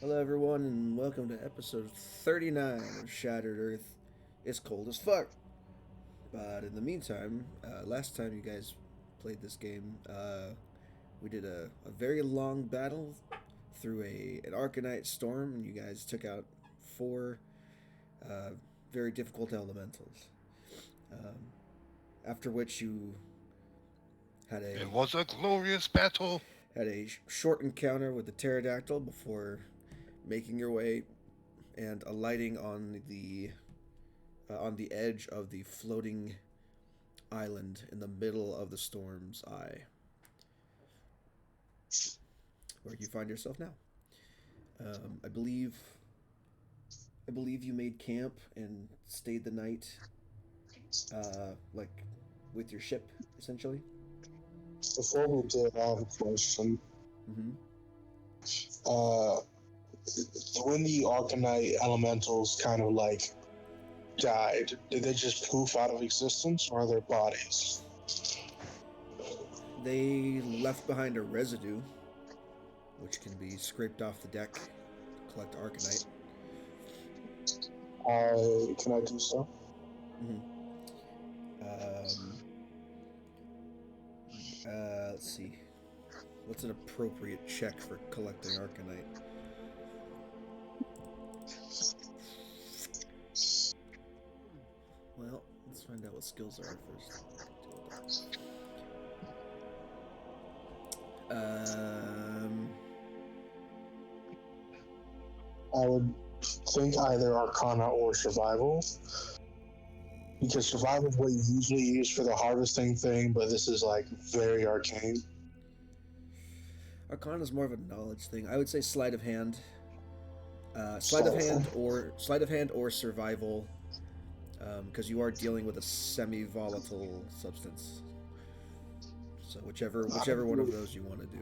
Hello, everyone, and welcome to episode 39 of Shattered Earth. It's cold as fuck. But in the meantime, last time you guys played this game, we did a very long battle through an Arcanite storm, and you guys took out four uh, very difficult elementals. Um, after which you had It a was a glorious battle. short encounter with the pterodactyl before making your way and alighting on the edge of the floating island in the middle of the storm's eye, where you find yourself now. Um, I believe I believe you made camp and stayed the night, like with your ship, essentially. Before we did, I have a question. Mm-hmm. Uh, when the Arcanite elementals kind of like died, did they just poof out of existence, or are their bodies? They left behind a residue, which can be scraped off the deck to collect arcanite. Can I do so? Mm-hmm. Um, let's see. What's an appropriate check for collecting arcanite? Well, let's find out what skills are first. Um, I would think either Arcana or Survival, because Survival is what you usually use for the harvesting thing, but this is like very arcane. Arcana is more of a knowledge thing. I would say sleight of hand. So, Sleight of hand or survival, because you are dealing with a semi-volatile substance. So whichever one of those you want to do.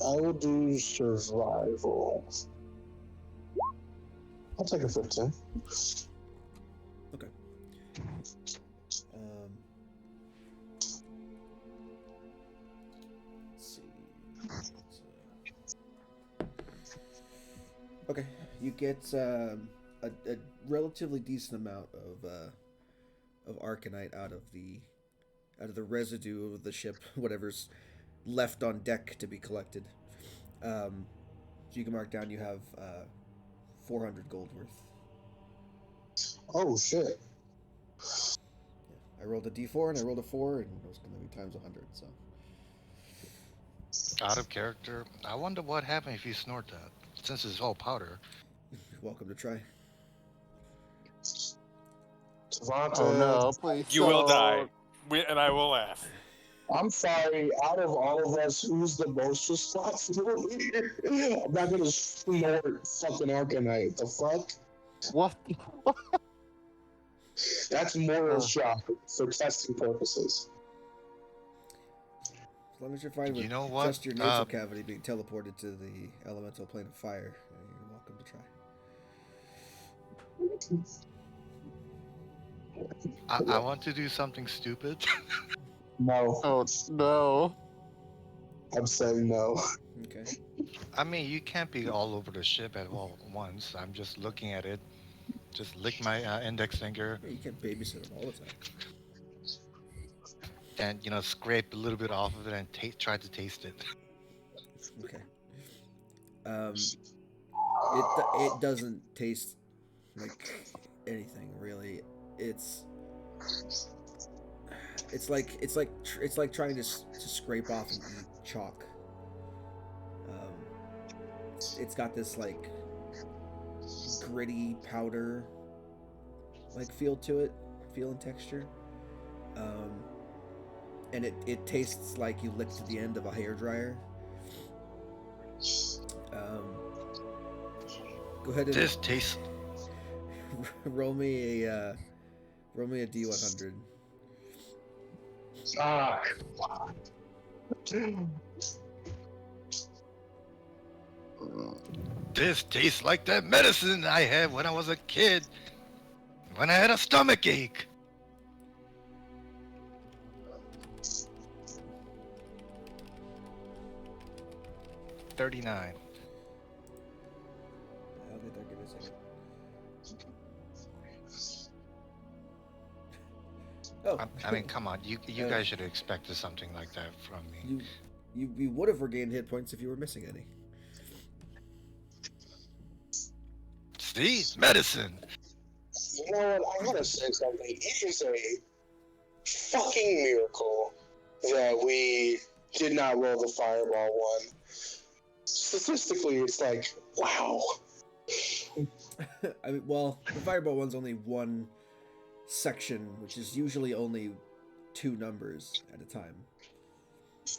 I will do Survival. I'll take a 15. Okay. Let's see. Okay, you get a relatively decent amount of arcanite out of the residue of the ship, whatever's left on deck to be collected. So you can mark down you have 400 gold worth. Oh shit. Yeah. I rolled a d4 and I rolled a 4, and it was going to be times 100. So Out of character. I wonder what happened if you snort that. Since it's all powder. you're welcome to try. Oh Devontae, no, please You will die. don't. And I will laugh. I'm sorry, out of all of us, who's the most responsible here? I'm not gonna snort fucking Arcanite. The fuck? What? That's moral Uh, shock for testing purposes. As long as you're fine with You know what? just your nasal cavity being teleported to the elemental plane of fire, you're welcome to try. I want to do something stupid. No, oh no. I'm saying no. Okay. I mean, you can't be all over the ship at all at once. I'm just looking at it. Just lick my index finger Yeah, you can't babysit them all the time. and, scrape a little bit off of it and try to taste it. Okay. It doesn't taste like anything really. It's it's like trying to scrape off and eat chalk. It's got this like gritty powder like feel and texture. Um, and it tastes like you licked the end of a hair dryer. Um, go ahead and This tastes. roll me a d100. Ah, This tastes like that medicine I had when I was a kid. When I had a stomach ache. 39. a second. Oh, I mean, come on, you guys should have expected something like that from me. you would have regained hit points if you were missing any. See, medicine. You know what? I gotta say something. It is a fucking miracle that we did not roll the fireball one. Statistically, it's like, wow. I mean, well, the fireball one's only one section, which is usually only 2 numbers at a time.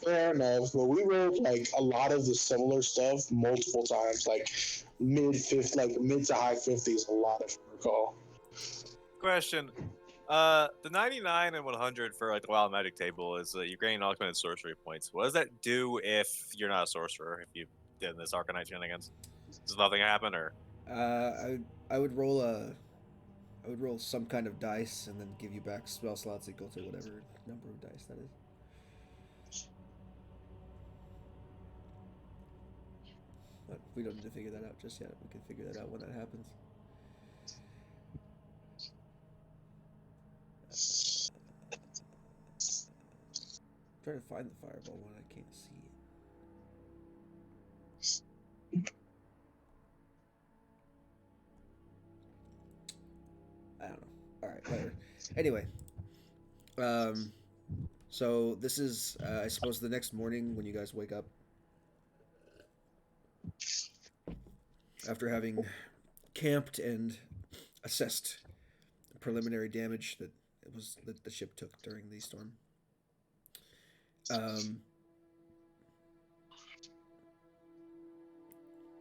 Fair enough, but we rolled like a lot of the similar stuff multiple times, like mid to high 50s, a lot of recall. Question. The 99 and 100 for like the wild magic table is you gain augmented sorcery points. What does that do if you're not a sorcerer? If you did this Arcanite shenanigans, does nothing happen or? I would roll some kind of dice and then give you back spell slots equal to whatever number of dice that is. But we don't need to figure that out just yet. We can figure that out when that happens. I'm trying to find the fireball one. I can't see it. I don't know. All right, whatever. Anyway, so this is, I suppose, the next morning when you guys wake up after having camped and assessed the preliminary damage that the ship took during the storm.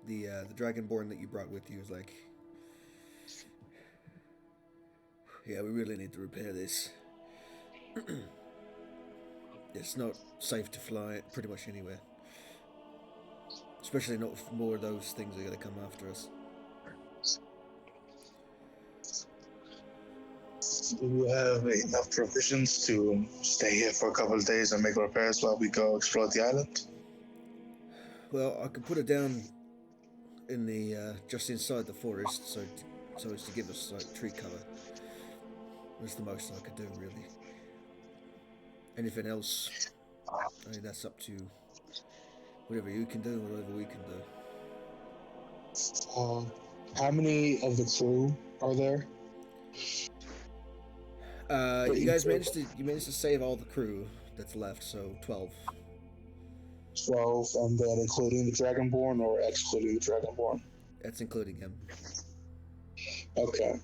The dragonborn that you brought with you is like, yeah, we really need to repair this. It's not safe to fly pretty much anywhere. Especially not if more of those things are going to come after us. Do we have enough provisions to stay here for a couple of days and make repairs while we go explore the island? Well, I could put it down in the just inside the forest, so as to give us like tree cover. Was the most I could do, really. Anything else, I mean, that's up to whatever you can do, whatever we can do. How many of the crew are there? You guys managed to save all the crew that's left, so 12. 12, and then including the Dragonborn or excluding the Dragonborn? That's including him. Okay.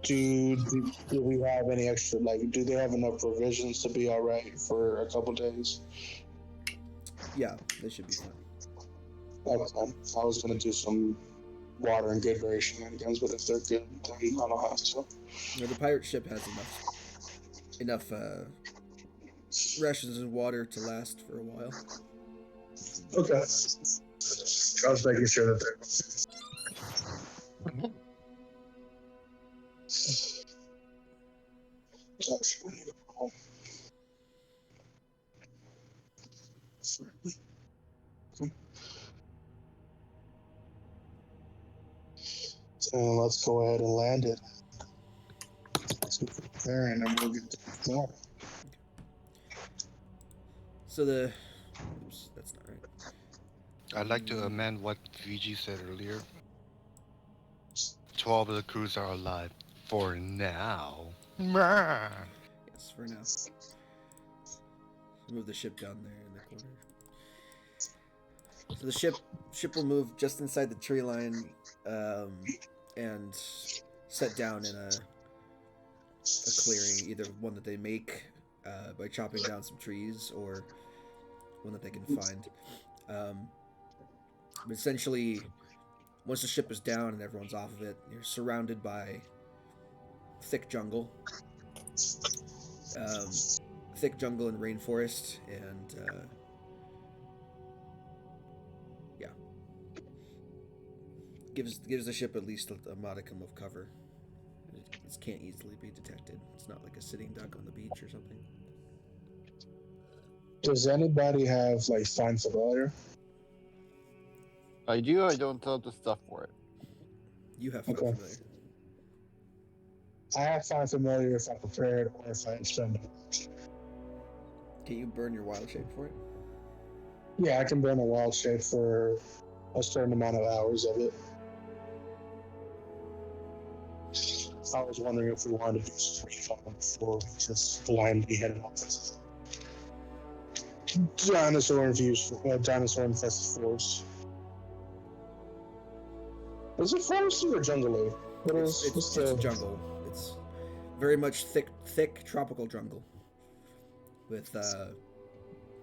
Do we have any extra, like, do they have enough provisions to be alright for a couple days? Yeah, they should be fine. Okay. I was gonna do some water and Gatorade shenanigans, but if they're good, then I don't have to. No, the pirate ship has enough rations and water to last for a while. Okay. I was making sure that they're... So let's go ahead and land it. Therein, and we'll get to more. So oops, that's not right. I'd like to amend what VG said earlier. 12 of the crews are alive for now. Yes, for now. Move the ship down there in the corner. So the ship will move just inside the tree line, and set down in a clearing, either one that they make by chopping down some trees, or one that they can find. But essentially, once the ship is down and everyone's off of it, you're surrounded by thick jungle. Thick jungle and rainforest, and yeah, gives the ship at least a modicum of cover. It can't easily be detected. It's not like a sitting duck on the beach or something. Does anybody have, like, find familiar? I do. I don't have the stuff for it. You have found Okay. familiar. I have find familiar if I prepare it or if I extend it. Can you burn your wild shape for it? Yeah, I can burn a wild shape for a certain amount of hours of it. I was wondering if we wanted to do some refund before we just blindly headed off. Dinosaur infested forest. Is it foresty or jungle? What is It's jungle. It's very much thick tropical jungle with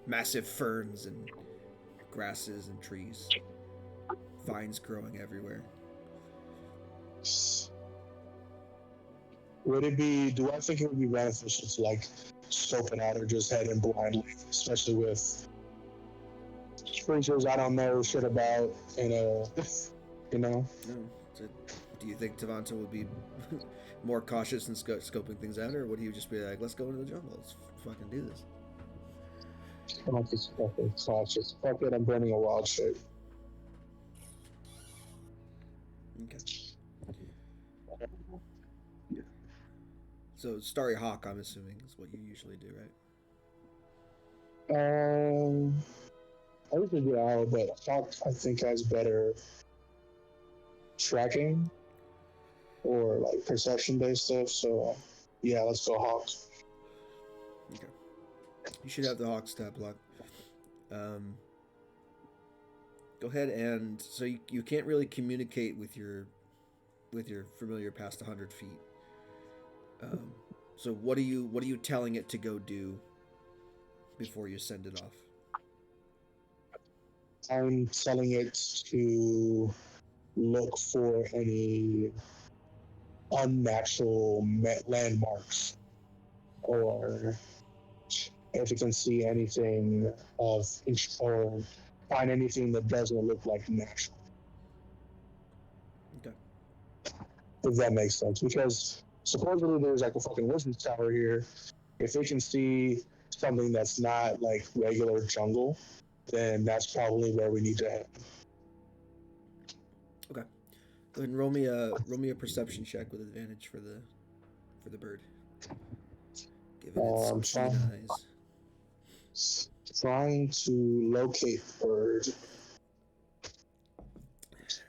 massive ferns and grasses and trees, vines growing everywhere. Would it be? Do I think it would be beneficial to like scope it out or just head in blindly, especially with creatures I don't know shit about in a, you know? No, do you think Tavanta would be more cautious in scoping things out, or would he just be like, "Let's go into the jungle. Let's fucking do this"? I'm just fucking cautious. Fuck it, I'm burning a wild shape. Okay. So Starry Hawk, I'm assuming, is what you usually do, right? I usually do owl, but Hawk I think has better tracking or like perception based stuff. So yeah, let's go Hawk. Okay. You should have the Hawk stat block. Go ahead and so you can't really communicate with your familiar past 100 feet. So what are you telling it to go do before you send it off? I'm telling it to look for any unnatural landmarks or if it can see anything of or find anything that doesn't look like natural. Okay. If that makes sense. Because supposedly there's like a fucking wizard's tower here. If it can see something that's not like regular jungle, then that's probably where we need to head. Okay. Go ahead and roll me a perception check with advantage for the bird. Given its keen eyes. Trying to locate bird.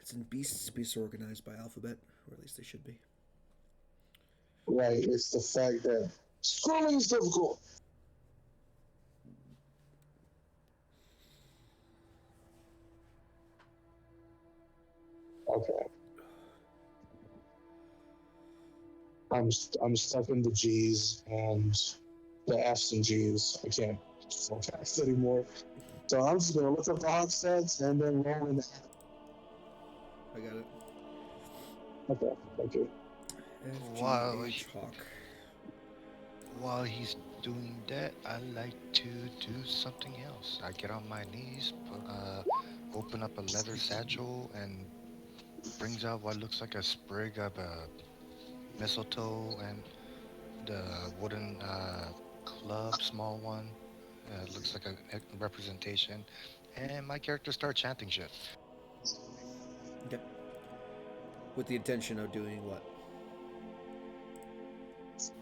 It's in beasts organized by alphabet, or at least they should be. Right, it's the fact that scrolling is difficult. Okay. I'm stuck in the G's and the F's and G's. I can't forecast anymore. So I'm just gonna look up the hot stats and then roll in the. I got it. Okay, thank you. Wow. FGH Hawk. While he's doing that, I like to do something else. I get on my knees, open up a leather satchel, and brings out what looks like a sprig of mistletoe and the wooden club, small one. It looks like a representation. And my character starts chanting shit. Okay. With the intention of doing what?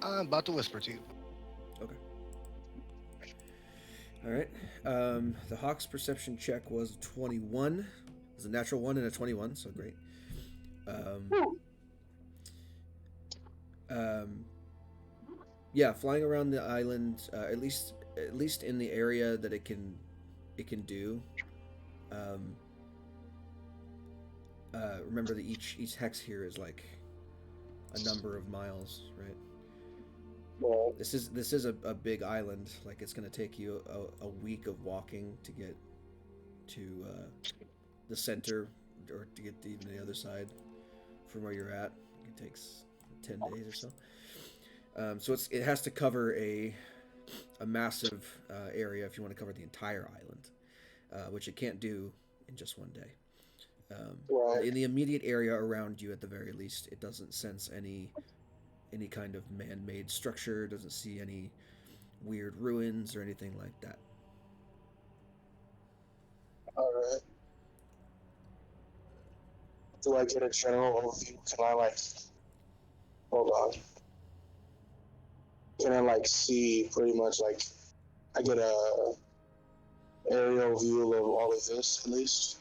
I'm about to whisper to you. Okay. All right. The Hawk's perception check was 21. It was a natural 1 and a 21, so great. Yeah, flying around the island, at least in the area that it can do. Remember that each hex here is like a number of miles, right? Well, This is a big island. Like it's gonna take you a week of walking to get to the center, or to get to even the other side from where you're at. It takes 10 days or so. So it has to cover a massive area if you want to cover the entire island, which it can't do in just one day. right. In the immediate area around you, at the very least, it doesn't sense any kind of man-made structure. Doesn't see any weird ruins or anything like that. All right. do I get a general overview? Can I like hold on? Can I like see pretty much like I get a aerial view of all of this at least?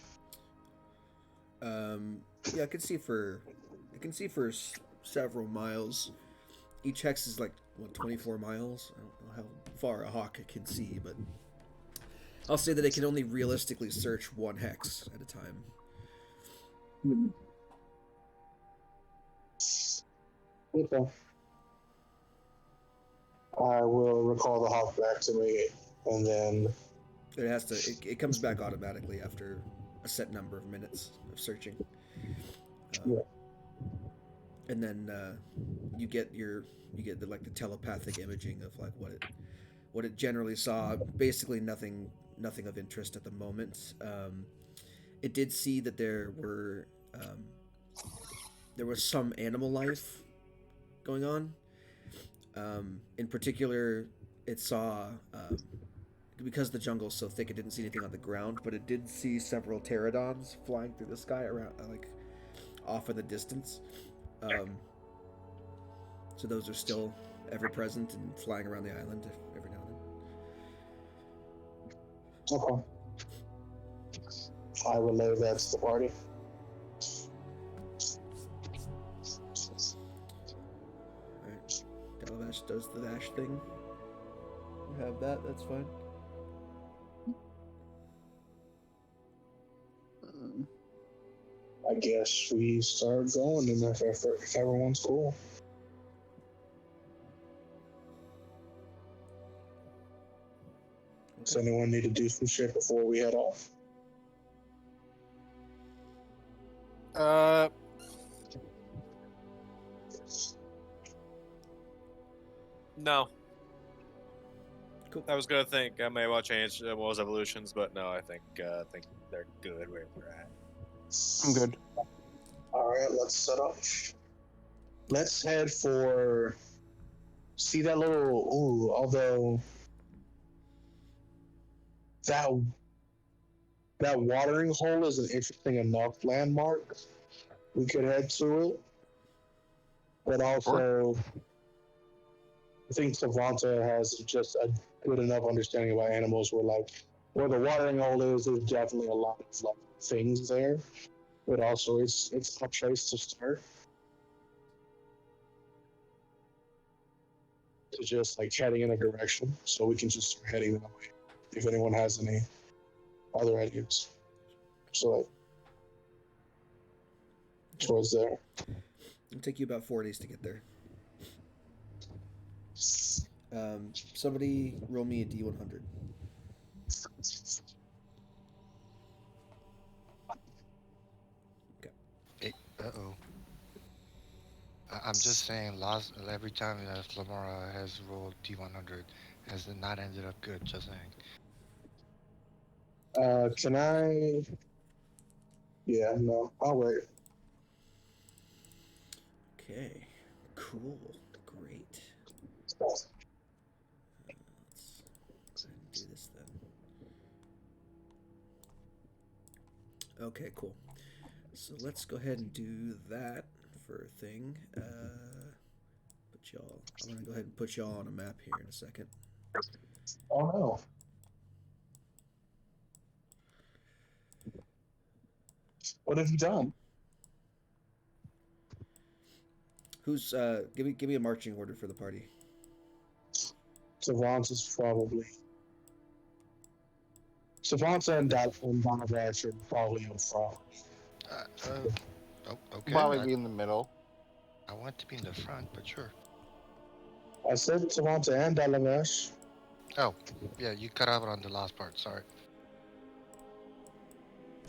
Yeah, I can see for several miles. Each hex is like what 24 miles. I don't know how far a hawk can see, but I'll say that it can only realistically search one hex at a time. Okay. I will recall the hawk back to me, and then It has to. It comes back automatically after a set number of minutes of searching. Yeah. And then you get the telepathic imaging of like what it generally saw. Basically, nothing of interest at the moment. It did see that there was some animal life going on. In particular, it saw because the jungle's so thick, it didn't see anything on the ground, but it did see several pterodons flying through the sky around, like off in the distance. So those are still ever present and flying around the island every now and then. okay. I relay that to the party. Alright. Galavash does the dash thing. You have that, that's fine. I guess we start going, and if everyone's cool. Does anyone need to do some shit before we head off? No. Cool. I was gonna think I may well change Mo's evolutions, but no, I think they're good where we're at. I'm good. All right, let's set up. Let's head for. See that little. Ooh, although that watering hole is an interesting enough landmark. We could head to it, but also I think Savanta has just a good enough understanding about animals. Where like where the watering hole is, there's definitely a lot of like things there, but also it's a place to start. To just like heading in a direction, so we can just start heading that way. If anyone has any other ideas, so like towards there. It'll take you about 4 days to get there. Somebody roll me a D100. Uh-oh. I'm just saying, every time Flamora has rolled D100, has not ended up good, just saying. Can I? Yeah, no, I'll wait. Okay, cool, great. Let's go ahead and do this then. Okay, cool. So let's go ahead and do that for a thing. I'm gonna go ahead and put y'all on a map here in a second. Oh no. What have you done? Who's give me a marching order for the party. Savant is probably. Savanta and Bonavash are probably up front. Okay. Probably be in the middle. I want to be in the front, but sure. I said Savanta and Dalavash. Oh, yeah, you cut out on the last part. Sorry.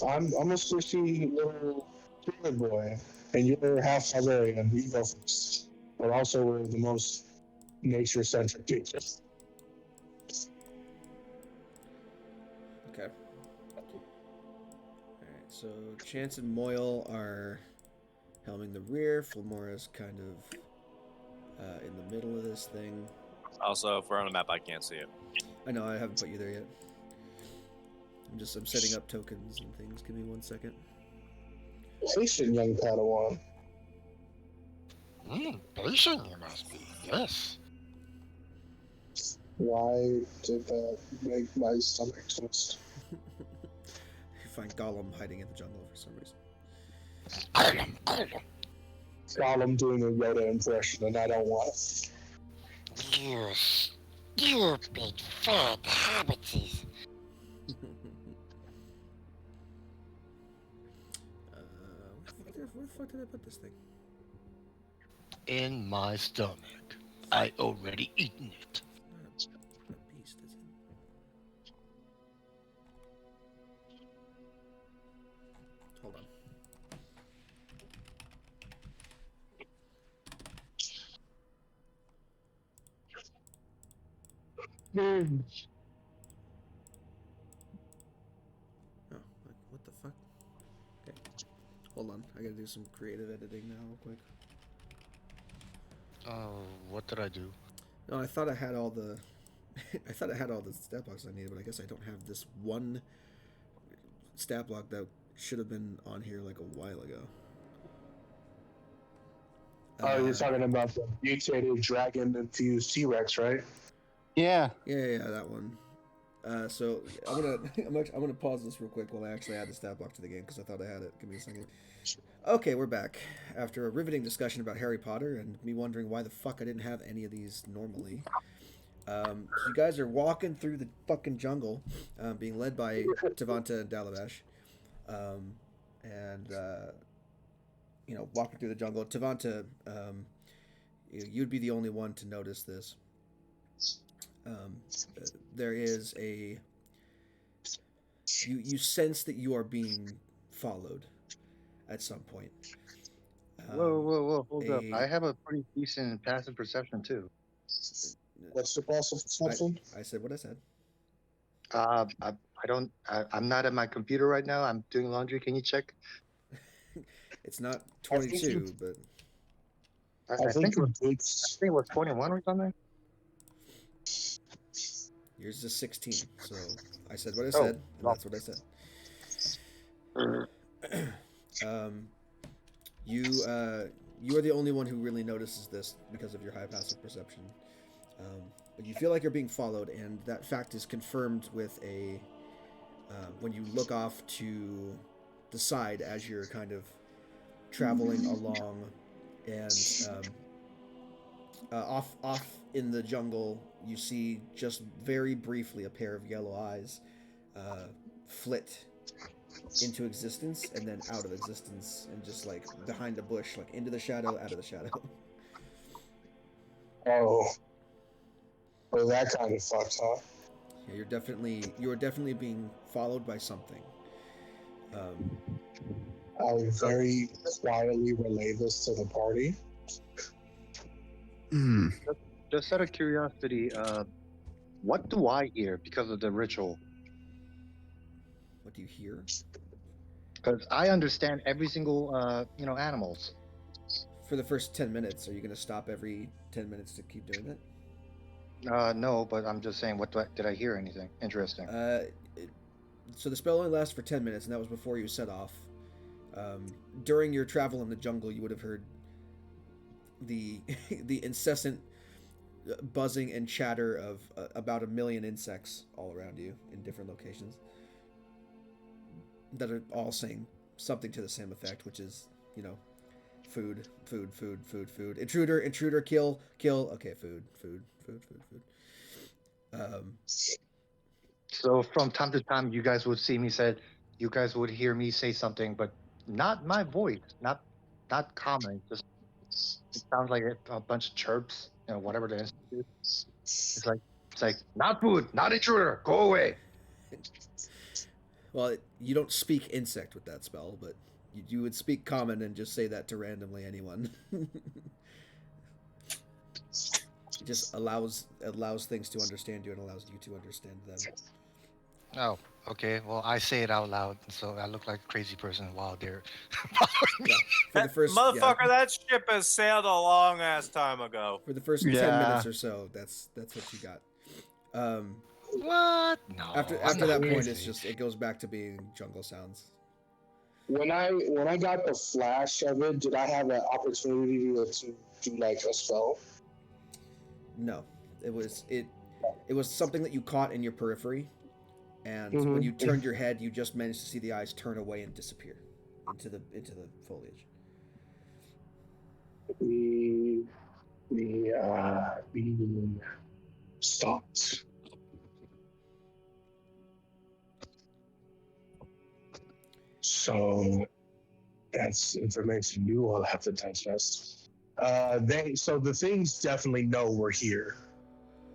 I'm a squishy little human boy, and you're half Siberian. You go first. But also, we're the most nature-centric people. Okay. Alright, so Chance and Moyle are helming the rear. Flamora's kind of in the middle of this thing. Also, if we're on a map, I can't see it. I know, I haven't put you there yet. I'm setting up tokens and things. Give me 1 second. Patient young Padawan. Patient you must be. Yes. Why did that make my stomach twist? You find Gollum hiding in the jungle for some reason. Gollum doing a Yoda impression, and I don't want it. You stupid fat habits. Where the fuck did I put this thing? In my stomach. I already eaten it. Not a beast, is it? Hold on. Oh, what the fuck? Okay. Hold on. I gotta do some creative editing now, real quick. What did I do? No, I thought I had all the... I thought I had all the stat blocks I needed, but I guess I don't have this one stat block that should have been on here like a while ago. Oh, you're talking about the mutated dragon-infused T-Rex, right? Yeah. Yeah, that one. So I'm gonna pause this real quick while I actually add the stat block to the game because I thought I had it. Give me a second. Okay, we're back after a riveting discussion about Harry Potter and me wondering why the fuck I didn't have any of these normally. So you guys are walking through the fucking jungle, being led by Tavanta and Dalabash, and walking through the jungle. Tavanta, you'd be the only one to notice this. There is a you sense that you are being followed at some point. Whoa, hold up. a- I have a pretty decent passive perception too. What's the passive perception? I said what I said. I'm not at my computer right now. I'm doing laundry. Can you check? It's not I think 22, but I think it it was, takes. I think it was 21 or something. yours is 16. So I said what I Oh, said, and well. that's what I said. You are the only one who really notices this because of your high passive perception. But you feel like you're being followed, and that fact is confirmed with a when you look off to the side as you're kind of traveling along, and off in the jungle, you see just very briefly a pair of yellow eyes flit into existence and then out of existence, and just like behind a bush, like into the shadow, out of the shadow. Oh, that kind of fucked, huh? Yeah, you are definitely being followed by something. I'll very quietly relay this to the party. Just out of curiosity, what do I hear because of the ritual? What do you hear? Because I understand every single, animals. For the first 10 minutes, are you going to stop every 10 minutes to keep doing it? No, but I'm just saying, did I hear anything interesting? So the spell only lasts for 10 minutes, and that was before you set off. During your travel in the jungle, you would have heard the the incessant buzzing and chatter of about 1 million insects all around you in different locations that are all saying something to the same effect, which is, food, intruder, kill, okay, food. So from time to time, you guys would see me you guys would hear me say something, but not my voice, not common. Just it sounds like a bunch of chirps, whatever the insect is. It's like not food, not intruder, go away. Well, you don't speak insect with that spell, but you would speak common and just say that to randomly anyone. It just allows things to understand you and allows you to understand them. Oh, okay. Well, I say it out loud, so I look like a crazy person while they're Yeah, for the first Motherfucker, that ship has sailed a long ass time ago. For the first 10 minutes or so, that's what you got. What? No. After that point, it goes back to being jungle sounds. when I got the flash of it, did I have an opportunity to do like a spell? No, it was something that you caught in your periphery, and when you Mhm. turned your head, you just managed to see the eyes turn away and disappear into the foliage. We stopped. So that's information you all have to digest. So the things definitely know we're here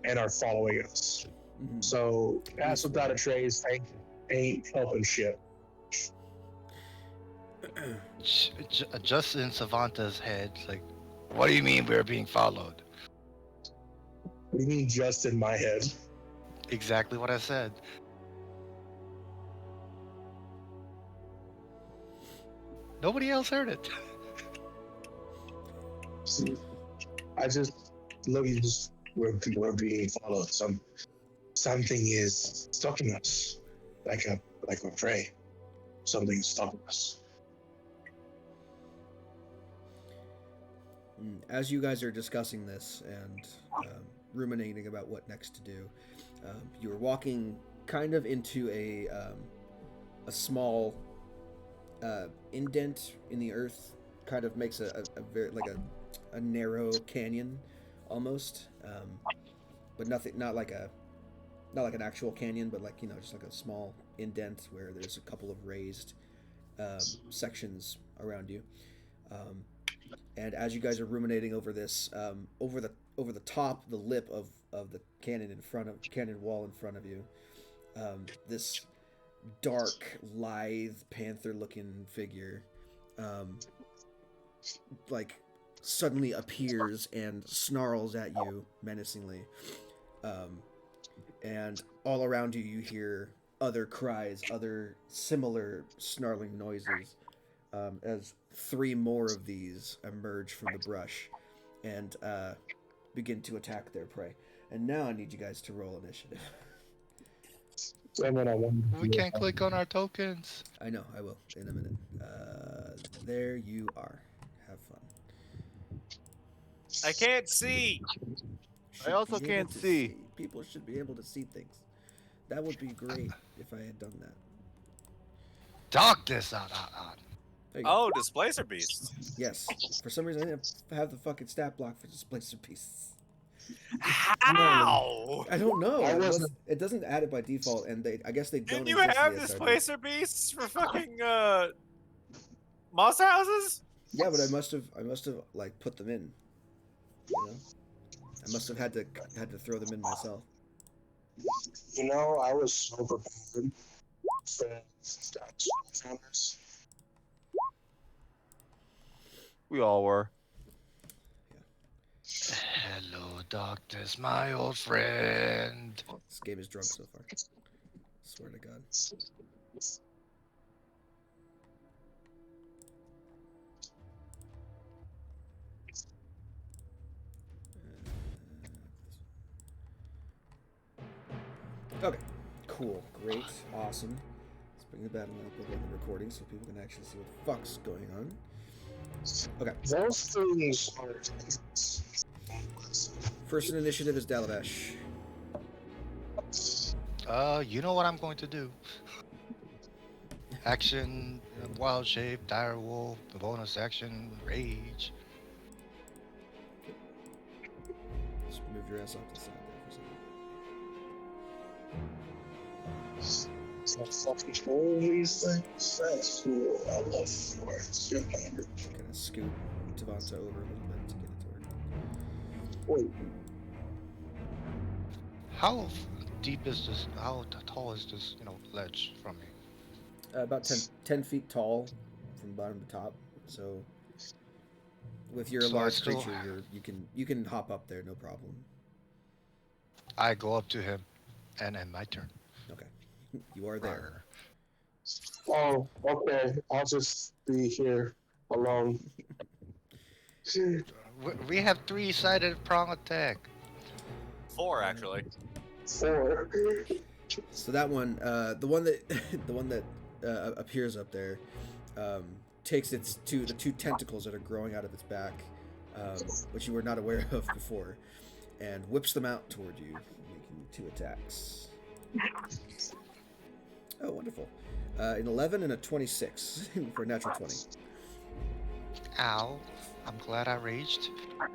and are following us. Mm-hmm. So Pass Without a Trace ain't helping shit. Just in Savanta's head, like, what do you mean we're being followed? What do you mean just in my head? Exactly what I said. Nobody else heard it. I just look, we're being followed. Something is stalking us, like a prey. Something's stalking us. As you guys are discussing this and ruminating about what next to do, you are walking kind of into a small indent in the earth. Kind of makes a very like a narrow canyon, almost, but not like an actual canyon, but like just like a small indent where there's a couple of raised sections around you. Um, and as you guys are ruminating over this, over the top, the lip of the canyon wall in front of you, this dark, lithe, panther-looking figure, like suddenly appears and snarls at you menacingly. And all around you, you hear other cries, other similar snarling noises, as three more of these emerge from the brush and begin to attack their prey. And now I need you guys to roll initiative. We can't click on our tokens. I know, I will in a minute. There you are. Have fun. I can't see. Should I also be able can't to see. People should be able to see things. That would be great if I had done that. Talk this out. There you go. Oh, displacer beasts. Yes. For some reason, I didn't have the fucking stat block for displacer beasts. How? I don't know. I wasn't- It doesn't add it by default, and I guess they don't Didn't you exist have in the SRD. displacer beasts for fucking moss houses? Yeah, but I must have like put them in. You know, I must have had to throw them in myself. I was so prepared for that. We all were. Hello, doctors, my old friend. This game is drunk so far. Swear to God. Okay, cool, great, awesome. Let's bring the battle up on the recording so people can actually see what the fuck's going on. Okay. Those things are. First in initiative is Dalavesh. You know what I'm going to do. Action, wild shape, dire wolf, the bonus action, rage. Just move your ass off the side there for a second. So fucking all these things. That's cool. I love forts. Kind of scoot Tavanta over a little bit to get it to work. Wait, How deep is this? How tall is this? Ledge from me? About 10 feet tall from bottom to top. So with your So I large still- creature, you can hop up there, no problem. I go up to him, and end my turn. Okay, you are there. oh, okay. I'll just be here alone. We have 3-sided prong attack. 4 actually. 4. So that one, the one that appears up there, takes the two tentacles that are growing out of its back, which you were not aware of before, and whips them out toward you, making 2 attacks. Oh, wonderful. An 11 and a 26 for a natural 20. Ow. I'm glad I raged. I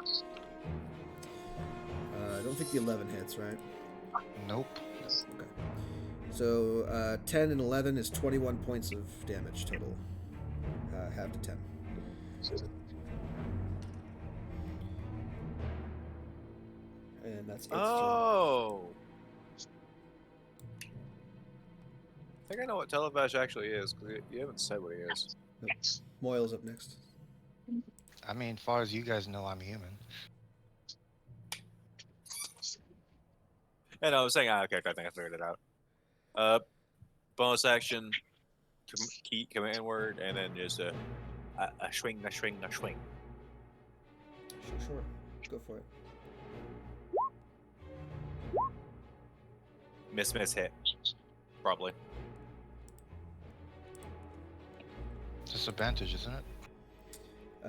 don't think the 11 hits, right? Nope. Okay. So 10 and 11 is 21 points of damage total. Half to 10. And that's its turn. Oh. I think I know what Televash actually is, because you haven't said what he is. Nope. Moyle's up next. I mean, as far as you guys know, I'm human. And I was saying, okay, I think I figured it out. Bonus action, command word, and then just a swing. Sure. Go for it. Miss, hit. Probably. Disadvantage, isn't it?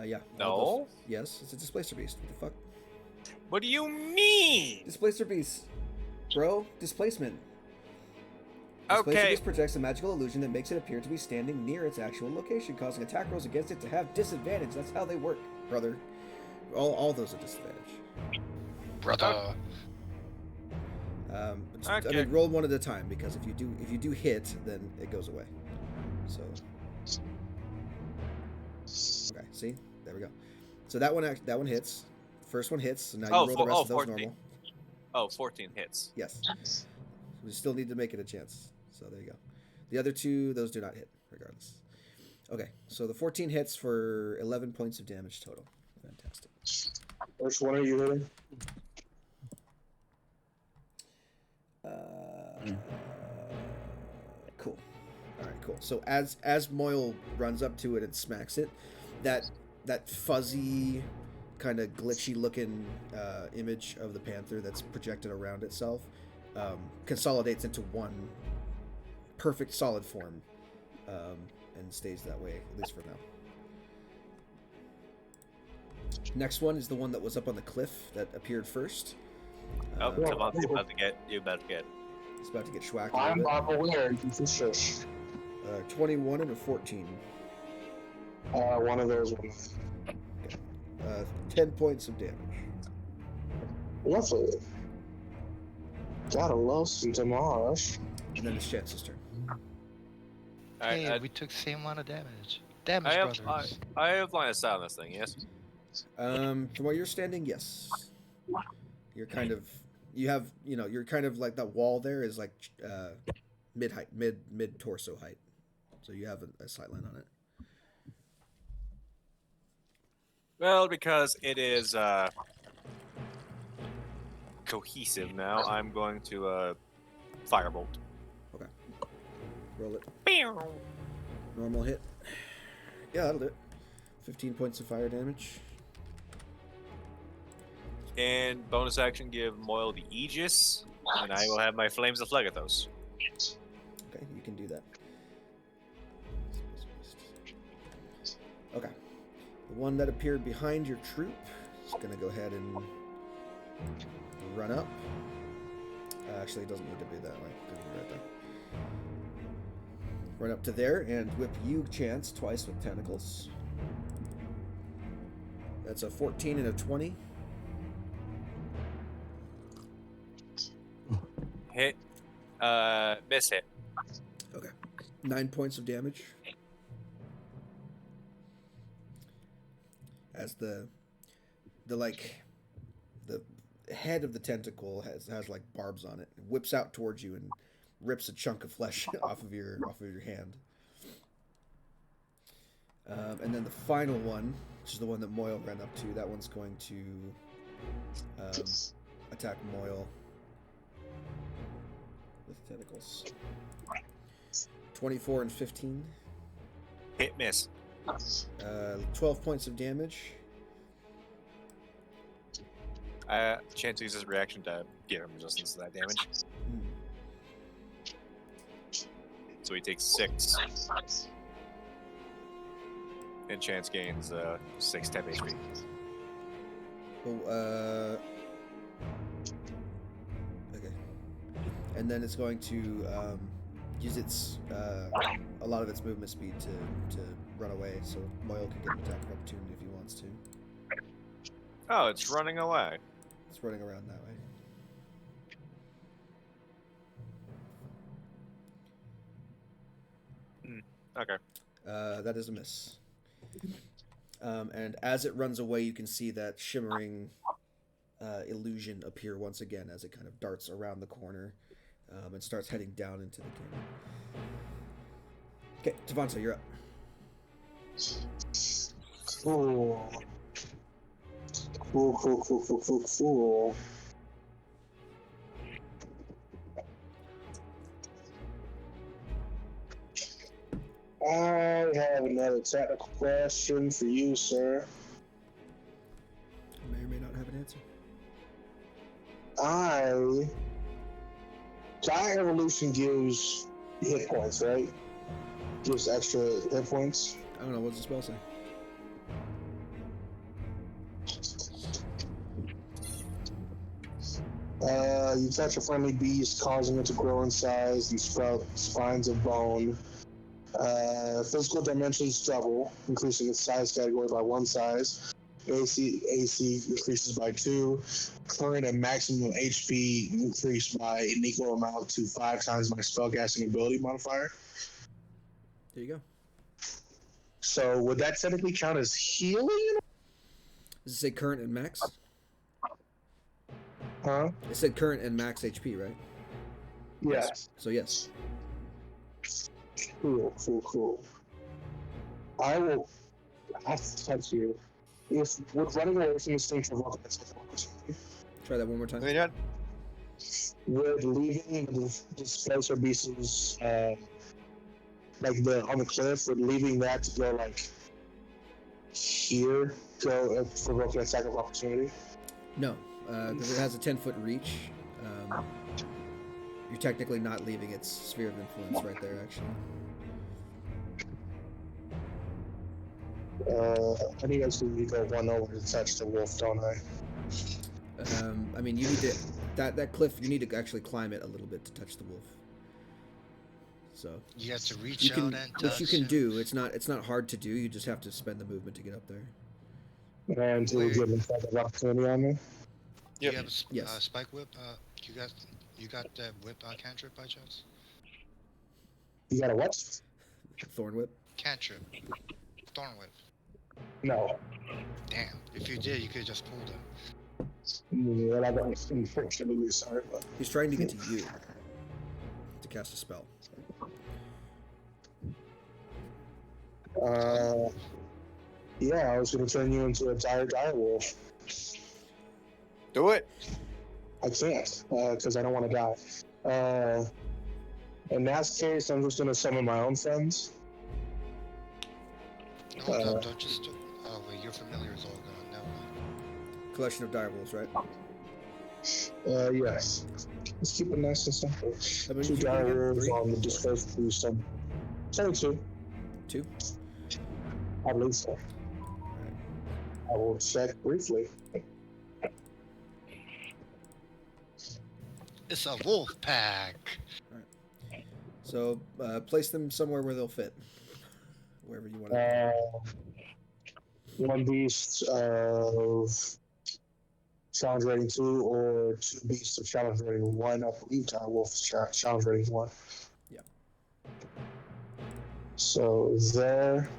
Yeah. No? Yes, it's a displacer beast. What the fuck? What do you mean? Displacer beast. Bro, displacement. Displacer Okay. beast projects a magical illusion that makes it appear to be standing near its actual location, causing attack rolls against it to have disadvantage. That's how they work, brother. All those are disadvantage. Brother. I Okay. mean, roll one at a time, because if you do hit, then it goes away. So. Okay, see? There we go. So that one hits. First one hits, so now you roll the rest of those 14. normal. Oh, 14 hits. Yes. We still need to make it a chance. So there you go. The other 2, those do not hit, regardless. Okay, so the 14 hits for 11 points of damage total. Fantastic. Which one are you hitting? Cool. All right, cool. So as Moyle runs up to it and smacks it, that fuzzy, kind of glitchy looking image of the panther that's projected around itself consolidates into one perfect solid form, and stays that way, at least for now. Next one is the one that was up on the cliff that appeared first. Oh, come on, you about to get. It's about to get schwacked. I'm aware. Shush. 21 and a 14. One of those ones. 10 points of damage. Lovely. Gotta love some damage. And then it's Chance's turn. Hey, we took the same amount of damage. Damage, brothers. I have line of sight on this thing, yes? From where you're standing, yes. You're kind of, you're kind of like that wall there is like mid torso height. So you have a sight line on it. Well, because it is cohesive now, I'm going to firebolt. Okay. Roll it. Normal hit. Yeah, that'll do it. 15 points of fire damage. And bonus action, give Moyle the Aegis, and I will have my Flames of Phlegathos. Okay, you can do that. Okay. The one that appeared behind your troop is going to go ahead and run up. Actually, it doesn't need to be that way. It'll be right there. Run up to there and whip you, Chance, twice with tentacles. That's a 14 and a 20. Hit. Miss hit. Okay. 9 points of damage. As the head of the tentacle has like barbs on it. It whips out towards you and rips a chunk of flesh off of your hand. And then the final one, which is the one that Moyle ran up to, that one's going to attack Moyle with tentacles. 24 and 15. Hit, miss. 12 points of damage. Chance uses reaction to give him resistance to that damage. So he takes 6. and Chance gains 6 temp HP. Oh, okay. And then it's going to use its a lot of its movement speed to run away. So Moyle can get an attack of opportunity if he wants to. Oh, it's running away. It's running around that way. Okay. That is a miss. And as it runs away, you can see that shimmering illusion appear once again as it kind of darts around the corner and starts heading down into the canyon. Okay, Devonta, you're up. Cool. Cool. I have another technical question for you, sir. I may or may not have an answer. Die Evolution gives hit points, right? Gives extra hit points. I don't know, what does the spell say? You touch a friendly beast, causing it to grow in size and sprout spines of bone. Physical dimensions double, increasing its size category by 1 size. AC increases by 2. Current and maximum HP increased by an equal amount to 5 times my spellcasting ability modifier. There you go. So would that technically count as healing? Does it say current and max? Huh? It said current and max HP, right? Yes. So yes. Cool. I will have to touch you. If would running away from this thing provoke an attack of opportunity? Try that one more time. Are you done? Would leaving the displacer beasts like on the cliff, would leaving that to go like here go provoke an attack of opportunity? No, because it has a 10-foot reach. You're technically not leaving its sphere of influence right there, actually. I need actually to go one over to touch the wolf, don't I? I mean, you need to that cliff. You need to actually climb it a little bit to touch the wolf. So You have to reach you can, out and touch which you can him. do. It's not hard to do. You just have to spend the movement to get up there. And to give an attack of opportunity on me. Do you have a Yes. spike whip? You got that whip cantrip by chance? You got a what? Thorn whip. Cantrip. Thorn whip. No. Damn. If you did, you could just pull them. Well, I don't unfortunately, sorry, but He's trying to get to you to cast a spell. yeah, I was gonna turn you into a dire wolf. Do it. I can't, because I don't want to die. In that case, I'm just gonna summon my own friends. No, don't just do. Oh wait, your familiar is all gone. Never mind. Collection of direwolves, right? Yes. Let's keep it nice and simple. How many 2 did you get dire again? wolves 3? on the displaced beast. 22. 2. At least. I will check briefly. It's a wolf pack. So place them somewhere where they'll fit. Wherever you want to. One beast of challenge rating 2 or 2 beasts of challenge rating 1. I believe dire wolf is challenge rating 1. Yeah. So there.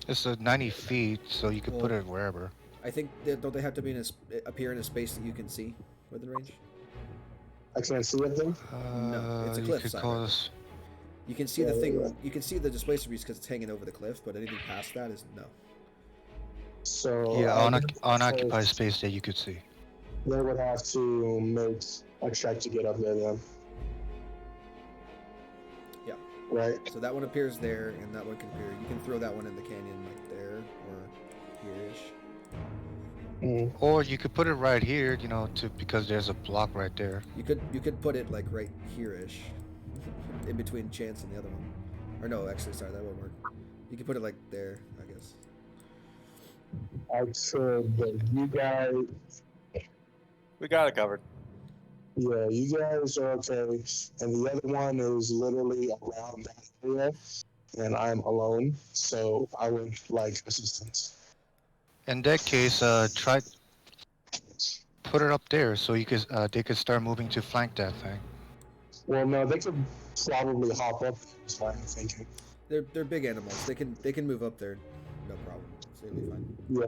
It's a 90 feet, so you could put it wherever. I think don't they have to be appear in a space that you can see within range? I can't see it then. No, it's a You cliff could side. call this. You can see the thing. You can see the displacer beast because it's hanging over the cliff, but anything past that is no. So Yeah, unoccupied space that you could see. they would have to make a check to get up there then. Yeah. Right. So that one appears there, and that one can appear. You can throw that one in the canyon like there or here-ish. Or you could put it right here, because there's a block right there. You could put it like right here-ish, in between Chance and the other one. Or no, actually, sorry, that won't work. You could put it like there, I guess. I could, but you guys, We got it covered. yeah, you guys are okay, and the other one is literally around that area, and I'm alone, so I would like assistance. In that case, try put it up there so you could they could start moving to flank that thing. Well, no, they could probably hop up. Is what I'm thinking. They're big animals. They can move up there, no problem. It's totally fine. Yeah.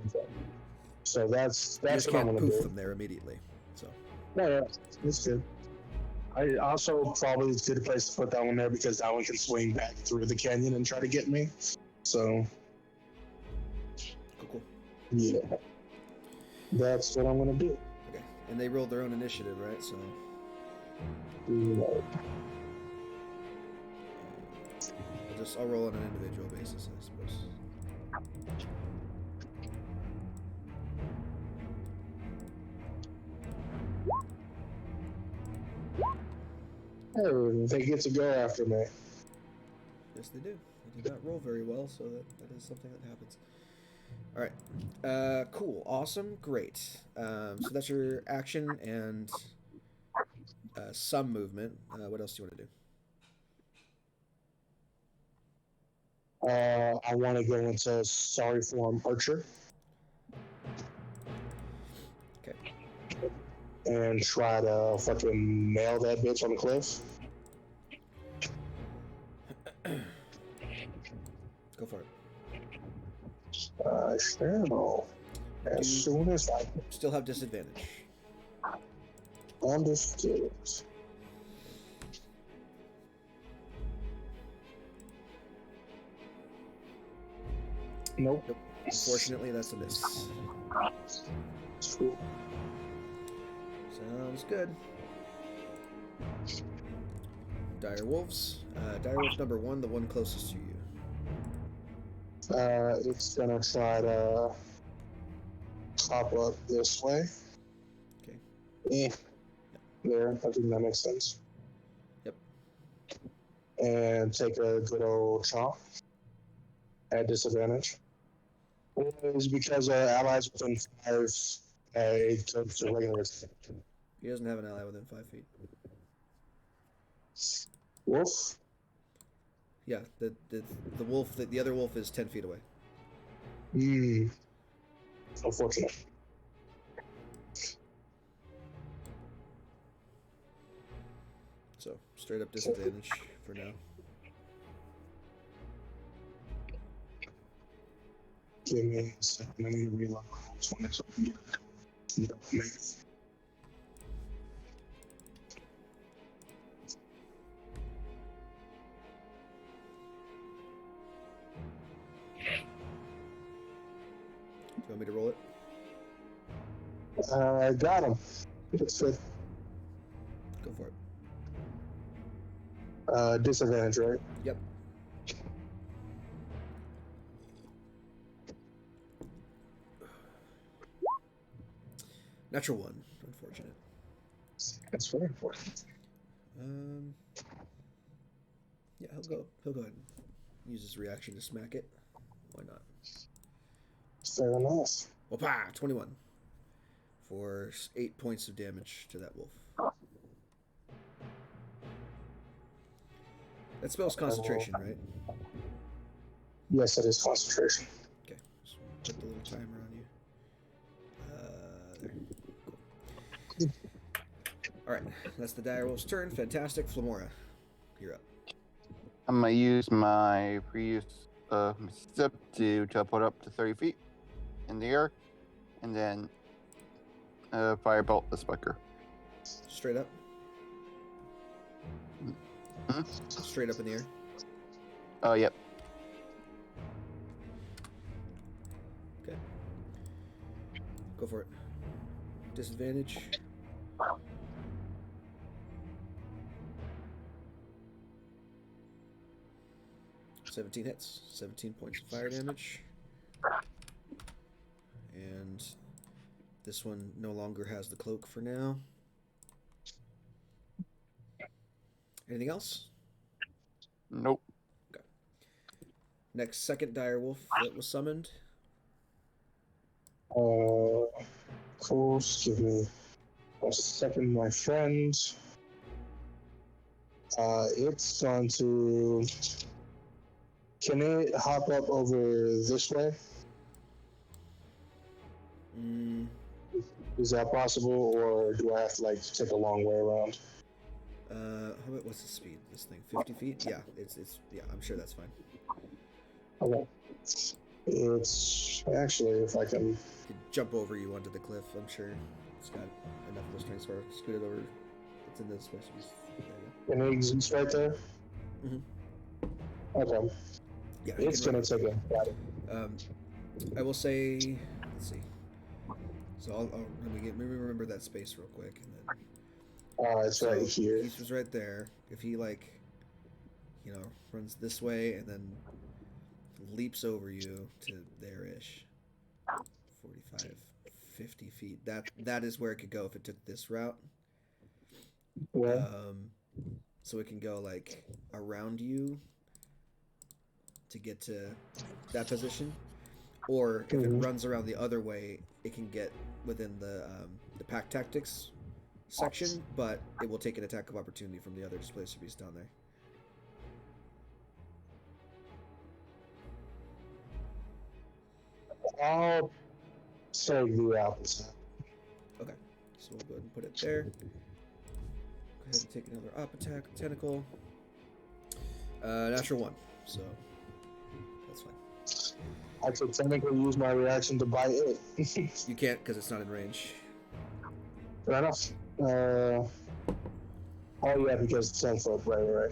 So that's You just what I'm can't gonna poof do. them there immediately. So Yeah, it's good. I also probably it's a good place to put that one there because that one can swing back through the canyon and try to get me. So cool. yeah, that's what I'm gonna do. Okay, and they rolled their own initiative, right? So Yeah. I'll roll on an individual basis, I suppose. Oh, they get to go after me. Yes, they do. They did not roll very well, so that is something that happens. All right. Cool. Awesome. Great. So that's your action and some movement. What else do you want to do? I want to go into sorry form archer. Okay. And try to fucking nail that bitch on the cliff. Go for it. Sure. As soon as I Still have disadvantage. understood. Nope. Unfortunately, that's a miss. Cool. Sounds good. Dire Wolves. Dire Wolf number 1, the one closest to you. It's gonna try to hop up this way. Okay. There, I think that makes sense. Yep. And take a good old chomp at disadvantage. It's because allies within 5, it goes to regular attack. He doesn't have an ally within 5 feet. Wolf? Yeah, the wolf, the other wolf is 10 feet away. Unfortunate. So, straight up disadvantage for now. Give me a second. I need to reload this one so I can get it. Do you want me to roll it? I got him. It's good. Go for it. Disadvantage, right? Yep. Natural 1. Unfortunate. That's very important. Yeah, he'll go ahead and use his reaction to smack it. Why not? Fair enough. Whoopah! 21. For 8 points of damage to that wolf. That spells concentration, right? Yes, it is concentration. Okay. Just put the little timer on you. There. Cool. Alright, that's the dire wolf's turn. Fantastic. Flamora, you're up. I'm gonna use my previous step to teleport up to 30 feet in the air, and then firebolt the spiker. Straight up? Hmm? Straight up in the air? Oh, yep. Okay. Go for it. Disadvantage. $17 hits. 17 points of fire damage. And this one no longer has the cloak for now. Anything else? Nope. Okay. Next, second dire wolf that was summoned. Cool. Just give me a second, my friend. It's going to. Can it hop up over this way? Mm, Is that possible, or do I have to like take a long way around? how about what's the speed? This thing, 50 feet? Yeah, it's yeah. I'm sure that's fine. Okay. It's actually if I can. Could jump over you onto the cliff. I'm sure it's got enough of a strength for scoot it over. It's in this supposed to be. There Can it exist right there? you go. Okay. Yeah, you It's can gonna run. take it. Got it. I will say. Let's see. So let me remember that space real quick, and then. It's So right here. he was right there. If he like, runs this way and then leaps over you to there-ish, 45, 50 feet. That is where it could go if it took this route. Yeah. So it can go like around you to get to that position, or if it Mhm. runs around the other way, it can get within the pack tactics section, but it will take an attack of opportunity from the other displacer beast down there. I'll take the opposite. Okay, so we'll go ahead and put it there. Go ahead and take another up attack, tentacle. Natural 1, so that's fine. I could technically use my reaction to bite it. You can't because it's not in range. Fair enough. Oh yeah, because it's 10 foot, right.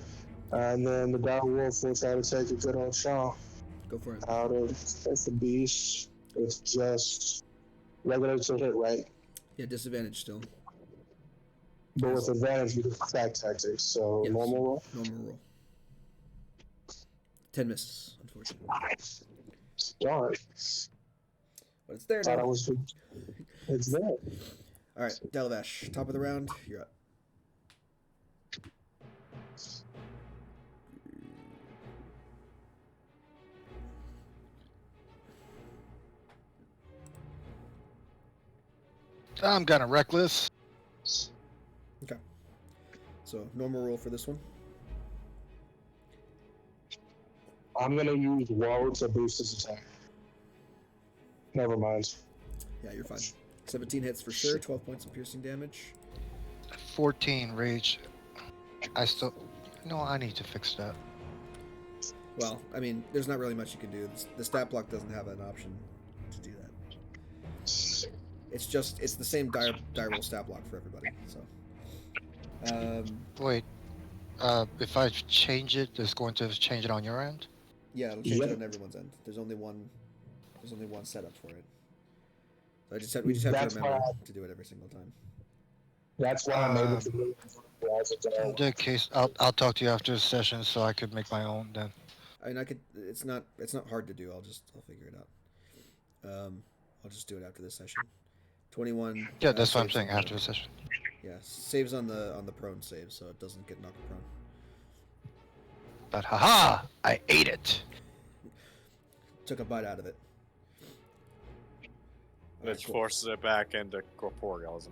And then the dire wolf will try to take a good old shot Go for it. out of the beast. It's just regular to hit, right? Yeah, disadvantage still. But with advantage because of attack tactics. So Yes. normal roll. Normal roll. 10 misses, unfortunately. Darn. But it's there Thought now. I was. It's there. All right, Delavash, top of the round. You're up. I'm kind of reckless. Okay. So normal roll for this one. I'm gonna use woe to boost his attack. Never mind. Yeah, you're fine. 17 hits for sure. 12 points of piercing damage. 14 rage. No, I need to fix that. Well, I mean, there's not really much you can do. The stat block doesn't have an option to do that. It's the same die roll stat block for everybody. So, Wait, if I change it, it's going to change it on your end? yeah, it'll change it Yep. on everyone's end. There's only one setup for it. So we just have That's to remember why- to do it every single time. That's why I'm able to move as a In that case, I'll talk to you after the session so I could make my own then. I mean, It's not hard to do. I'll figure it out. I'll just do it after this session. 21. Yeah, that's what I'm saves saying, on after the session. Yeah, saves on the prone save, so it doesn't get knocked prone. But haha! I ate it! Took a bite out of it. Which cool. forces it back into corporealism.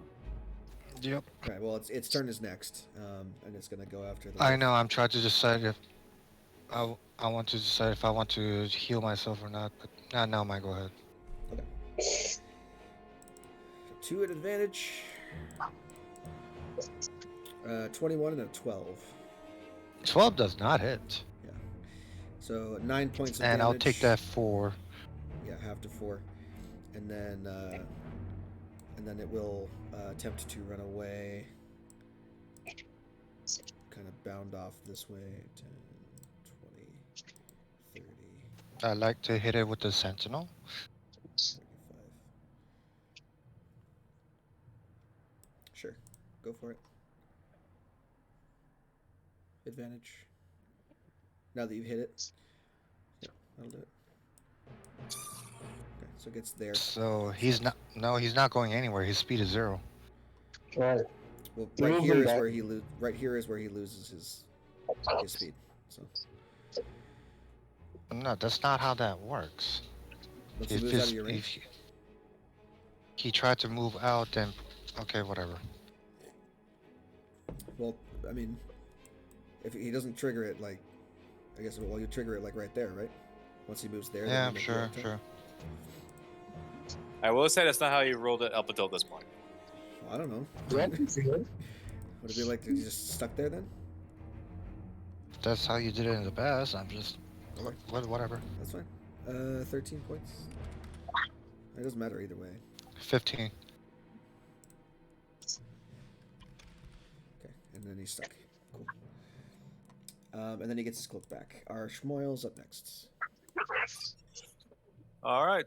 Yep. Right. Well, its turn is next, and it's gonna go after the. I know, I'm trying to decide if I want to decide if I want to heal myself or not, but now might go ahead. Okay. 2 at advantage. 21 and a 12. 12 does not hit. So 9 points of And damage. I'll take that 4. Yeah, half to 4, and then it will attempt to run away. Kind of bound off this way. 10, 20, 30, I like to hit it with the sentinel. 35. Sure, go for it. Advantage. Now that you've hit it. Yeah, that'll do it. Okay, so it gets there. So he's not going anywhere. His speed is 0. Right. Well, Move right here him is back. where he loses his speed. So No, that's not how that works. once he moves out of your range. He tried to move out, then okay, whatever. Well, I mean, if he doesn't trigger it, like, I guess, well, you trigger it, like, right there, right? Once he moves there, then Yeah, you make sure, your attack. sure. I will say that's not how you rolled it up until this point. Well, I don't know. Yeah, feel it. Would it be like, you just stuck there then? If that's how you did it in the past, I'm just Okay. whatever. That's fine. 13 points. It doesn't matter either way. 15. Okay, and then he's stuck. Cool. And then he gets his cloak back. Our Schmoyle's up next. All right.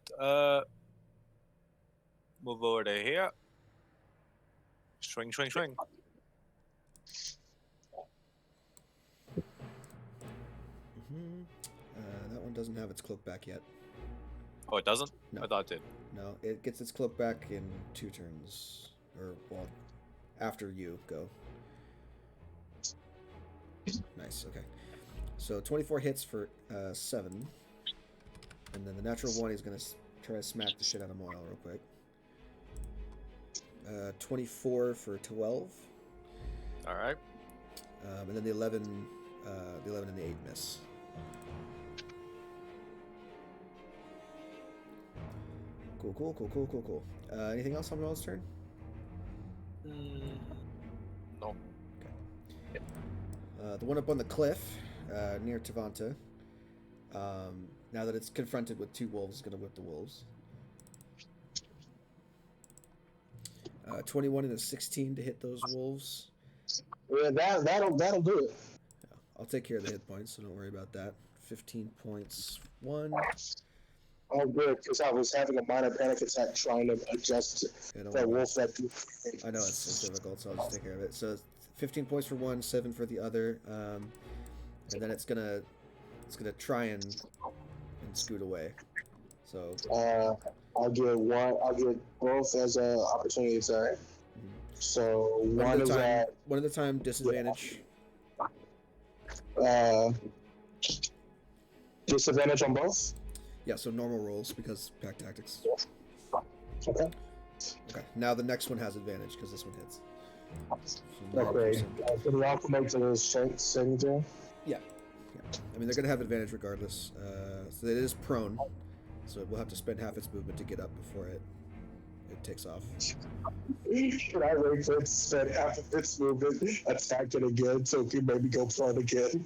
Move over to here. Swing, swing, swing. That one doesn't have its cloak back yet. Oh, it doesn't? No. I thought it did. No, it gets its cloak back in 2 turns. Or, well, after you go. Nice, okay. So 24 hits for 7. And then the natural 1, he's going to try to smack the shit out of Moyle real quick. 24 for 12. All right. And then the 11 and the 8 miss. Cool. Anything else on Moyle's turn? No. The one up on the cliff, near Tavanta. Now that it's confronted with 2 wolves, is going to whip the wolves. 21 and a 16 to hit those wolves. Yeah, that'll do it. Yeah, I'll take care of the hit points, so don't worry about that. 15 points. 1. Oh, good, because I was having a minor panic attack trying to adjust Yeah, don't that worry. wolf that. I know it's difficult, so I'll just take care of it. So 15 points for one, 7 for the other, and then it's gonna try and scoot away. So I'll get both as an opportunity attack. So one is at one at a time, disadvantage. Disadvantage on both. Yeah, so normal rolls because pack tactics. Okay. Okay, now the next one has advantage because this one hits. So Okay. Can we also make the strength saving throw? Yeah. I mean, they're gonna have advantage regardless. So it is prone, so it will have to spend half its movement to get up before it takes off. Should I wait for it to spend half of its movement, attack it again, so it can maybe go prone again?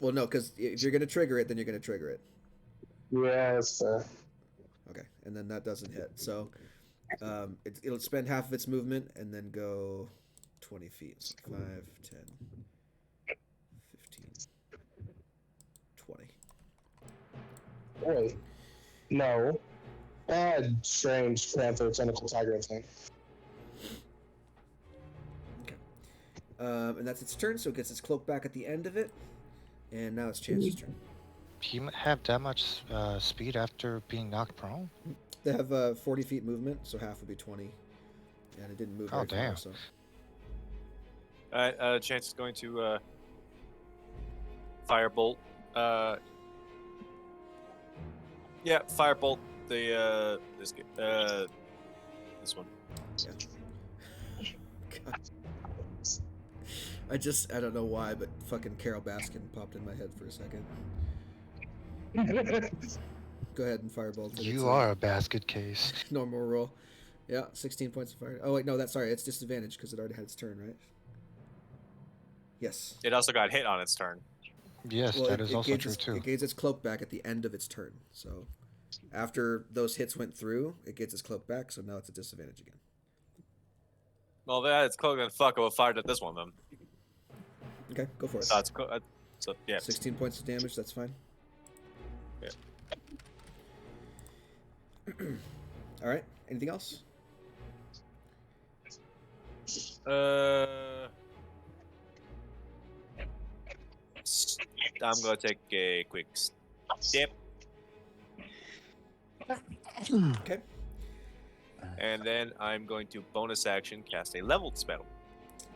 Well, no, because if you're gonna trigger it, then you're gonna trigger it. Yeah, that's fair. Okay, and then that doesn't hit. So it'll spend half of its movement and then go 20 feet. So 5, 10, 15, 20. Wait. No. Bad, strange panther, tentacle, tiger thing. Okay. And that's its turn, so it gets its cloak back at the end of it. And now it's Chance's turn. He might have that much speed after being knocked prone? They have 40 feet movement, so half would be 20. And it didn't move Oh, very far, damn. so. All right. Chance is going to firebolt. Yeah, firebolt the this one. God. I don't know why, but fucking Carol Baskin popped in my head for a second. Go ahead and firebolt it. You are a basket case. Normal roll. Yeah, 16 points of fire. Oh wait, no, it's disadvantage because it already had its turn, right? Yes. It also got hit on its turn. Yes, Well, that is also true It too. gains its cloak back at the end of its turn. So after those hits went through, it gets its cloak back. So now it's a disadvantage again. Well, that's close. Then fuck, I will fire at this one then. Okay, go for it. So yeah. 16 points of damage. That's fine. Yeah. All right. Anything else? I'm gonna take a quick step, Okay. and then I'm going to bonus action cast a leveled spell.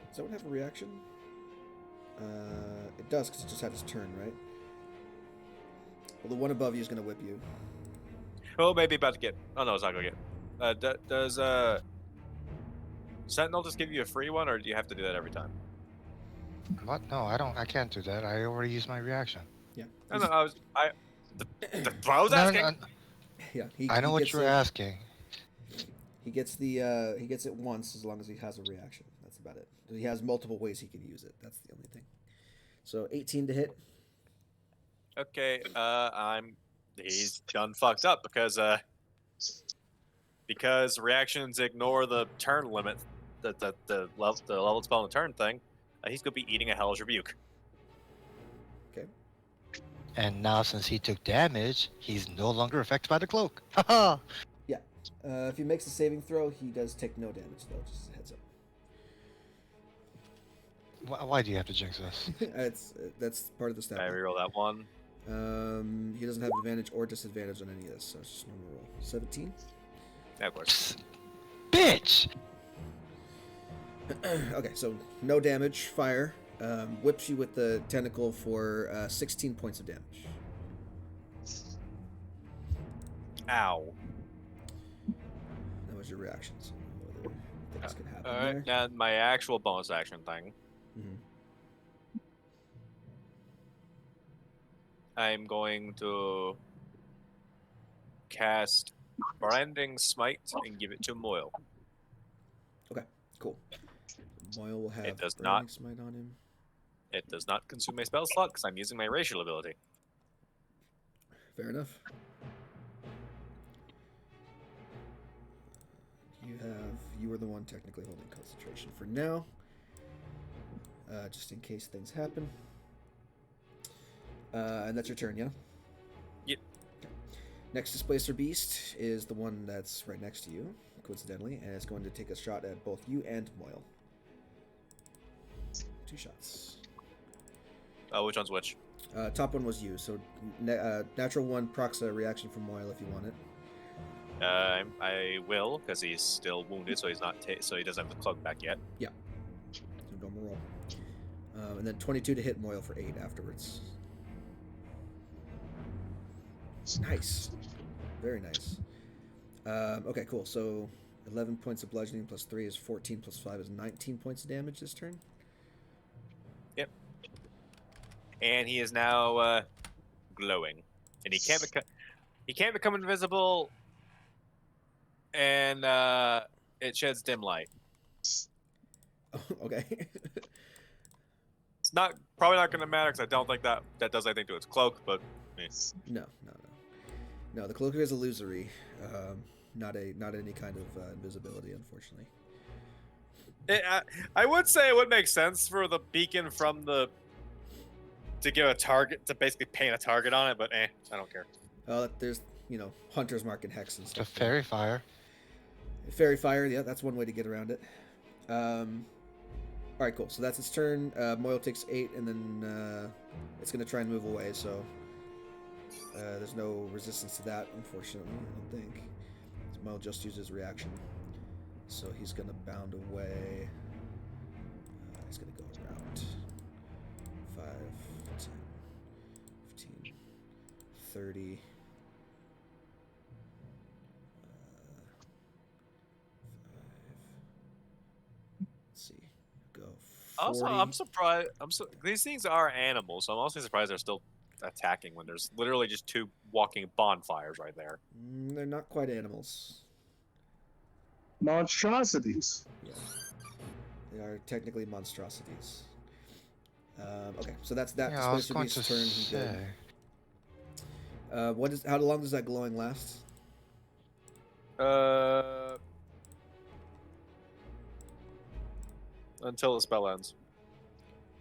Does that one have a reaction? It does because it just had its turn, right? Well, the one above you is going to whip you. Oh, maybe about to get. Oh no, it's not gonna get. Does Sentinel just give you a free one, or do you have to do that every time? What? No, I don't. I can't do that. I already used my reaction. Yeah. No, no, I was No, asking. no, no. Yeah. I know he what gets you were it. asking. He gets it once as long as he has a reaction. That's about it. He has multiple ways he can use it. That's the only thing. So 18 to hit. Okay, he's done fucked up because reactions ignore the turn limit, the level spell on the turn thing. He's gonna be eating a Hell's Rebuke. Okay. And now, since he took damage, he's no longer affected by the cloak. Haha. Yeah. If he makes a saving throw, he does take no damage though. Just a heads up. Why do you have to jinx us? That's part of the stat. I reroll that one. He doesn't have advantage or disadvantage on any of this, so it's just normal roll. 17. Yeah, of course. Bitch! Okay, so no damage. Fire. Whips you with the tentacle for 16 points of damage. Ow. That was your reaction. So no other things could happen All right, there. now my actual bonus action thing. Mhm. I'm going to cast Branding Smite and give it to Moyle. Okay, cool. Moyle will have It does Burning not- Smite on him. It does not consume a spell slot because I'm using my racial ability. Fair enough. You were the one technically holding concentration for now. Just in case things happen. And that's your turn, yeah? Yep. Okay. Next Displacer Beast is the one that's right next to you, coincidentally, and it's going to take a shot at both you and Moyle. 2 shots. Which one's which? Top one was you, so natural 1 procs a reaction from Moyle if you want it. I will because he's still wounded, so he's not. So he doesn't have the cloak back yet. So normal roll. And then 22 to hit Moyle for 8 afterwards. Nice. Very nice. Okay, cool. So 11 points of bludgeoning plus 3 is 14 plus 5 is 19 points of damage this turn. Yep. And he is now glowing, and he can't become invisible, and it sheds dim light. Okay. It's probably not going to matter because I don't think that does anything to its cloak, but. No. The cloak is illusory. Not any kind of invisibility, unfortunately. I would say it would make sense for the beacon to give a target, to basically paint a target on it, but I don't care. There's Hunter's Mark and Hex and The stuff. fairy fire. Fairy Fire, yeah, that's one way to get around it. Alright, cool. So that's its turn. Moyle takes 8, and then it's going to try and move away, so there's no resistance to that, unfortunately, I don't think. Moyle just uses reaction. So he's going to bound away. He's going to go around 5, 10, 15, 30. Let's see. Go 40. Also, I'm surprised. These things are animals, so I'm also surprised they're still attacking when there's literally just 2 walking bonfires right there. They're not quite animals. Monstrosities. Yeah. They are technically monstrosities. Okay, so that's that. Yeah, I was Displacer going to Beast's turn. He say. did. How long does that glowing last? Until the spell ends.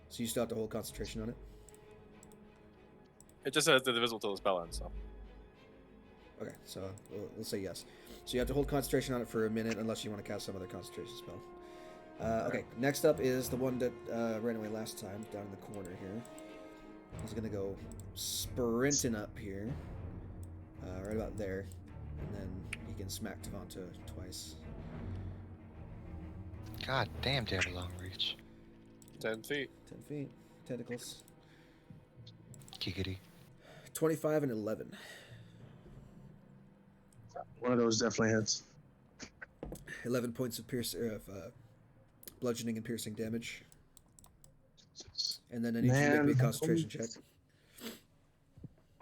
So you still have to hold concentration on it? It just says it's invisible till the spell ends. So. Okay, so we'll say yes. So you have to hold concentration on it for a minute unless you want to cast some other concentration spell. Okay, next up is the one that ran away last time, down in the corner here. He's going to go sprinting up here, right about there, and then he can smack Tavanta twice. God damn, they have a long reach. 10 feet. 10 feet. Tentacles. Giggity. 25 and 11. One of those definitely hits. 11 points of bludgeoning and piercing damage. And then I need you to make me a concentration check.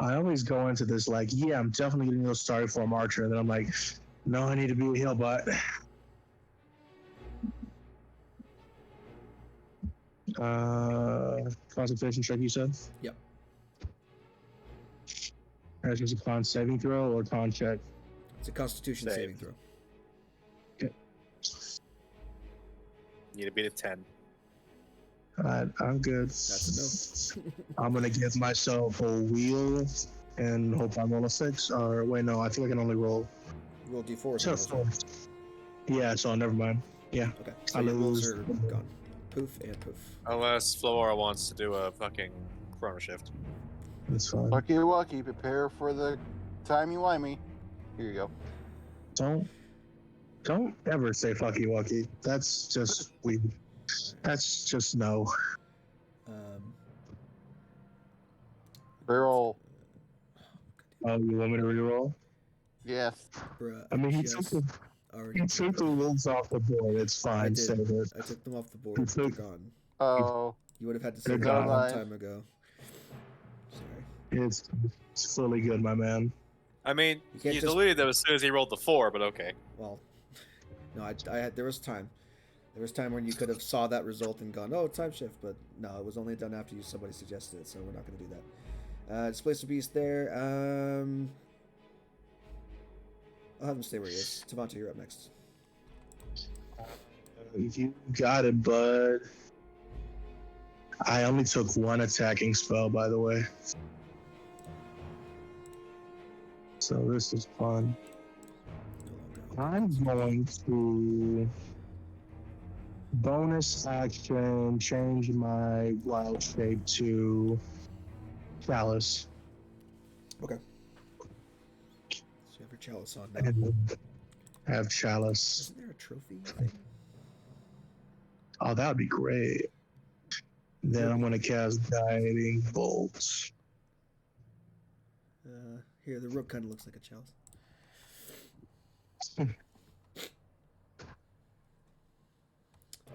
I always go into this like, yeah, I'm definitely going to go start for a marcher. And then I'm like, no, I need to be a heal bot. Concentration check, you said? Yep. That's just a con saving throw or con check? It's a Constitution Save. saving throw. Okay. You need to beat a 10. I'm good. That's a no. I'm going to give myself a wheel and hope I roll a 6. Or wait, no, I think I can only roll. Roll d4. So, So yeah, so never mind. Yeah. okay. So I your rolls lose. are gone. Poof and poof. Unless Flora wants to do a fucking chrono shift. That's fine. Lucky Lucky, prepare for the timey-wimey. Here you go. Don't ever say fucky wucky. That's just weird. That's just no. Reroll. Oh, you want me to reroll? Yes. Bruh, I mean, he just took already he took the wolves off the board. It's I fine. did. Save it. I took them off the board. You They're took- gone. Oh. You would have had to say They're that a gone. long time ago. Sorry. It's fully good, my man. I mean, You can't you just- deleted them as soon as he rolled the 4, but okay. Well, no, I had. There was time. There was time when you could have saw that result and gone, oh, time shift. But no, it was only done after somebody suggested it, so we're not going to do that. Displace the beast there. I'll have him stay where he is. Tavante, you're up next. You got it, bud. I only took one attacking spell, by the way. So this is fun. No longer. I'm going to bonus action change my wild shape to Chalice. Okay. So you have your chalice on now. And have Chalice. Isn't there a trophy thing? Oh, that would be great. Then I'm going to cast Guiding Bolt. Here, the rook kind of looks like a chalice.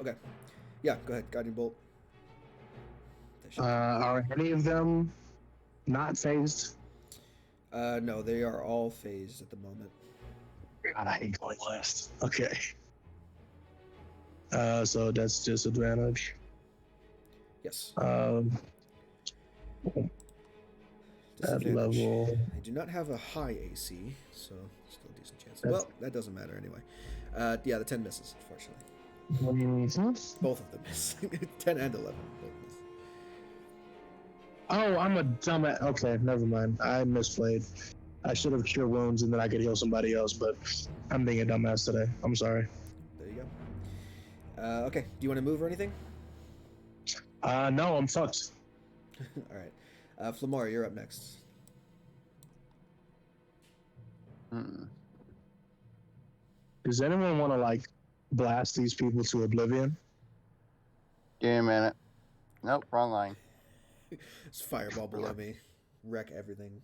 Okay. Yeah, go ahead. Guiding bolt. That should- Are any of them not phased? No, they are all phased at the moment. God, I hate going last. Okay. So that's disadvantage. Yes. At Disadvantage. level. I do not have a high AC, so still a decent chance. That's- Well, that doesn't matter anyway. Yeah, the 10 misses, unfortunately. Both of them miss. 10 and 11. Both miss. Oh, I'm a dumbass. Okay, never mind. I misplayed. I should have cured wounds and then I could heal somebody else, but I'm being a dumbass today. I'm sorry. There you go. Okay, do you want to move or anything? No, I'm fucked. All right. Flamora, you're up next. Does anyone want to like blast these people to oblivion? Give me a minute. Nope, wrong line. It's fireball below me. Wreck everything.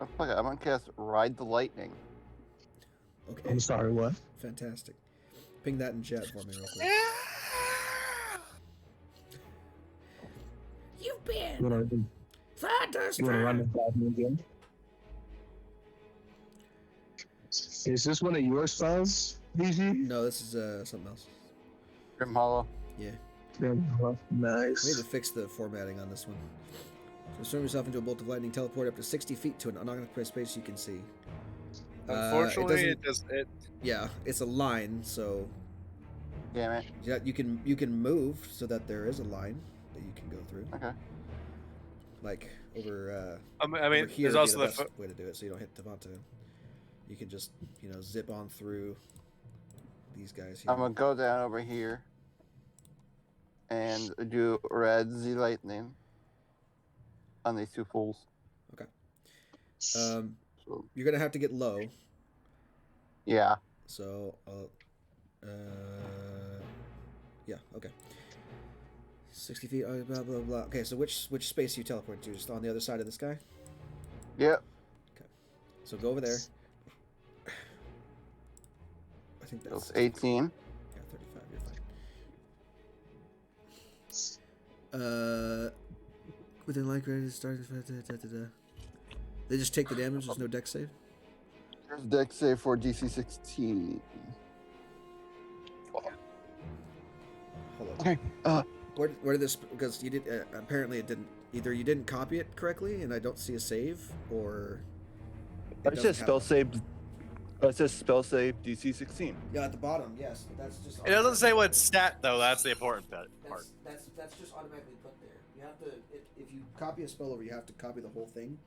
Oh, fuck it, I'm gonna cast Ride the Lightning. Okay. I'm sorry, what? Fantastic. Ping that in chat for me real quick. You've You been wanna, you wanna run thunderstruck. this by me again? Is this one of your spells, DG? No, this is something else. Grim Hollow. Yeah. Nice. We need to fix the formatting on this one. Transform yourself into a bolt of lightning. Teleport up to 60 feet to an unoccupied space you can see. Unfortunately, it doesn't- Yeah, it's a line, so Damn it. yeah, you can move so that there is a line that you can go through. Okay. Like over. I mean, over here there's would be also the the best way to do it, so you don't hit Devonta. You can just zip on through these guys here. I'm gonna go down over here and do Red Z Lightning on these two fools. Um, So, you're gonna have to get low. yeah. So, yeah, okay. 60 feet. Oh, blah blah blah. Okay, so which space are you teleporting to? Just on the other side of this guy. Yep. So go over there. I think that's That's 18. Yeah, 35. You're fine. Within like range, starting. They just take the damage. There's no deck save. There's dex save for DC 16. Hold on. Okay. Where did this? Because you did. Apparently, it didn't. Either you didn't copy it correctly, and I don't see a save, or It says spell save. It says spell save DC 16. Yeah, at the bottom. Yes, but that's just. It doesn't say what stat though. That's the important part. That's just automatically put there. You have to. If you copy a spell over, you have to copy the whole thing.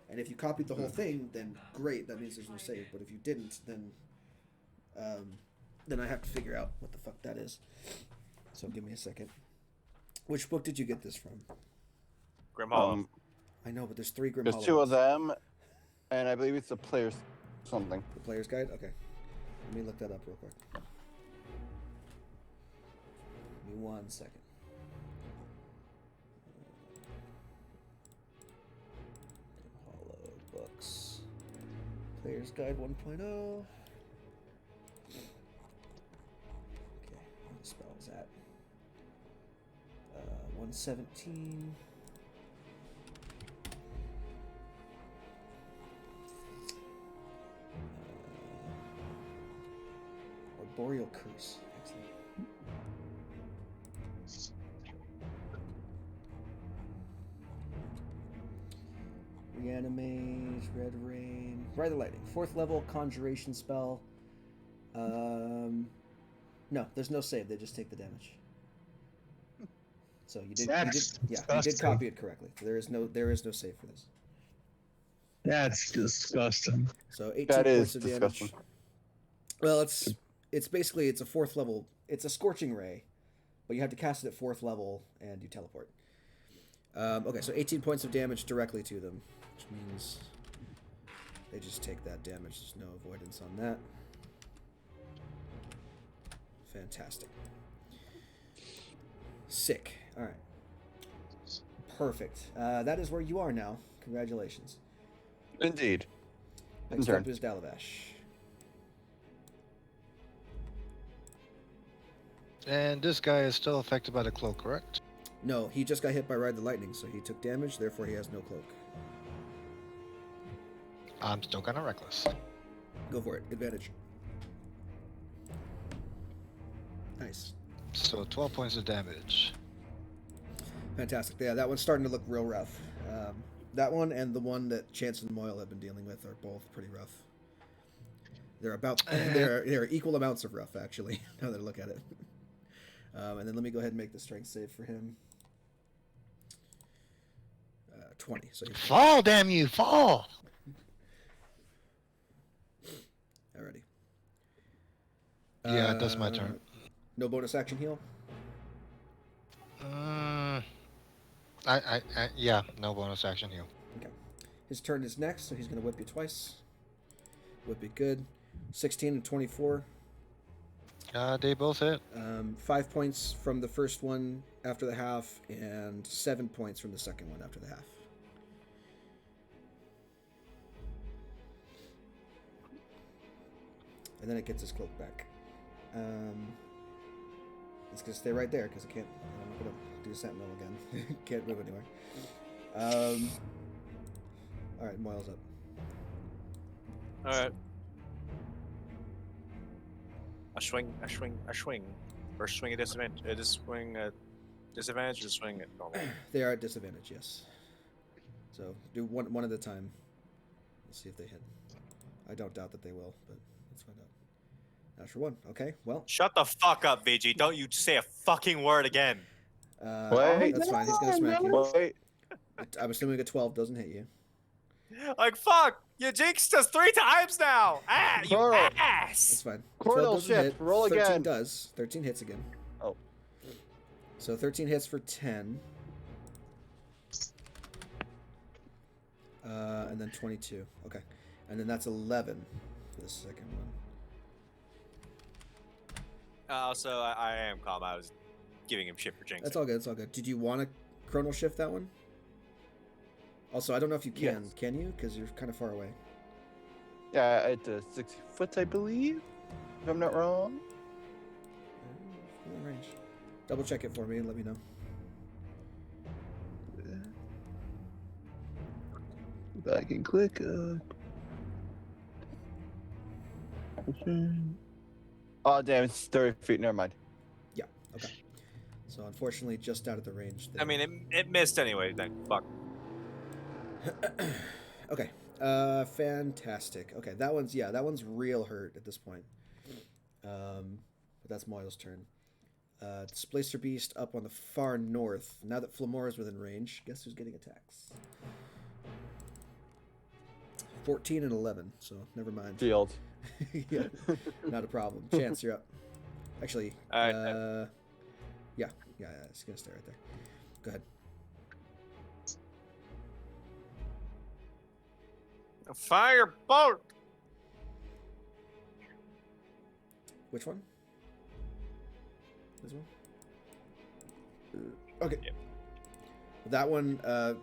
And if you copied the whole thing, then great. That means there's no save. But if you didn't, then I have to figure out what the fuck that is. So give me a second. Which book did you get this from? Grim Hollow. I know, but there's 3 Grim There's Hollow 2 of books. them, and I believe it's the player's something. The player's guide? Okay. Let me look that up real quick. Give me 1 second. Hollow books. Player's guide 1.0. Okay, what spell is that? 117. Arboreal Curse. Excellent. Reanimate, Red Rain, Bright Lightning. 4th level conjuration spell. No, there's no save. They just take the damage. So you did copy it correctly. There is no save for this. That's disgusting. So 18 That points is of disgusting. damage. Well, it's basically it's a 4th level. It's a scorching ray, but you have to cast it at 4th level and you teleport. Okay, so 18 points of damage directly to them, which means they just take that damage. There's no avoidance on that. Fantastic. Sick. All right. Perfect. That is where you are now. Congratulations. Indeed. Next Turn. up is Dalavash. And this guy is still affected by the cloak, correct? No, he just got hit by Ride the Lightning, so he took damage, therefore he has no cloak. I'm still kind of reckless. Go for it. Advantage. Nice. So 12 points of damage. Fantastic. Yeah, that one's starting to look real rough. That one and the one that Chance and Moyle have been dealing with are both pretty rough. They're equal amounts of rough, actually, now that I look at it. And then let me go ahead and make the strength save for him. 20. So Fall, damn you, fall! Alrighty. Yeah, that's my turn. No bonus action heal? Yeah, no bonus action heal. Okay. His turn is next, so he's going to whip you twice. Whip it good. 16 and 24. They both hit. 5 points from the first one after the half, and 7 points from the second one after the half. And then it gets his cloak back. It's going to stay right there, because I'm not going to do Sentinel again. Can't move anywhere. Alright, Moyle's up. Alright. A swing. Or swing at disadvantage. Swing at disadvantage or swing at normal? They are at disadvantage, yes. So do one at a time. Let's see if they hit. I don't doubt that they will, but let's find out. Natural 1. Okay, well. Shut the fuck up, VG. Don't you say a fucking word again. Wait. That's fine. He's going to smack you. Wait. I'm assuming a 12 doesn't hit you. Like, fuck! You jinxed us 3 times now! Ah, you Coral. That's ass! fine. Coral 12 doesn't shit. hit. Roll 13 again. does. 13 hits again. Oh. So 13 hits for 10. And then 22. Okay. And then that's 11 for the second one. So I am calm. I was giving him shit for jinxing. That's all good. It's all good. Did you want to chrono shift that one? Also, I don't know if you can. Yes. Can you? Because you're kind of far away. Yeah, at 60 foot, I believe. If I'm not wrong. Within range. Double check it for me and let me know. If I can click. Oh damn! It's 30 feet. Never mind. Yeah. Okay. So unfortunately, just out of the range. There. I mean, it missed anyway. Then fuck. Okay. Fantastic. Okay, that one's real hurt at this point. But that's Moyle's turn. Displacer Beast up on the far north. Now that Flamora is within range, guess who's getting attacks? 14 and 11, so never mind. Shield. Yeah, not a problem. Chance, you're up. Actually, yeah, it's gonna stay right there. Go ahead. Firebolt. Which one? This one? Okay. Yep. That one,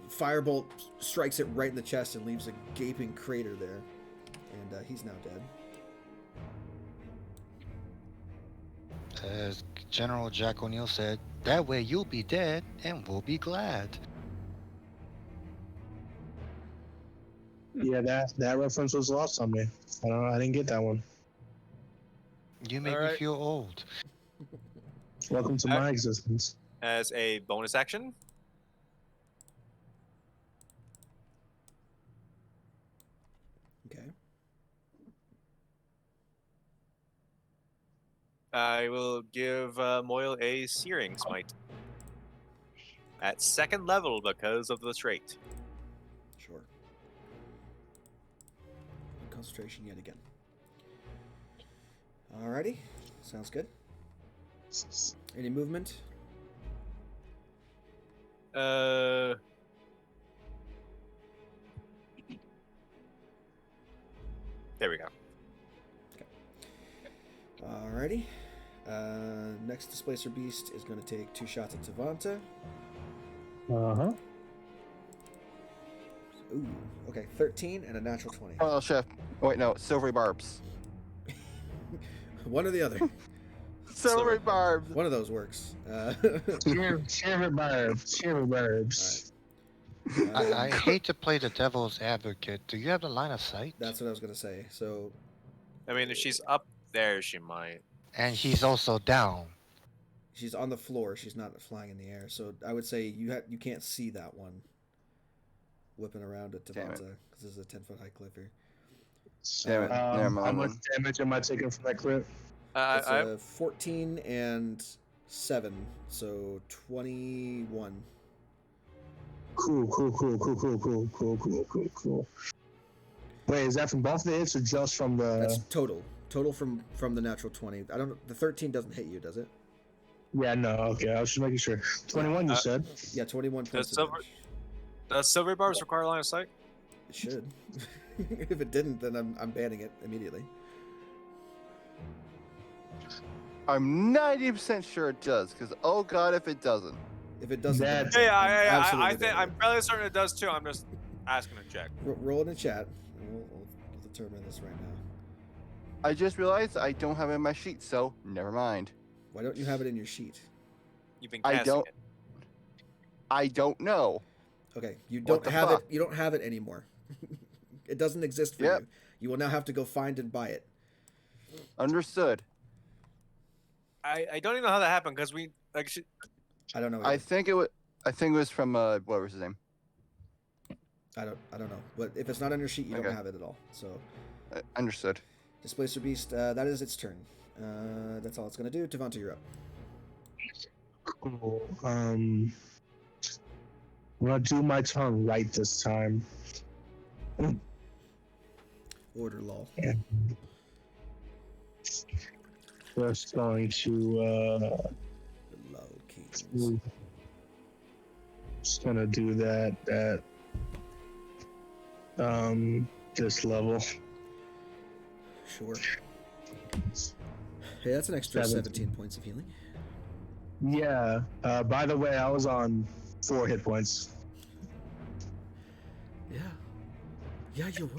Firebolt strikes it right in the chest and leaves a gaping crater there. And he's now dead. As General Jack O'Neill said, that way you'll be dead and we'll be glad. Yeah, that reference was lost on me. I didn't get that one. You make me Alright. feel old. Welcome to my existence. As a bonus action, Okay. I will give Moyle a Searing Smite. At 2nd level because of the trait. Sure. Concentration yet again. Alrighty. Sounds good. Any movement? There we go. Alrighty. Next Displacer Beast is going to take 2 shots at Tavanta. Uh-huh. Ooh, okay. 13 and a natural 20. Oh, chef. Oh, wait, no. Silvery barbs. One or the other. Silvery barbs. One of those works. Shiver barbs. I hate to play the devil's advocate. Do you have the line of sight? That's what I was going to say. So, I mean, if she's up there, she might. And he's also down. she's on the floor. She's not flying in the air. So I would say you can't see that one whipping around at Damn it. Tavanta because this is a 10-foot high cliff here. Damn it. Never mind. How much damage am I taking from that clip? It's I 14 and 7, so 21. Cool. Wait, is that from both the hits or just from the? That's total. Total from the natural 20. I don't know. The 13 doesn't hit you, does it? Yeah, no. Okay, I was just making sure. 21, you said. Yeah, 21 points of silver- damage. does Silver Barbs require line of sight? It should. If it didn't, then I'm banning it immediately. I'm 90% sure it does, because oh god, if it doesn't. If it doesn't, then That's- Yeah, absolutely I think banning I'm it. fairly certain it does too. I'm just asking to check. Roll in the chat. And we'll determine this right now. I just realized I don't have it in my sheet, so never mind. Why don't you have it in your sheet? You've been I casting don't- it. I don't know. Okay, you What don't the have fuck? it. You don't have it anymore. It doesn't exist for Yep. you. You will now have to go find and buy it. Understood. I don't even know how that happened because we like I don't know. I either. think it was from what was his name? I don't know. But if it's not on your sheet, you Okay. don't have it at all. So, Understood. Displacer Beast. That is its turn. That's all it's gonna do. Tavanta, you're up. Cool. I'm gonna do my turn right this time. Order law. Just going to The law kings. just gonna do that at this level. Sure. Hey, that's an extra 17. 17 points of healing. Yeah. By the way, I was on 4 hit points. Yeah. Yeah, you were.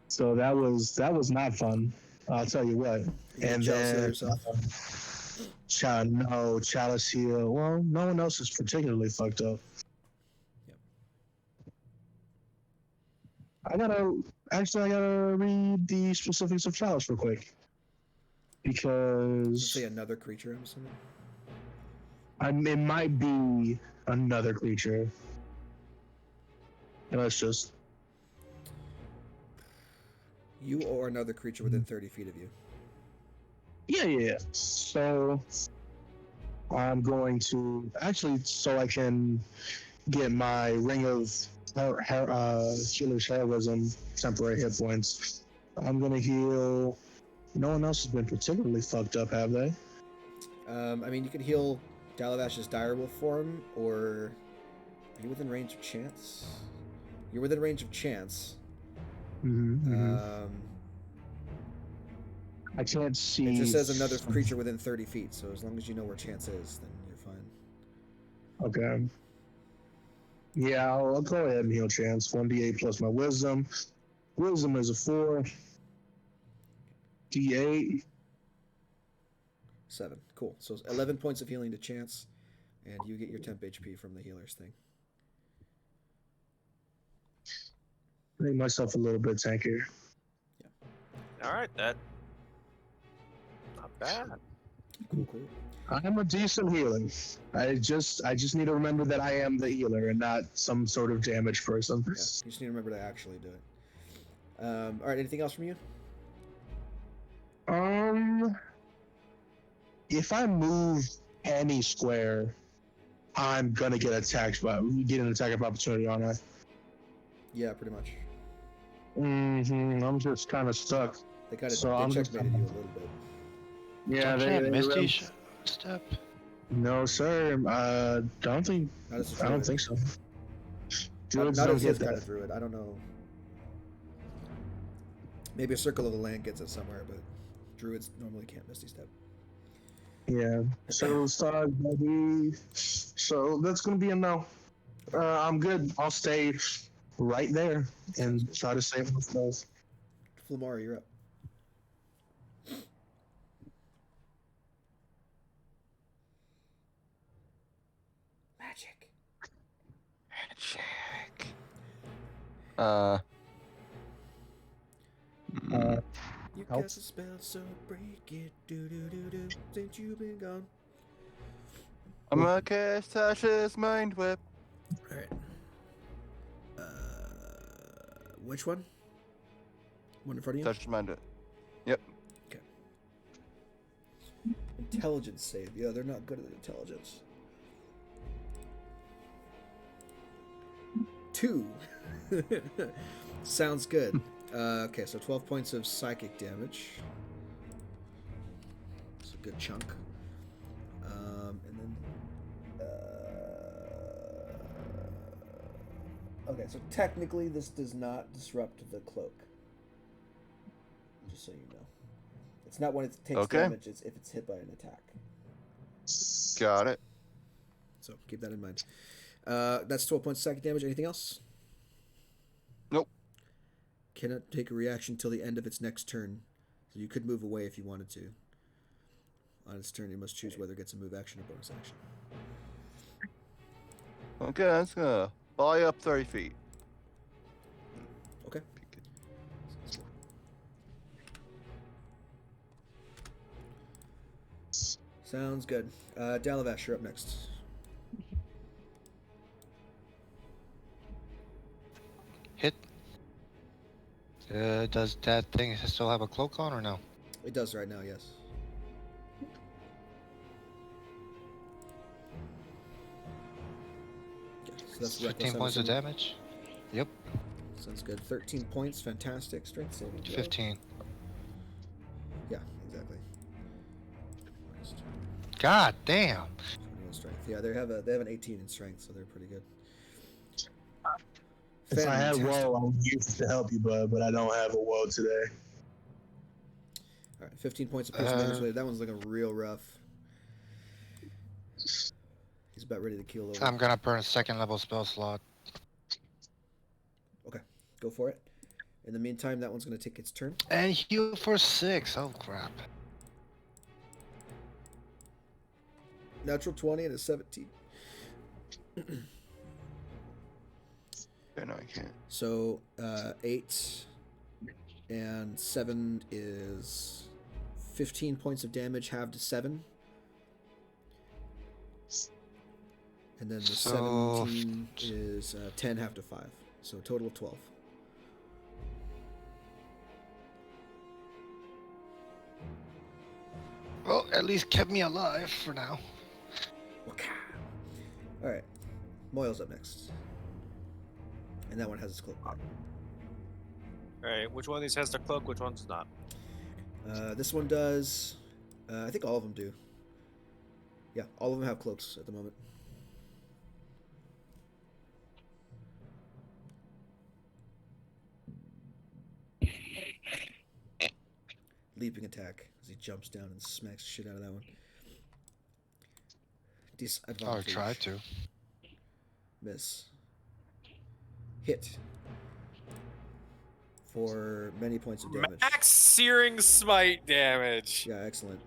So that was not fun. I'll tell you what. You And jealous of then yourself? Chalice here. Well, no one else is particularly fucked up. Yep. I gotta read the specifics of Chalice real quick. Let's Because say another creature, I'm assuming. it might be another creature. And let's just You or another creature within 30 feet of you. yeah. So I'm going to actually, so I can get my ring of healer's heroism temporary hit points. I'm gonna heal. No one else has been particularly fucked up, have they? I mean, you could heal Dalavash's direwolf form, or are you within range of chance? You're within range of chance. I can't see. It just says another creature within 30 feet, so as long as you know where chance is, then you're fine. Okay. Yeah, I'll go ahead and heal chance. 1d8 plus my wisdom. Wisdom is a 4. D8. 7. Cool. So 11 points of healing to chance, and you get your temp HP from the healer's thing. Make myself a little bit tankier. All right, that not bad. Cool. I'm a decent healer. I just need to remember that I am the healer and not some sort of damage person. Yeah, you just need to remember to actually do it. All right, anything else from you? If I move any square, I'm gonna get attacked get an attack of opportunity, aren't I? Yeah, pretty much. I'm just kind of stuck. They kind of So I'm just- checkmated you a little bit. Yeah, Don't you have Misty Step? No, sir. Don't think. Not as a I don't druid. think so. Not, Druids not don't as get this that. kind of druid. I don't know. Maybe a circle of the land gets it somewhere, but druids normally can't misty step. Yeah. So stars, maybe. So that's gonna be a no. I'm good. I'll stay right there and try to save myself. Flamara, you're up. Magic. Check. You Help. cast a spell, so break it. Do. Since you've been gone. I'm gonna cast Tasha's Mind Whip. All right. Which one? One in front of you. Tasha's Mind Whip. Intelligence save. Yeah, they're not good at intelligence. 2. Sounds good. Okay, so 12 points of psychic damage. It's a good chunk. And then... okay, so technically this does not disrupt the cloak. Just so you know. It's not when it takes Okay. damage, it's if it's hit by an attack. Got it. So keep that in mind. That's 12 points of psychic damage. Anything else? Nope. Cannot take a reaction till the end of its next turn. So you could move away if you wanted to. On its turn, you must choose whether it gets a move action or bonus action. Okay, that's gonna fly up 30 feet. Okay. Sounds good. Dalavash, you're up next. Hit. Does that thing still have a cloak on or no? It does right now, yes. Okay, so that's 15 reckless, I'm points of assuming. damage? Yep, Sounds good. 13 points, fantastic. Strength saving throw. 15. Yeah, exactly. God damn! 21 strength. Yeah, they have an 18 in strength, so they're pretty good. If I had Fantastic. woe, I would use it to help you, bud, but I don't have a woe today. All right, 15 points of piercing damage. That one's looking real rough. He's about ready to keel over. I'm gonna burn a second level spell slot. Okay, go for it. In the meantime, that one's going to take its turn. And heal for 6. Oh crap. Natural 20 and a 17. Yeah, no, I can't. So 8 and 7 is 15 points of damage, halved to 7. And then the So- 17 is 10, halved to 5. So a total of 12. Well, at least kept me alive for now. All right, Moyle's up next, and that one has its cloak back. Alright, which one of these has the cloak, which one's not? This one does. I think all of them do. Yeah, all of them have cloaks at the moment. Leaping attack as he jumps down and smacks the shit out of that one. I'll Disadvantage. try to. Miss. Hit. For many points of damage. Max searing smite damage. Yeah, excellent.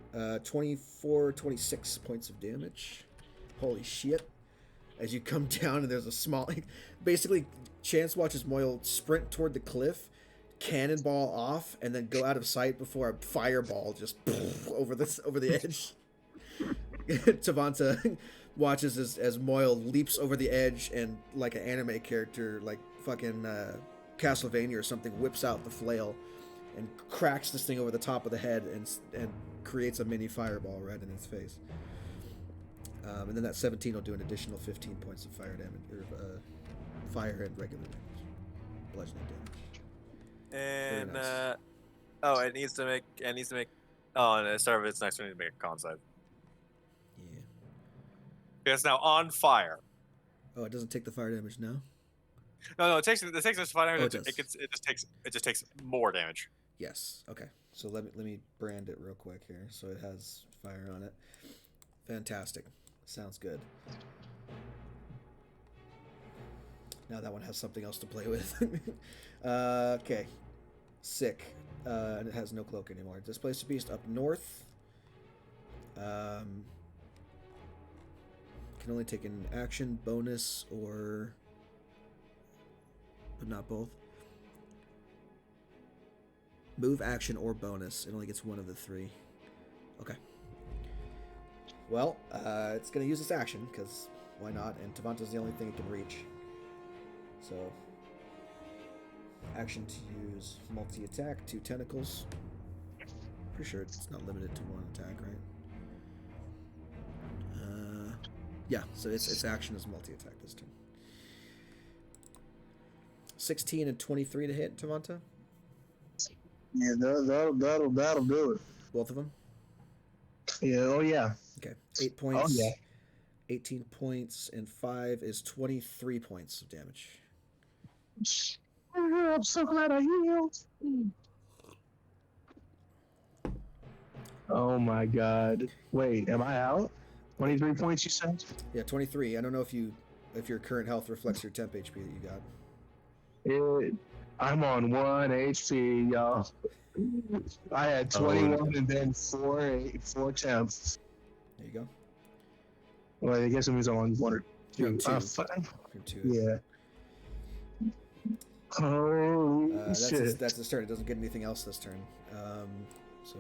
24, 26 points of damage. Holy shit. As you come down and there's a small... Basically, Chance watches Moyle sprint toward the cliff, cannonball off, and then go out of sight before a fireball just over the edge. Tavanta watches as Moyle leaps over the edge and, like an anime character, like fucking Castlevania or something, whips out the flail and cracks this thing over the top of the head and creates a mini fireball right in its face. And then that 17 will do an additional 15 points of fire damage, or fire and regular damage, bludgeoning damage. And nice. oh, it needs to make oh, and at the start of its next one, it needs to make a con save. Yeah. It's now on fire. Oh, it doesn't take the fire damage now? No, it takes this fire damage. Oh, it does. It just takes more damage. Yes. Okay. So let me brand it real quick here. So it has fire on it. Fantastic. Sounds good. Now that one has something else to play with. Okay. Sick. And it has no cloak anymore. Displace a beast up north. Can only take an action, bonus, or... but not both. Move, action, or bonus. It only gets one of the three. Okay. Well, it's going to use its action, because why not? And Tavanta's the only thing it can reach. So, action to use multi-attack, 2 tentacles. Pretty sure it's not limited to 1 attack, right? Yeah, so its action is multi-attack this turn. 16 and 23 to hit, Tavanta? Yeah, that'll do it. Both of them? Yeah, oh yeah. Okay, 8 points. Oh yeah. 18 points, and 5 is 23 points of damage. I'm so glad I healed. Oh my god. Wait, am I out? 23 points, you said? Yeah, 23. I don't know if your current health reflects your temp HP that you got. I'm on 1 HP, y'all. I had 21 and then 4 temps. There you go. Well, I guess it means I'm on 1 or 2. You're on 2. You're 2. Yeah. Oh shit. That's his turn. It doesn't get anything else this turn. So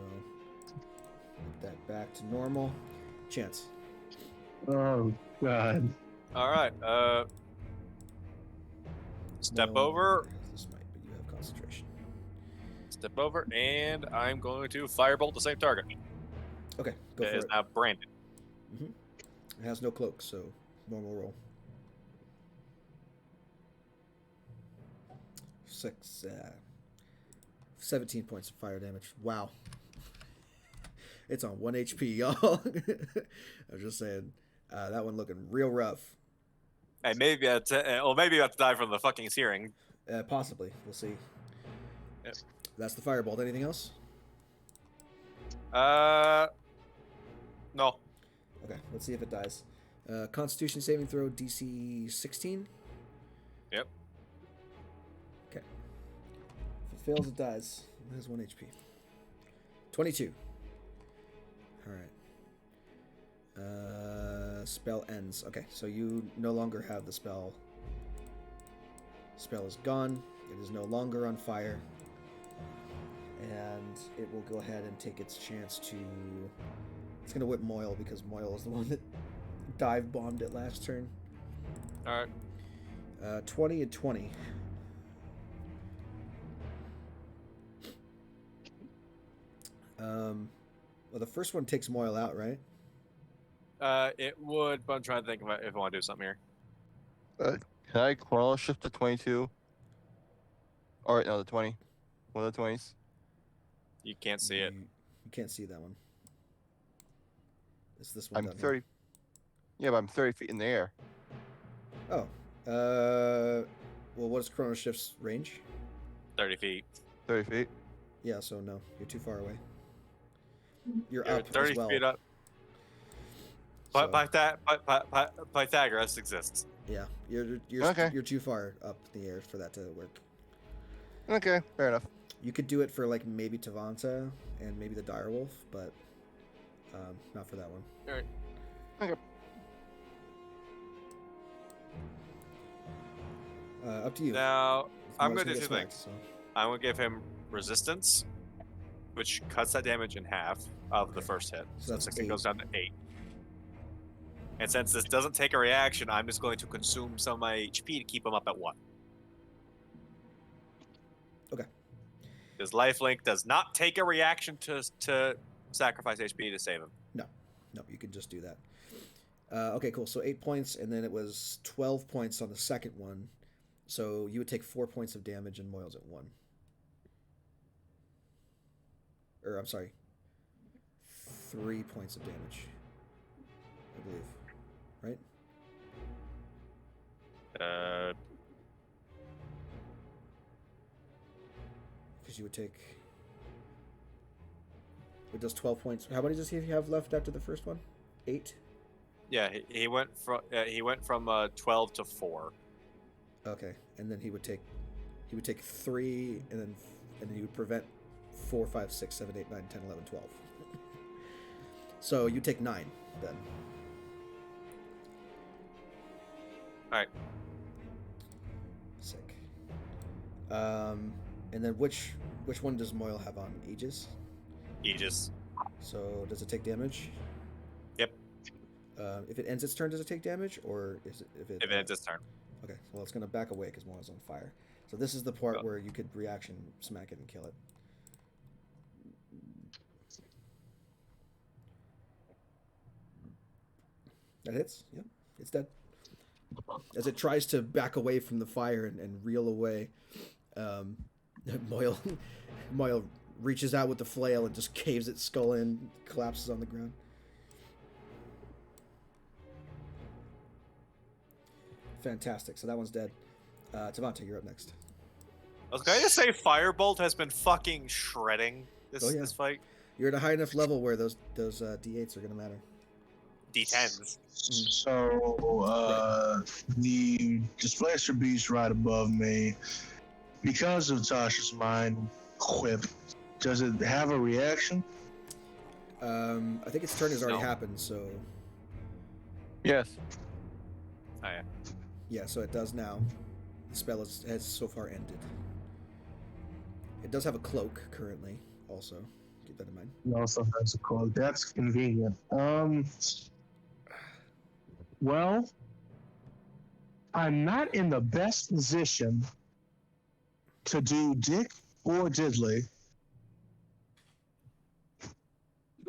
put that back to normal. Chance. Oh god. All right. Step No over. longer has this might, but you have concentration. Step over, and I'm going to firebolt the same target. Okay, go It for is it. now branded. It has no cloak, so normal roll. 17 points of fire damage. Wow. It's on 1 HP, y'all. I was just saying, that one looking real rough. Hey, maybe you have to die from the fucking searing. Possibly. We'll see. Yep. That's the firebolt. Anything else? No. Okay, let's see if it dies. Constitution saving throw DC 16. Yep. Okay. If it fails, it dies. It has 1 HP. 22. All right. Spell ends. Okay, so you no longer have the spell. Spell is gone. It is no longer on fire. And it will go ahead and take its chance to... It's going to whip Moyle because Moyle is the one that dive bombed it last turn. All right. 20 and 20. Well, the first one takes Moyle out, right? It would, but I'm trying to think if I want to do something here. Can I chrono shift to 22? Or no, the 20. One of the 20s. You can't see it. You can't see that one. It's this one. I'm down 30. Here. Yeah, but I'm 30 feet in the air. Oh. Well, what is Chrono Shift's range? 30 feet. 30 feet. Yeah, so no, you're too far away. You're You're up 30 as well. feet up. So, But Pythagoras exists. yeah, you're Okay. you're too far up in the air for that to work. Okay, fair enough. You could do it for like maybe Tavanta and maybe the Direwolf, but not for that one. All right. Okay. Up to you. Now, I'm Moyle's going to do get two smacked, things. so. I'm going to give him resistance, which cuts that damage in half of the first hit. So So that's 16 8. goes down to 8. And since this doesn't take a reaction, I'm just going to consume some of my HP to keep him up at 1. Okay. Because lifelink does not take a reaction to sacrifice HP to save him. No, you can just do that. Okay, cool. So 8 points, and then it was 12 points on the second one. So you would take 4 points of damage, and Moyle's at 1. Or, I'm sorry. 3 points of damage. I believe. Right? Because you would take... It does 12 points. How many does he have left after the first one? 8? Yeah, he went from 12 to 4. Okay, and then he would take 3, and then he would prevent 4, 5, 6, 7, 8, 9, 10, 11, 12. So you take 9 then. All right. Sick. And then which one does Moyle have on? Aegis? Aegis. So does it take damage? Yep. If it ends its turn, does it take damage, or is it If it ends its turn. Okay, well it's gonna back away because Moyle's on fire. So this is the part Oh. where you could reaction smack it and kill it. That hits. Yep, it's dead. As it tries to back away from the fire and reel away, Moyle reaches out with the flail and just caves its skull in, collapses on the ground. Fantastic. So that one's dead. Tavanta, you're up next. I was going to say Firebolt has been fucking shredding this Oh, yeah. this fight. You're at a high enough level where those D8s are gonna matter. D10s. So, the Displacer Beast right above me, because of Tasha's mind quip, does it have a reaction? I think its turn has already No. happened, so Yes. Oh, yeah. yeah, so it does now. The spell has so far ended. It does have a cloak currently, also. Keep that in mind. It also has a cloak. That's convenient. Well, I'm not in the best position to do Dick or Diddley.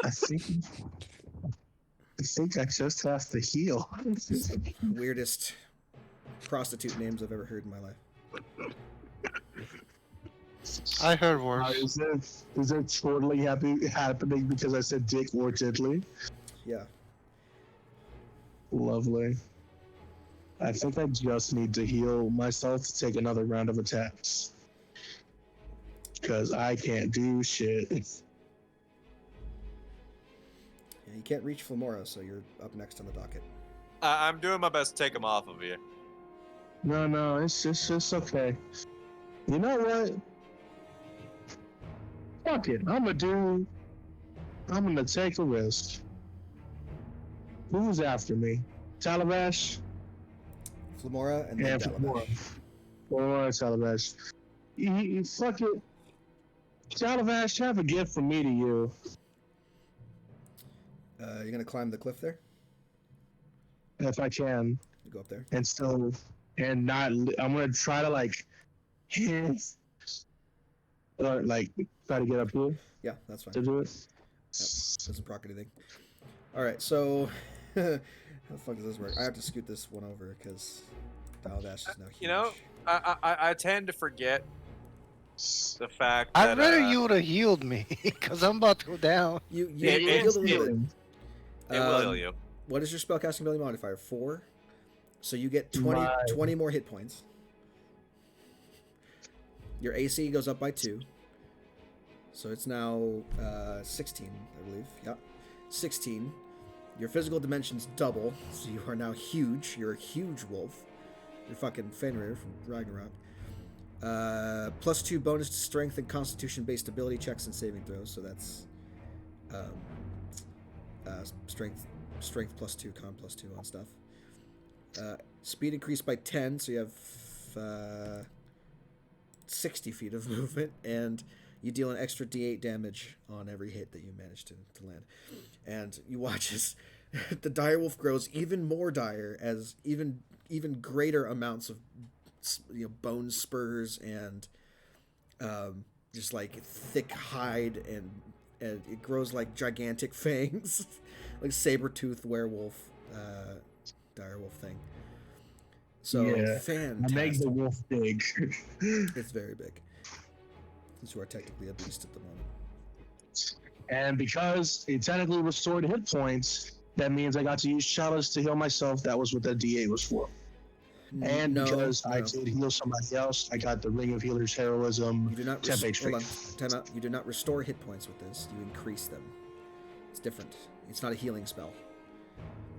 I think I just have to heal. Weirdest prostitute names I've ever heard in my life. I heard worse. Is it totally happening because I said Dick or Diddley? Yeah. Lovely. I think I just need to heal myself to take another round of attacks. Because I can't do shit. Yeah, you can't reach Flamora, so you're up next on the docket. I'm doing my best to take him off of you. No, it's okay. You know what? Fuck it. I'm gonna take a risk. Who's after me? Talabash Flamora and then and Dalabash. Or Talabash. Fuck it. Talabash, have a gift from me to you. You're gonna climb the cliff there. If I can. You go up there. And still, and not, I'm gonna try to like, or like, try to get up here Yeah, that's fine. to do it. Doesn't proc anything. All right, so how the fuck does this work? I have to scoot this one over because Dalabash is now huge. You know, I tend to forget the fact I'd that rather you would have healed me, because I'm about to go down. you It healed a little bit. it will heal you. What is your spellcasting ability modifier? 4. So you get 20 more hit points. Your AC goes up by 2. So it's now 16, I believe. Yep. 16. Your physical dimensions double, so you are now huge. You're a huge wolf. You're fucking Fenrir from Ragnarok. +2 bonus to strength and constitution-based ability checks and saving throws. So that's strength +2, con +2 on stuff. Speed increased by 10, so you have 60 feet of movement, and you deal an extra d8 damage on every hit that you manage to land. And you watch as the direwolf grows even more dire as even greater amounts of bone spurs and just like thick hide, and it grows like gigantic fangs, like saber-toothed werewolf, direwolf thing. So Yeah, fantastic. make the wolf big. It's very big. Since you are technically a beast at the moment. And because it technically restored hit points, that means I got to use chalice to heal myself. That was what that D8 was for. And because I did heal somebody else, I got the Ring of Healer's Heroism. You do not temp HP. hold on, time out. You do not restore hit points with this. You increase them. It's different. It's not a healing spell.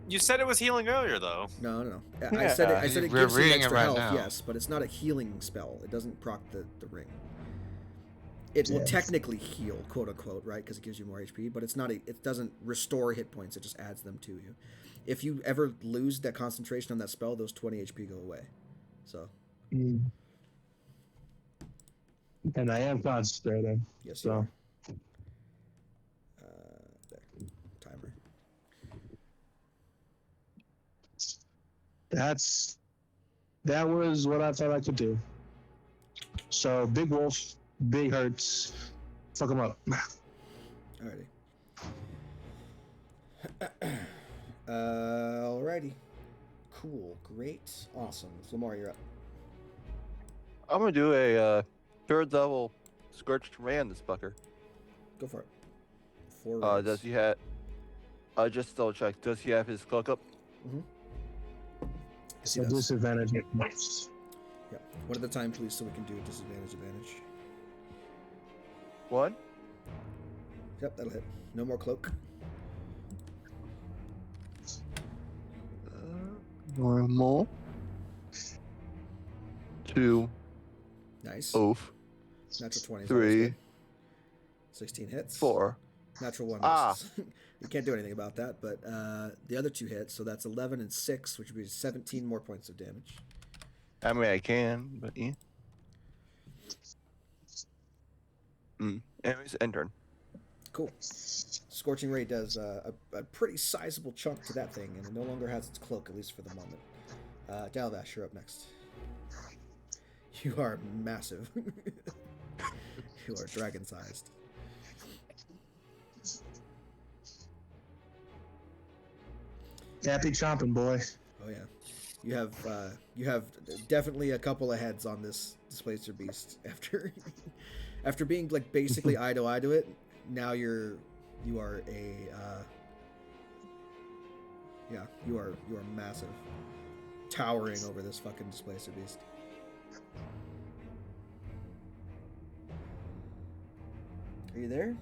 You said it was healing earlier, though. No. I Yeah, said it we're gives you reading it extra right health, now. yes, but it's not a healing spell. It doesn't proc the ring. It will Yeah. technically heal, quote unquote, right? Because it gives you more HP, but it's not. It doesn't restore hit points. It just adds them to you. If you ever lose that concentration on that spell, those 20 HP go away. So. And I am concentrating. Yes, So. you are. There. Timer. That was what I thought I could do. So big wolf, big hurts, fuck him up. Alrighty. Alrighty. Cool. Great. Awesome. Lamar, you're up. I'm gonna do a 3rd level Scorched Ray on this fucker. Go for it. 4 rounds. Does he have? Just double check. Does he have his cloak up? Yes, he So does. disadvantage. Yeah. One at a time, please, so we can do advantage. 1. Yep, that'll hit. No more cloak. Normal. 2. Nice. Oof. Natural 20. 3. 16 hits. 4. Natural 1 Ah. misses. You can't do anything about that, but the other 2 hits, so that's 11 and 6, which would be 17 more points of damage. I mean, I can, but yeah. Anyways, end turn. Cool. Scorching Ray does a pretty sizable chunk to that thing, and it no longer has its cloak, at least for the moment. Dalvash, you're up next. You are massive. You are dragon-sized. Happy chomping, boy. Oh yeah, you have definitely a couple of heads on this Displacer Beast after being like basically eye to it. Now you are massive, towering over this fucking Displacer Beast. Are you there?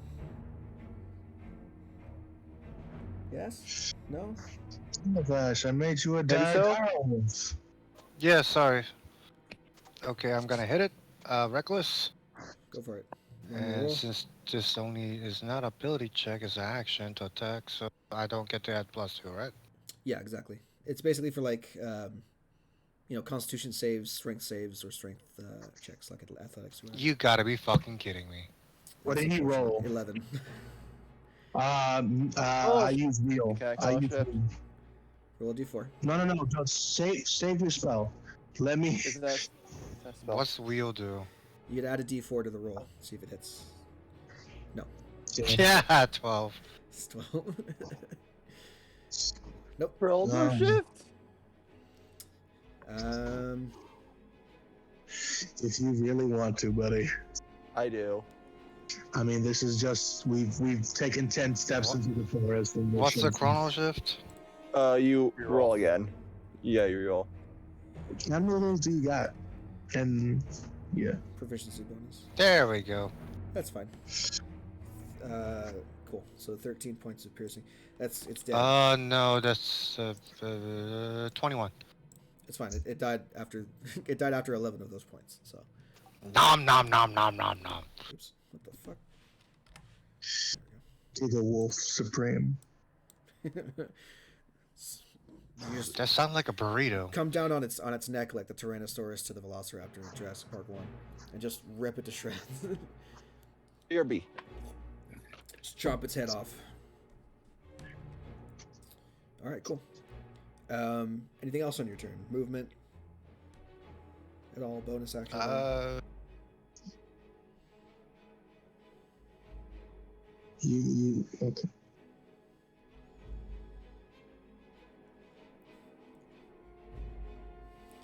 Yes? No? Oh my gosh, I made you a Maybe die so? direwolf. Yeah, sorry. Okay, I'm gonna hit it. Reckless. Go for it. Run your And roll. since this only is not ability check, it's an action to attack, so I don't get to add +2, right? Yeah, exactly. It's basically for like, Constitution saves, strength saves, or strength checks, like athletics. Or whatever. You gotta be fucking kidding me. What That's did he unfortunate. roll? 11. I use wheel. Okay, I call use shift. wheel. Roll a d4. No. Just save your spell. Let me. Isn't that spell? What's wheel do? You could add a d4 to the roll. See if it hits. No. Yeah, 12. It's 12. Nope. Roll for Um, shift. If you really want to, buddy. I do. I mean, this is just we've taken 10 steps What? into the forest. And we're What's the sure- chrono shift? You Reroll. roll again. Yeah, you roll. How many of those do you got? And yeah, Proficiency bonus. There we go. That's fine. Cool. So 13 points of piercing. It's dead. No, that's 21. It's fine. It died after it died after 11 of those points. So. Nom nom nom nom nom nom. Oops. What the fuck? to the wolf supreme. You just That sounds like a burrito. come down on its neck like the Tyrannosaurus to the Velociraptor in Jurassic Park 1, and just rip it to shreds. BRB. Just chop its head off. All right, cool. Anything else on your turn? Movement? At all? Bonus action? You okay?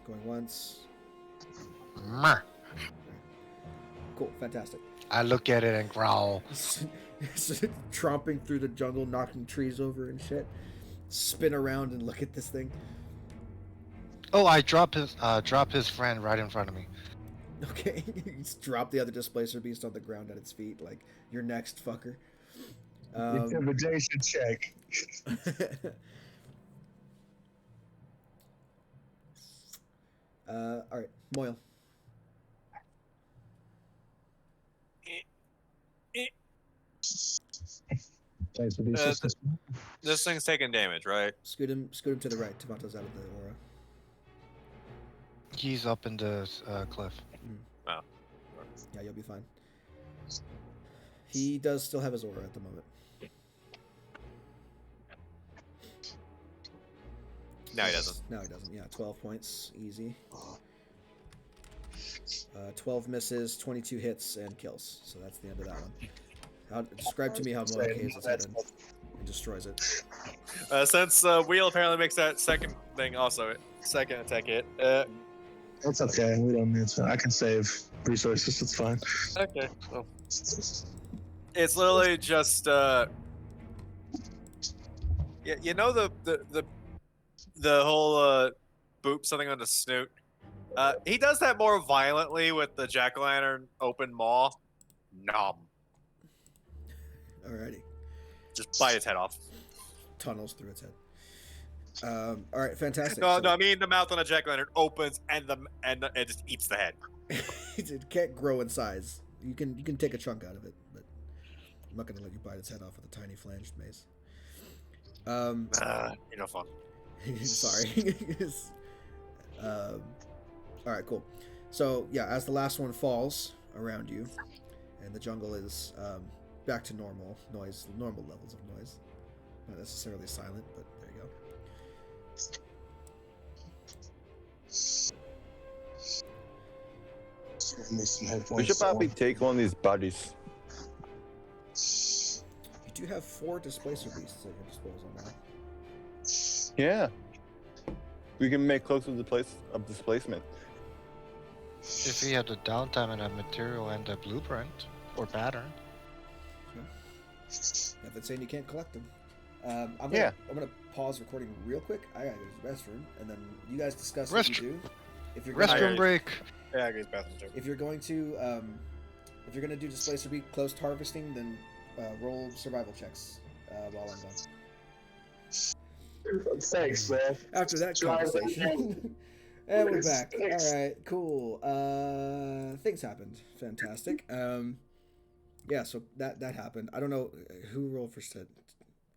Going once. Meh. Cool, fantastic. I look at it and growl. Tromping through the jungle, knocking trees over and shit. Spin around and look at this thing. Oh, I drop his friend right in front of me. Okay, you just drop the other displacer beast on the ground at its feet, like you're next, fucker. Intimidation check. All right, Moyle. Thanks for the assistance. This thing's taking damage, right? Scoot him to the right. Tomato's out of the aura. He's up in the cliff. Yeah, you'll be fine. He does still have his aura at the moment. No, he doesn't. No, he doesn't. Yeah, 12 points, easy. 12 misses, 22 hits, and kills. So that's the end of that one. Describe to me how Moyle caves its head in and destroys it. Since Wheel apparently makes that second thing also second attack hit. It's okay. We don't need to. I can save resources. It's fine. Okay. Well, it's literally just you know the whole boop something on the snoot. He does that more violently with the jack-o'-lantern open maw. Nom. Alrighty. Just bite its head off. Tunnels through its head. All right, fantastic. No, So- no, I mean the mouth on a jack-o'-lantern opens and it just eats the head. it can't grow in size. You can take a chunk out of it, but I'm not gonna let you bite its head off with a tiny flanged mace. You're no fun. Sorry. All right, cool. So yeah, as the last one falls around you, and the jungle is back to normal levels of noise. Not necessarily silent, but there you go. We should probably take one of these buddies. You do have 4 displacer beasts at your disposal now. Yeah. We can make closer to the place of displacement. If he had the downtime and a material and a blueprint or pattern. If it's saying you can't collect them. I'm Yeah. gonna pause recording real quick. I gotta go to the restroom, and then you guys discuss what you do. If you're gonna, Restroom break. Yeah, I guess bathroom joke. if you're going to do displacer beast close to harvesting, then roll survival checks while I'm gone. Thanks, man. After that Try that conversation. And we're back. All right, cool. Things happened. Fantastic. Yeah, so that happened. I don't know who rolled for Sid.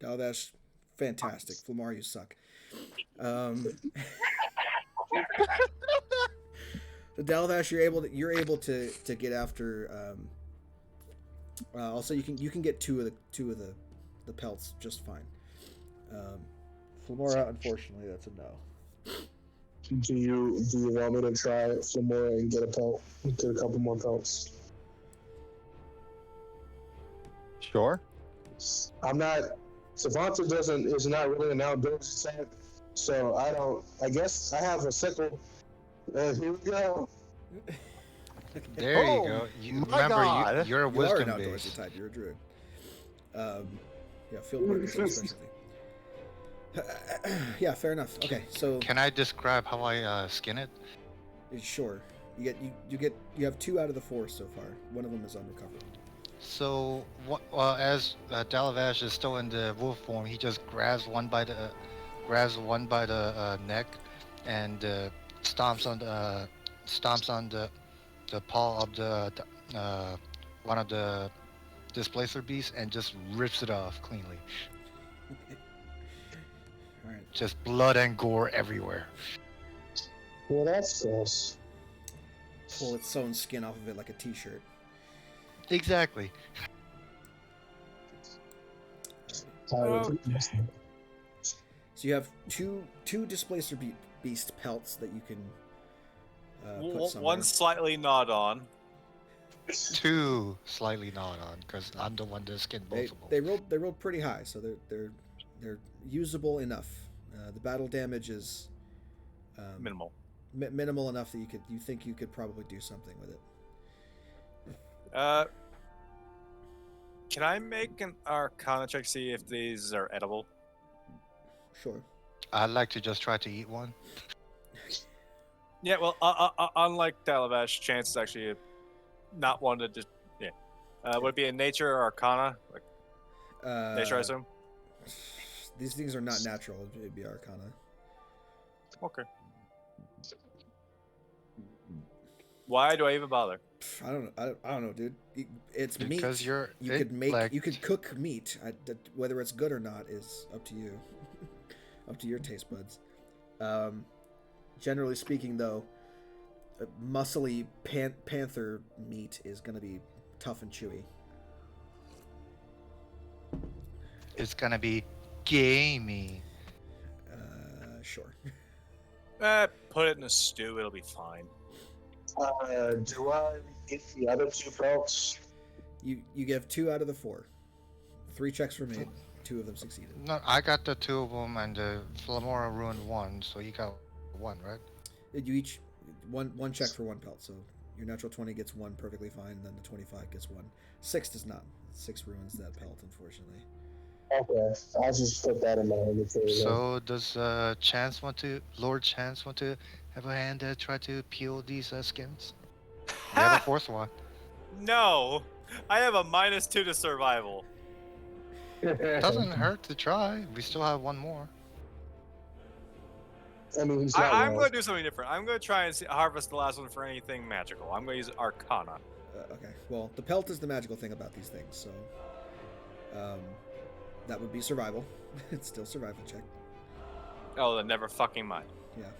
Daldash, fantastic. Flamar, you suck. So Daldash, you're able to get after. Also, you can get two of the pelts just fine. Flamora, unfortunately, that's a no. Do you want me to try some more and get a couple more pelts? Sure. I'm not. Savanta is not really an outdoors type, so I don't. I guess I have a sickle. Here we go. There you Oh, go. You my remember God. you're a You are an wisdom outdoorsy base. type. You're a druid. Yeah, field work is your specialty. Yeah, fair enough. Okay, so Can I describe how I skin it? sure, you have 2 out of the 4 so far. One of them is unrecoverable. So, as Dalavash is still in the wolf form, he just grabs one by the neck, and stomps on the paw of the one of the displacer beasts, and just rips it off cleanly. All right. Just blood and gore everywhere. Well, that's gross. Pull its sewn skin off of it like a t-shirt. Exactly. So you have two displacer beast pelts that you can put somewhere. One slightly gnawed on. Two slightly gnawed on, because I'm the one that skinned both of them. They rolled pretty high, so they're usable enough. The battle damage is Minimal. Minimal enough that you think you could probably do something with it. Can I make an Arcana check, see if these are edible? Sure. I'd like to just try to eat one. Yeah, well, unlike Dalavash, Chance is actually not one to just. Yeah. Would it be in nature or Arcana? Like nature, I assume? These things are not natural. It'd be Arcana. Okay. Why do I even bother? I don't know, dude. It's Because meat. you're You could cook meat. Whether it's good or not is up to you. Up to your taste buds. Generally speaking, though, muscly panther meat is going to be tough and chewy. It's gonna be gamey. Sure. Put it in a stew. It'll be fine. Do I get the other 2 pelts? You give 2 out of the 4. 3 checks were made. 2 of them succeeded. No, I got the 2 of them, and Flamora ruined 1, so you got 1, right? You each one check for 1 pelt. So your natural 20 gets 1 perfectly fine, and then the 25 gets 1. 6 does not. 6 ruins that pelt, unfortunately. Okay, I'll just put that in my inventory. So does Lord Chance want to have a hand try to peel these skins? We have a 4th one. No, I have a -2 to survival. Doesn't hurt to try. We still have 1 more. I mean, he's not I'm wrong. going to do something different. I'm going to try and harvest the last one for anything magical. I'm going to use Arcana. Okay. Well, the pelt is the magical thing about these things, so that would be survival. It's still survival check. Oh, then never fucking mind. Yeah.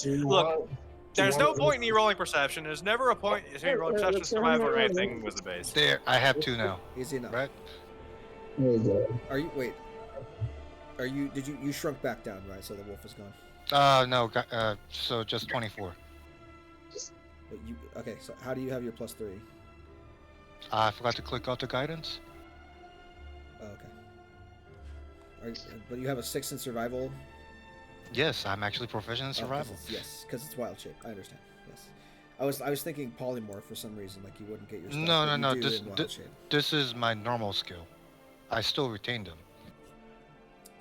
Look, there's no point in me rolling perception. There's never a point in me rolling perception, survival, or anything with the base. There, I have 2 now. Easy enough. Right? There you go. Are you shrunk back down, right? So the wolf is gone. No, so just 24. Okay, so how do you have your +3? I forgot to click out the guidance. Oh, okay. But you have a 6 in survival. Yes, I'm actually proficient in survival. Because it's wild shape. I understand. Yes. I was thinking polymorph for some reason, like you wouldn't get your stuff. No, but no, you no. do in wild shape. This is my normal skill. I still retain them.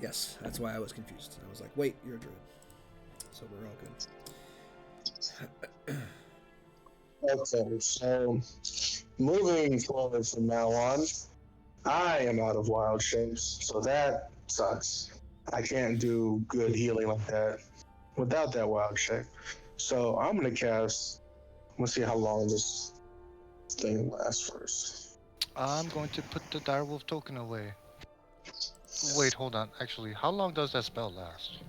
Yes, that's why I was confused. I was like, wait, you're a druid. So we're all good. Okay, so moving forward from now on, I am out of wild shapes, so that sucks. I can't do good healing like that without that wild shape. So I'm gonna cast. Let's see how long this thing lasts first. I'm going to put the direwolf token away. Wait, hold on. Actually, how long does that spell last?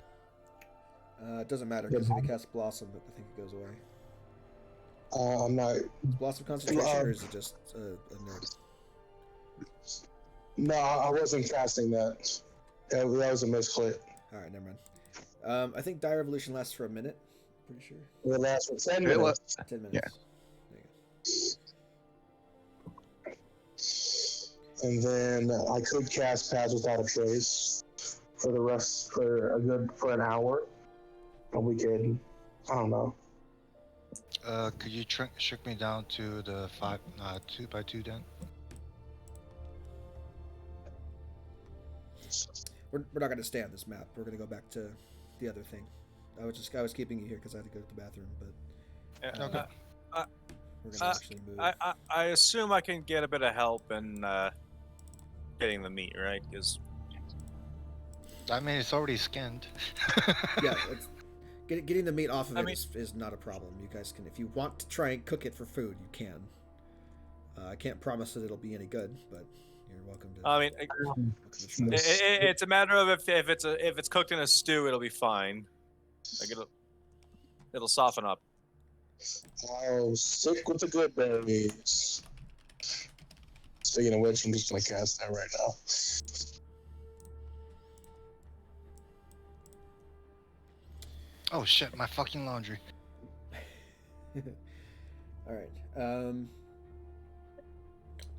It doesn't matter because if you cast Blossom, I think it goes away. I'm not. Is Blossom concentration or is it just a nerd? No, I wasn't casting that. That was a misclick. All right, never mind. I think Dire Evolution lasts for a minute. Pretty sure. It lasts for 10 It minutes. 10 minutes. And then I could cast Pass Without a Trace for the rest for an hour. But we could, I don't know. Could you shrink me down to the 2x2 then? We're not going to stay on this map. We're going to go back to the other thing. I was keeping you here because I had to go to the bathroom, but Okay. we're going to actually move. I assume I can get a bit of help in getting the meat, right? Because I mean, it's already skinned. Yeah, getting the meat off of it is not a problem. You guys can, if you want to try and cook it for food, you can. I can't promise that it'll be any good, but you're welcome to. I mean, welcome to try. it's a matter of if it's cooked in a stew, it'll be fine. Like it'll soften up. I'll stick with the good berries. Speaking of which, I'm just gonna cast that right now. Oh shit, my fucking laundry. All right.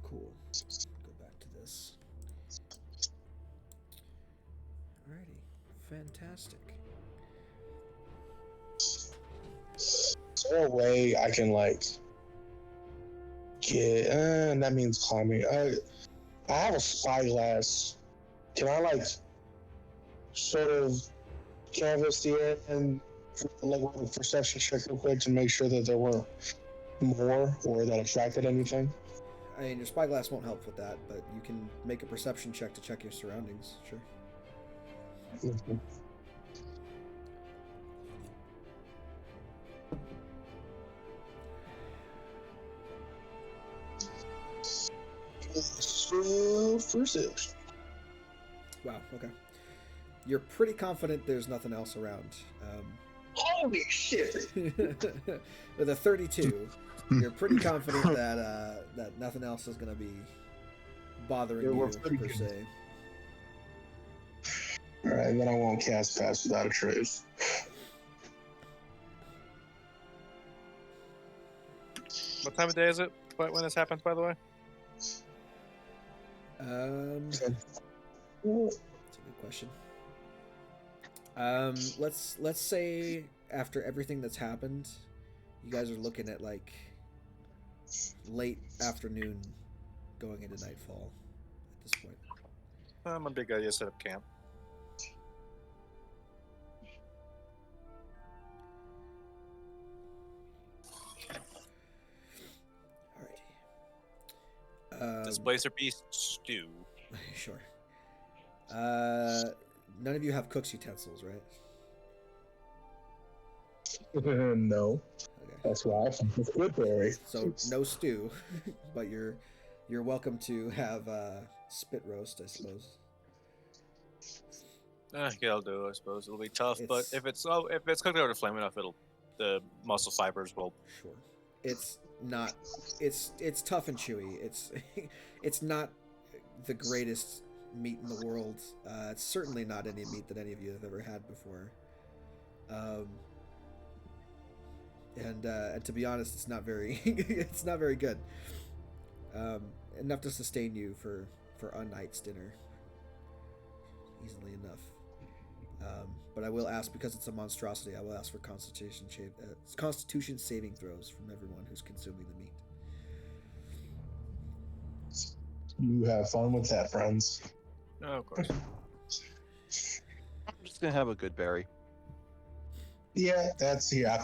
Cool. Go back to this. Alrighty. Fantastic. Is there a way I can get? That means climbing. I have a spyglass. Can I sort of canvas the air and with a perception check real quick to make sure that there weren't more or that attracted anything? I mean, your spyglass won't help with that, but you can make a perception check to check your surroundings. Sure. Mhm. So, perception. Wow. Okay. You're pretty confident there's nothing else around. Holy shit! With a 32, you're pretty confident that nothing else is going to be bothering you per se. Alright, then I won't cast Pass Without a Trace. What time of day is it when this happens, by the way? That's a good question. Let's say after everything that's happened, you guys are looking at late afternoon, going into nightfall at this point. I'm a big idea to set up camp. Alrighty. Displacer beast stew. Sure. None of you have cook's utensils, right? No. Okay. That's why it's good berry. So no stew, but you're welcome to have spit roast, I suppose. Yeah, I'll do. I suppose it'll be tough, but It's- if it's cooked over the flame enough, the muscle fibers will. Sure. It's not. It's tough and chewy. It's not the greatest meat in the world. It's certainly not any meat that any of you have ever had before. And to be honest, it's not very it's not very good. Enough to sustain you for a night's dinner, easily enough. But I will ask, because it's a monstrosity, I will ask for constitution saving throws from everyone who's consuming the meat. You have fun with that, friends. Oh, of course. I'm just gonna have a good berry. Yeah, that's I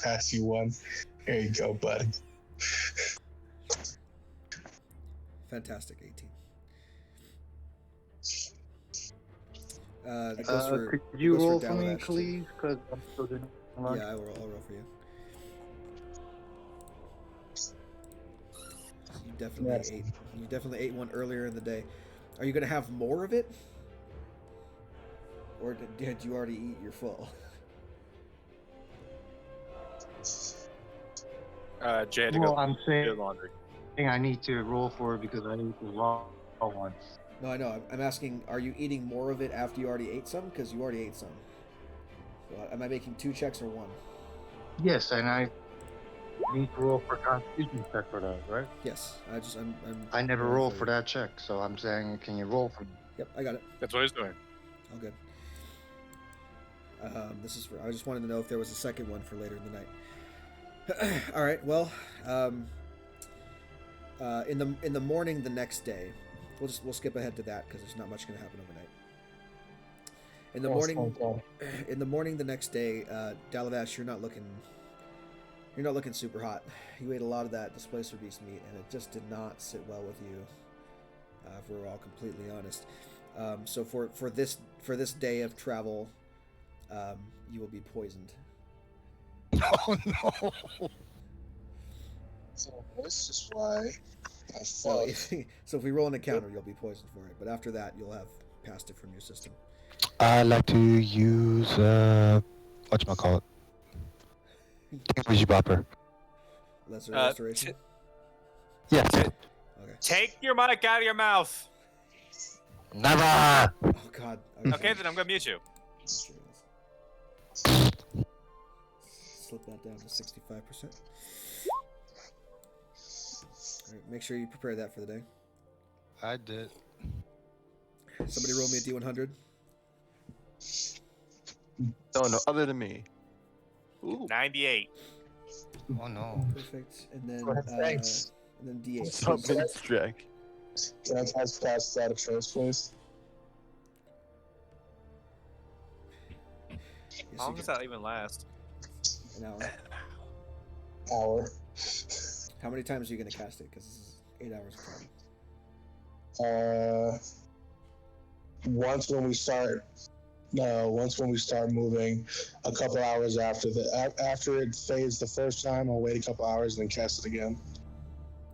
pass you one. There you go, buddy. Fantastic, 18. It goes for, Could it you goes roll for for me, Dalavash, too. please? Because I'm still doing lunch. Yeah, I'll roll for you. You definitely Yes. ate. You definitely ate one earlier in the day. Are you gonna have more of it, or did you already eat your full? Jay had to Well, go I'm do saying laundry. I need to roll for it because I ate the raw one. No, I know. I'm asking. Are you eating more of it after you already ate some? Because you already ate some. So, am I making 2 checks or 1? Yes, and I need to roll for constitution check for that, right? Yes. I never rolling rolled you. for that check, so I'm saying, can you roll for me? Yep, I got it. That's what he's doing. All good. This is for. I just wanted to know if there was a second one for later in the night. All right. Well, in the morning the next day, we'll skip ahead to that because there's not much going to happen overnight. In the morning the next day, Dalavash, you're not looking super hot. You ate a lot of that displacer beast meat, and it just did not sit well with you. If we're all completely honest. So for this day of travel, you will be poisoned. Oh no. So this is why I So fucked. if we roll an encounter, you'll be poisoned for it. But after that, you'll have passed it from your system. I like to use whatchamacallit? Tinkerbell Bopper. Lesser restoration. Yes. Okay. Take your mic out of your mouth. Never. Oh God. Okay, then I'm gonna mute you. Slip that down to 65%. All right, make sure you prepare that for the day. I did. Somebody roll me a D100. No, other than me. Ooh. 98. Oh no. Perfect. And then Thanks. and then D8. Summons Jack. Can I cast fast out of trace, please? Yes, How long you does can. that even last? An hour. Hour. How many times are you going to cast it? Because this is 8 hours of time. Once when we start. No, once when we start moving, a couple hours after after it fades the first time, I'll wait a couple hours and then cast it again.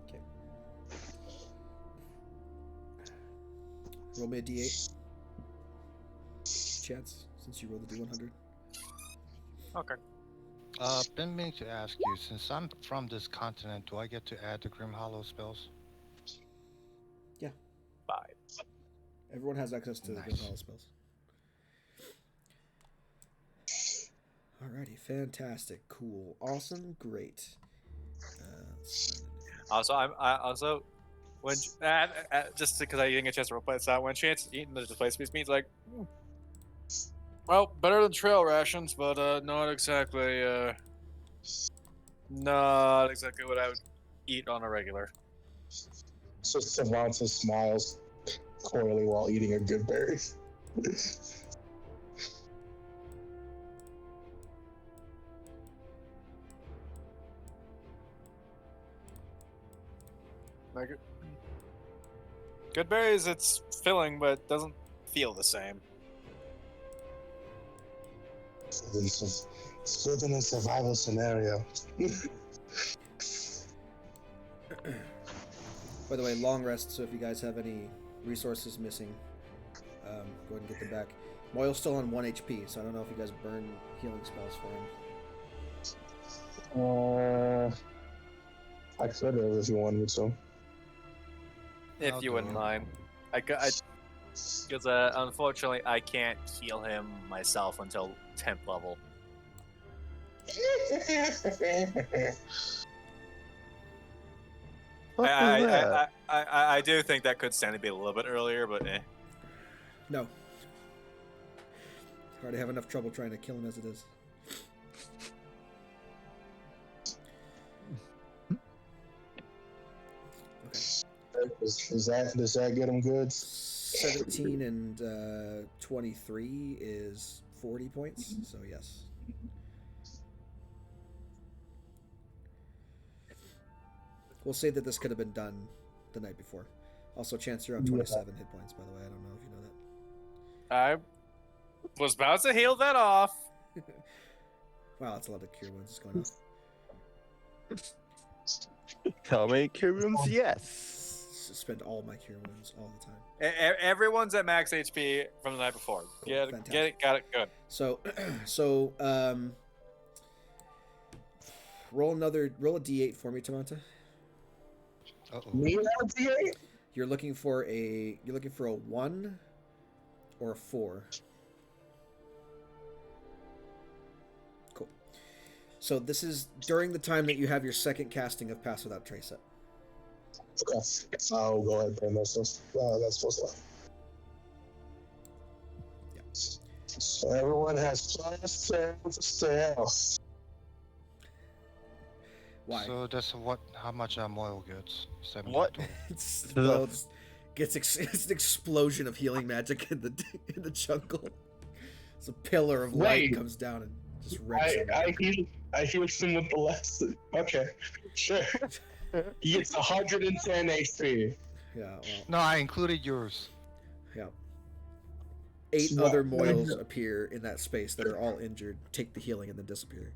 Okay. Roll me a D8. Chance, since you rolled the D100. Okay. Been meaning to ask you, since I'm from this continent, do I get to add the Grim Hollow spells? 5. Everyone has access to the Nice. Grim Hollow spells. Alrighty, fantastic, cool, awesome, great. Also, I also when just because I didn't get a chance to roleplay this out, when Chance eating the displaced beast meat, like, well, better than trail rations, but not exactly what I would eat on a regular. So Savanta smiles coyly while eating a good berry. Like, good berries, it's filling, but doesn't feel the same. It's good in a survival scenario. By the way, long rest. So if you guys have any resources missing, go ahead and get them back. Moyle's still on 1 HP, so I don't know if you guys burn healing spells for him. I could have if you wanted me to. If I'll you do wouldn't it. mind. Because unfortunately I can't heal him myself until 10th level. What was that? I do think that could stand to be a little bit earlier, but eh. No. Already have enough trouble trying to kill him as it is. Okay. Does that get him good? 17 and 23 is 40 points, so yes. We'll say that this could have been done the night before. Also, Chance, you're on 27 hit points, by the way. I don't know if you know that. Was about to heal that off. Wow, that's a lot of cure wounds going on. How many cure wounds? Yes. Spend all my cure wounds all the time. Everyone's at max HP from the night before. Get it, got it, good. So, roll a d8 for me, Tamanta. Me roll a D8? You're looking for a 1 or a 4. Cool. So this is during the time that you have your second casting of Pass Without Trace up. Okay. I'll go ahead and burn those. That's supposed to. Yeah. So everyone has plus 10 to stealth. Why? So that's what? How much Moyle gets? 7 What? total. It's an explosion of healing magic in the jungle. It's a pillar of light Wait. comes down and just wrecks everything. I healed him with the last. Okay, sure. He gets 110 HP. Yeah. Well, No, I included yours. yeah. 8 Well, other moils appear in that space that are all injured, take the healing, and then disappear.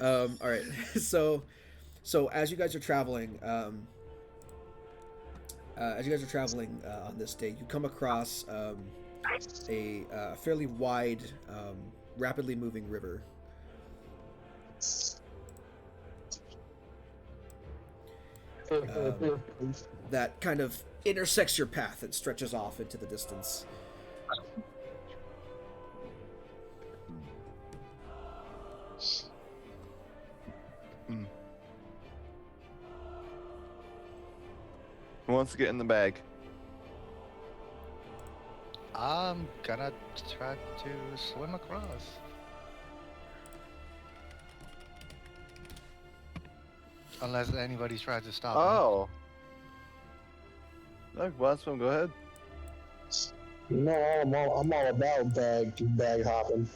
All right. So as you guys are traveling, on this day, you come across a fairly wide, rapidly moving river. That kind of intersects your path and stretches off into the distance. Who wants to get in the bag? I'm gonna try to swim across. Unless anybody tries to stop me. Oh. Look, want to swim? Go ahead. No, I'm all about bag hopping.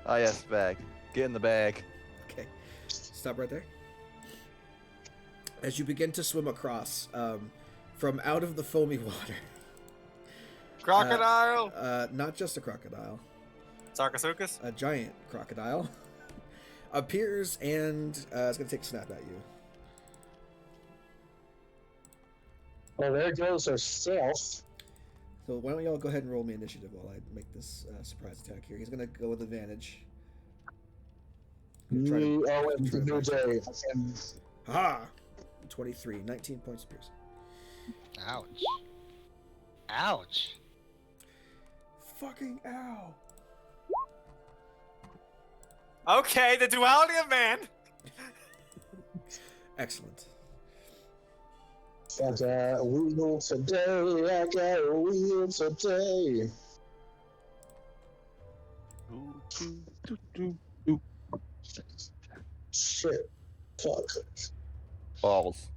Ah, yes, bag. Get in the bag. Okay, stop right there. As you begin to swim across, from out of the foamy water. Crocodile. Not just a crocodile, Sarcosuchus. a giant crocodile appears and is going to take a snap at you. Well, there goes our stealth. So why don't y'all go ahead and roll me initiative while I make this surprise attack here. He's going to go with advantage. Try to- It's a new day. Ha! 23, 19 points of piercing. Ouch. Ouch. Fucking ow! Okay, the duality of man. Excellent. I got a wheel today. I got a wheel today. Shit. Fuck. Balls.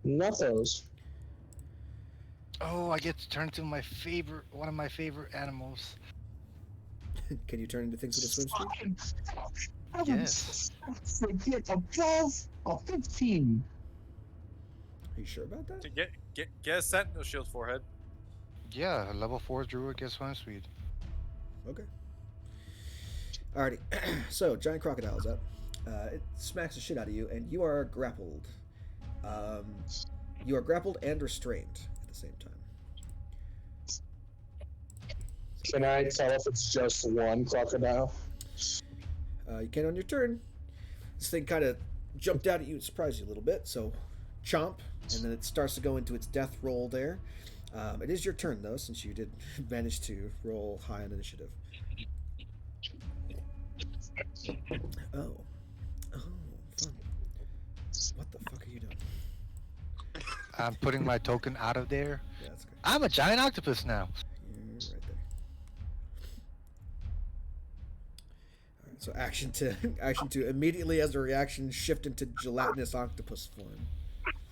Not those. Oh, I get to turn to one of my favorite animals. Can you turn into things with a swim speed? Yes. Get above a 15. Are you sure about that? Get a sentinel shield forehead. Yeah, a level 4 druid gets swim speed. Okay. Alrighty. So, giant crocodile's up. It smacks the shit out of you, and you are grappled. You are grappled and restrained at the same time. Can I tell if it's just one crocodile? You can on your turn. This thing kind of jumped out at you and surprised you a little bit, so chomp, and then it starts to go into its death roll there. It is your turn, though, since you did manage to roll high on initiative. Oh, fun. What the fuck are you doing? I'm putting my token out of there. Yeah, that's good. I'm a giant octopus now. You're right there. Alright, so action to immediately as a reaction shift into gelatinous octopus form.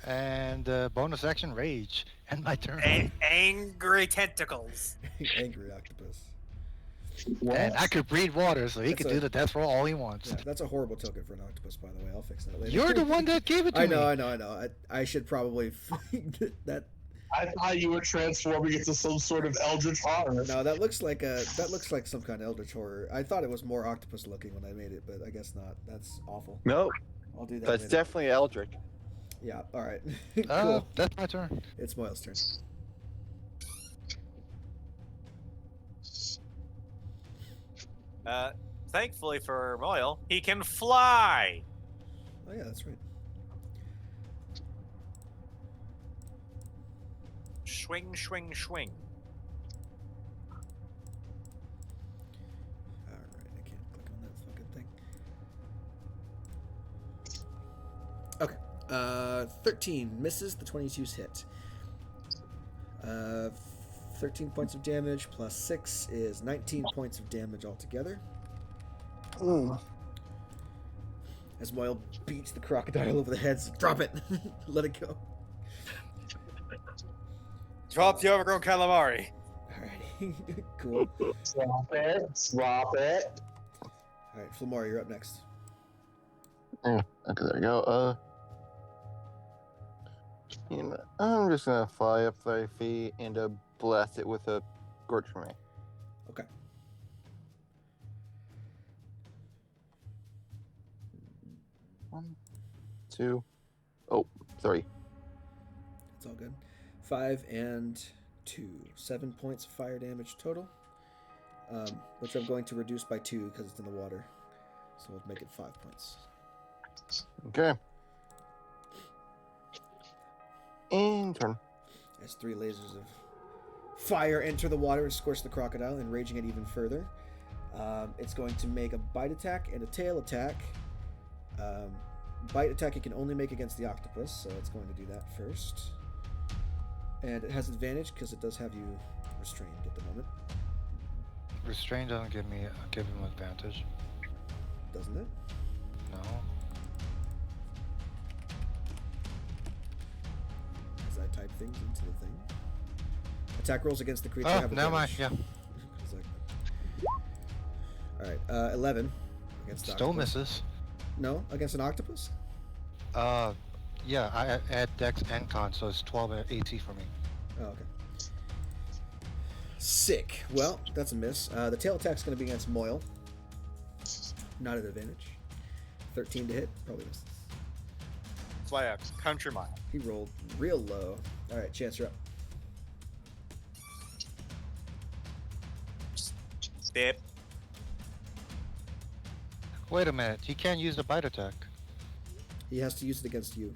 And bonus action rage. And my turn. Angry tentacles. Angry octopus. And I could breathe water, so he That's could do the death roll all he wants. Yeah, that's a horrible token for an octopus, by the way. I'll fix that later. You're the one that gave it to I me. know. I should probably that I thought you were transforming into some sort of eldritch horror. No, that looks like some kind of eldritch horror. I thought it was more octopus looking when I made it, but I guess not. That's awful. No, I'll do that that's later. definitely Eldritch. Yeah. All right. Cool. That's my turn. It's Moyle's turn. Thankfully for Moyle, he can fly. Oh yeah, that's right. Swing, swing, swing. All right, I can't click on that fucking thing. Okay. 13 misses. The 22's hit. 13 points of damage plus 6 is 19 points of damage altogether. As Moyle beats the crocodile over the head, so drop it. Let it go. Drop the overgrown calamari. Alrighty. Cool. Swap it. Alright, Flamora, you're up next. Yeah, okay, there you go. You know, I'm just gonna fly up 30 feet and blast it with a scorch ray. Okay. One, two, oh, 3. It's all good. 5 and 2. 7 points of fire damage total. Which I'm going to reduce by 2 because it's in the water. So we'll make it 5 points. Okay. And turn. As 3 lasers of fire enter the water and scorch the crocodile, enraging it even further. It's going to make a bite attack and a tail attack. Bite attack it can only make against the octopus, so it's going to do that first. And it has advantage because it does have you restrained at the moment, Restraint doesn't give him advantage. doesn't it? No. As I type things into the thing. Attack rolls against the creature Oh, have never mind. advantage. Yeah. Alright, 11 against the Still octopus. misses. No, against an octopus? Yeah, I add Dex and Con, so it's 12 AC for me. Oh, okay. Sick. Well, that's a miss. The tail attack's going to be against Moyle. Not at advantage. 13 to hit. Probably misses. Fly a country mile. He rolled real low. Alright, Chance, you're up. Dip. Wait a minute, he can't use the bite attack. He has to use it against you.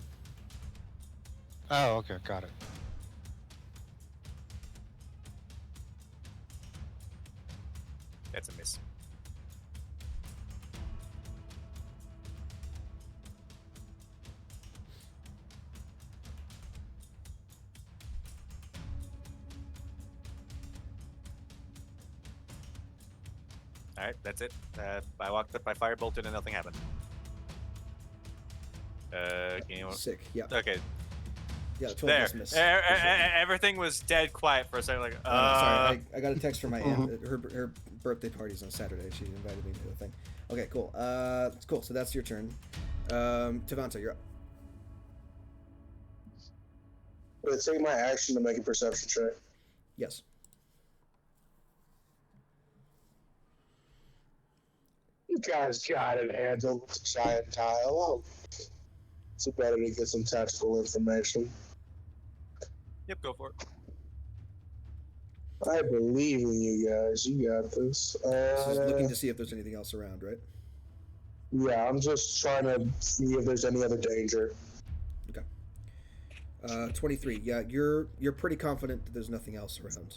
Oh, okay, got it. That's a miss. Alright, that's it. I walked up, I firebolted, and nothing happened. Can you... Sick. Yeah. Okay, Yeah, 12 there. does miss. Everything was dead quiet for a second, like, Sorry, I got a text from my aunt. Her birthday party's on Saturday. She invited me to the thing. Okay, cool. Cool. So that's your turn. Tavanta, you're up. Would it take my action to make a perception check? Yes. You guys got it handled with a giant tile. Oh, it's better to get some tactical information. Yep, go for it. I believe in you guys. You got this. Just looking to see if there's anything else around, right? Yeah, I'm just trying to see if there's any other danger. Okay. 23. Yeah, you're pretty confident that there's nothing else around.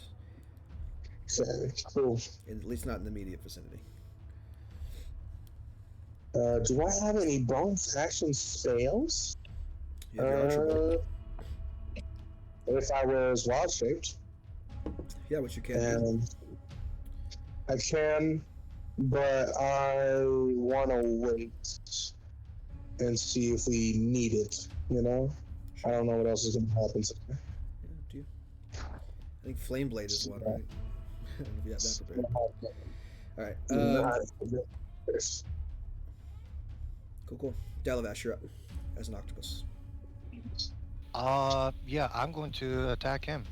Okay, cool. At least not in the immediate vicinity. Do I have any bonus action spells? You have your archer bolt. If I was wild shaped, Yeah, which you can do. and I can, but I want to wait and see if we need it. You know, I don't know what else is going to happen. Yeah, do you? I think Flame Blade is one, right? I don't know if you have that prepared. Alright. Cool. Dalavash, you're up. As an octopus. Yeah, I'm going to attack him.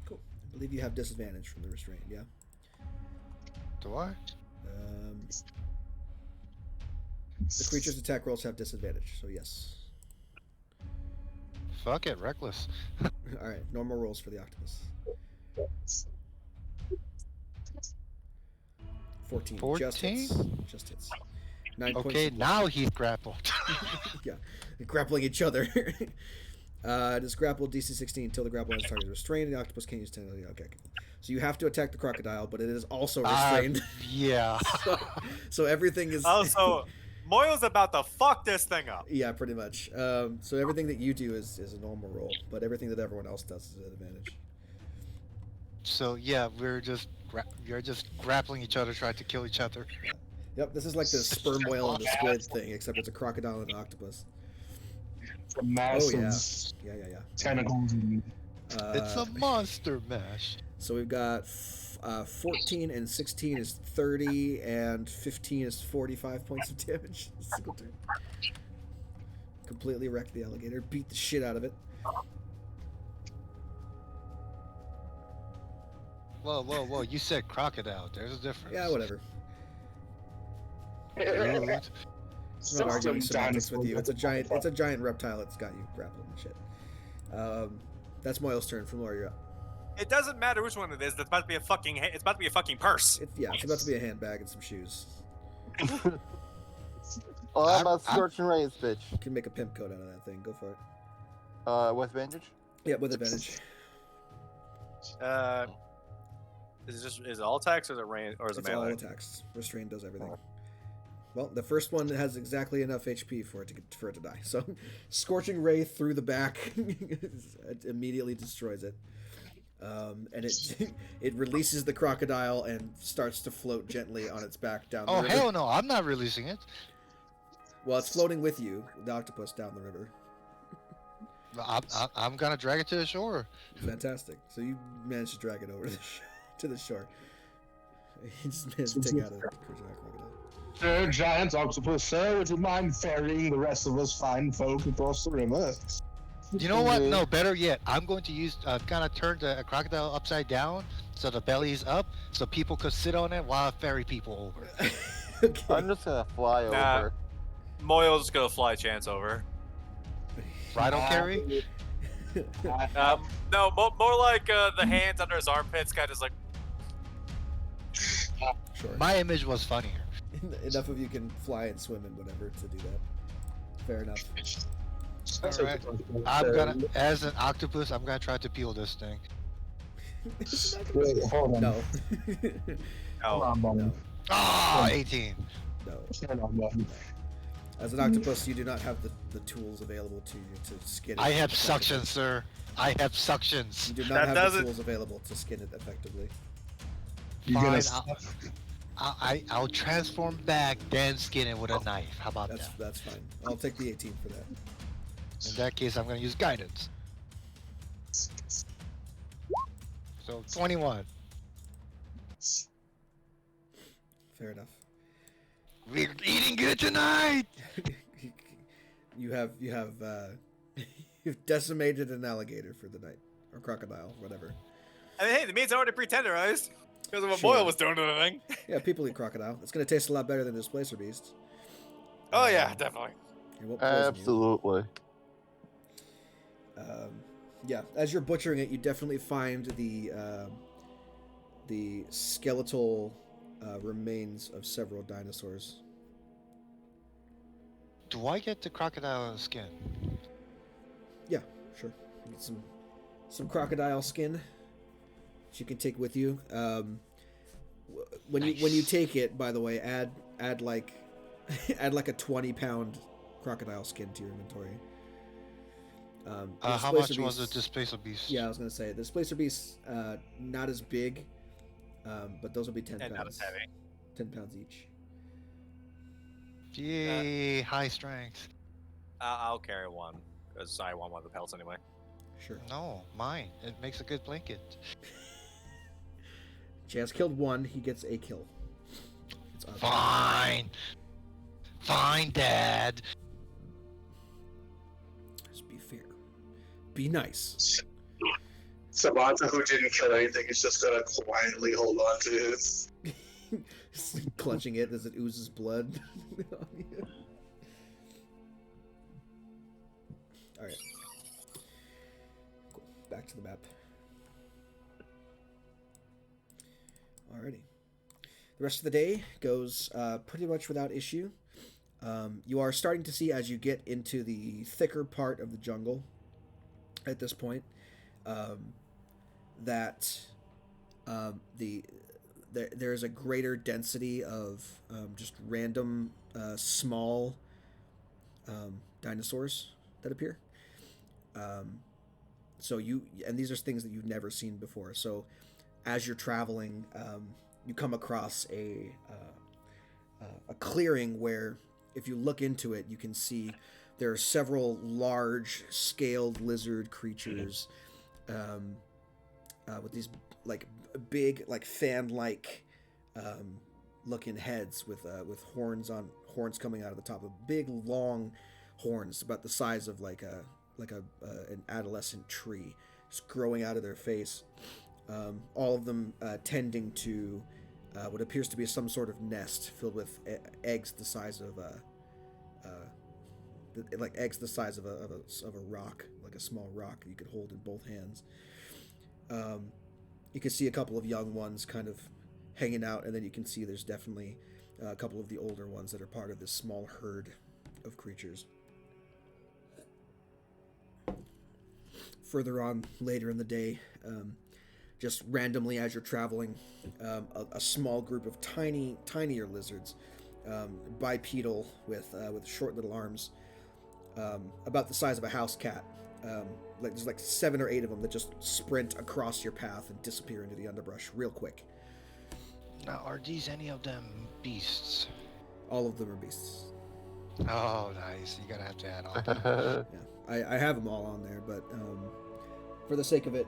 Cool. I believe you have disadvantage from the restraint. Yeah. Do I? The creature's attack rolls have disadvantage, so yes. Fuck it, reckless. All right, normal rolls for the octopus. 14. 14? Just hits. 9 Okay, points. now he's grappled. Yeah, they're grappling each other. This grapple DC 16 until the grapple ends target is restrained. The octopus can't use 10. Okay, so you have to attack the crocodile, but it is also restrained. Yeah. so everything is. Also, Moyo's about to fuck this thing up. Yeah, pretty much. So everything that you do is a normal roll, but everything that everyone else does is an advantage. So yeah, we're just grappling each other, trying to kill each other. Yep, this is like the sperm whale and the squid thing, except it's a crocodile and an octopus. The massive Yeah. tentacles. It's a monster mash. So we've got 14 and 16 is 30, and 15 is 45 points of damage. Single turn. Completely wrecked the alligator. Beat the shit out of it. Whoa! You said crocodile. There's a difference. Yeah, whatever. Rude. I'm not arguing semantics with you. It's a giant reptile that's got you grappled and shit. That's Moyle's turn. From where you're up. It doesn't matter which one it is. It's about to be a fucking. It's about to be a fucking purse. It's about to be a handbag and some shoes. Oh, I'm about scorching rays, bitch. You can make a pimp coat out of that thing. Go for it. With advantage? Yeah, with advantage. Is it all attacks or is it rain or is it It's melee? all attacks. Restrain does everything. Well, the first one has exactly enough HP for it to die. So, scorching ray through the back it immediately destroys it, and it releases the crocodile and starts to float gently on its back down the river. Oh hell no! I'm not releasing it. Well, it's floating with you, the octopus, down the river. I'm gonna drag it to the shore. Fantastic. So you managed to drag it over to the shore. You just managed to take out a crocodile. Sir, giant octopus, sir, would you mind ferrying the rest of us fine folk across the river? You know what? No, better yet. I'm going to use kind of turn the crocodile upside down so the belly's up, so people could sit on it while I ferry people over. Okay. I'm just gonna fly over. Moyo's just gonna fly Chance over. Right on, carry? No, more like the hands under his armpits, kind of just like. Sure. My image was funnier. Enough of you can fly and swim and whatever to do that. Fair enough. Alright. I'm gonna, as an octopus, I'm gonna try to peel this thing. Wait, hold on. No. Hold Oh, on, buddy. No. Ah, 18. No. Hold on, buddy. As an octopus, you do not have the tools available to you to skin it. I have effectively. suctions, sir. I have suctions. You do That not have the doesn't- tools available to skin it effectively. You're gonna Fine, I'll transform back, then skin it with a knife. How about that? That's fine. I'll take the 18 for that. In that case, I'm gonna use guidance. So 21. Fair enough. We're eating good tonight. You've decimated an alligator for the night, or crocodile, whatever. I mean, hey, the meat's already pre-tenderized because of what Sure. Moyo was doing to the thing. Yeah, people eat crocodile. It's gonna taste a lot better than Displacer Beast. Oh yeah, definitely. It won't poison you. Absolutely. Yeah, as you're butchering it, you definitely find the skeletal remains of several dinosaurs. Do I get the crocodile skin? Yeah, sure. You get some crocodile skin that you can take with you. When you take it, by the way, add like add like a 20-pound crocodile skin to your inventory. The How Displacer much was Beast- the Displacer Beast? Yeah, I was gonna say the Displacer Beasts not as big, but those will be 10 And not as pounds. heavy. 10 pounds each. Yay, high strength. I'll carry one because I want one of the pelts anyway. Sure. No, mine. It makes a good blanket. Chance killed one. He gets a kill. It's up. Fine. Fine, Dad. Just be fair. Be nice. Samantha, who didn't kill anything, is just gonna quietly hold on to his. Clutching it as it oozes blood. All right. Cool. Back to the map. Alrighty. The rest of the day goes pretty much without issue. You are starting to see as you get into the thicker part of the jungle at this point that there's a greater density of just random small dinosaurs that appear. So these are things that you've never seen before. So as you're traveling, you come across a clearing where, if you look into it, you can see there are several large scaled lizard creatures with these like big, like fan-like looking heads with horns coming out of the top of big long horns about the size of like an adolescent tree, just growing out of their face. All of them tending to what appears to be some sort of nest filled with eggs the size of eggs the size of a rock, like a small rock you could hold in both hands. You can see a couple of young ones kind of hanging out, and then you can see there's definitely a couple of the older ones that are part of this small herd of creatures. Further on later in the day, just randomly as you're traveling, a small group of tinier lizards, bipedal with short little arms, about the size of a house cat. There's like 7 or 8 of them that just sprint across your path and disappear into the underbrush real quick. Now, are these any of them beasts? All of them are beasts. Oh, nice. You're gonna have to add all that. Yeah, I have them all on there, but for the sake of it,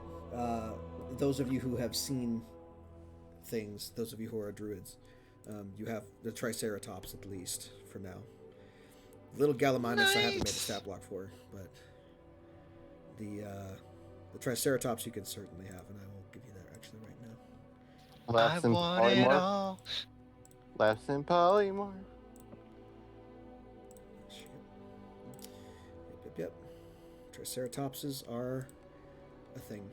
those of you who have seen things, those of you who are druids, you have the Triceratops at least for now. Little Gallimimus I haven't made a stat block for, but the Triceratops you can certainly have, and I will give you that actually right now. Laughs I and want it polymorph. all. Laughs and polymorph. Yep. Triceratopses are a thing.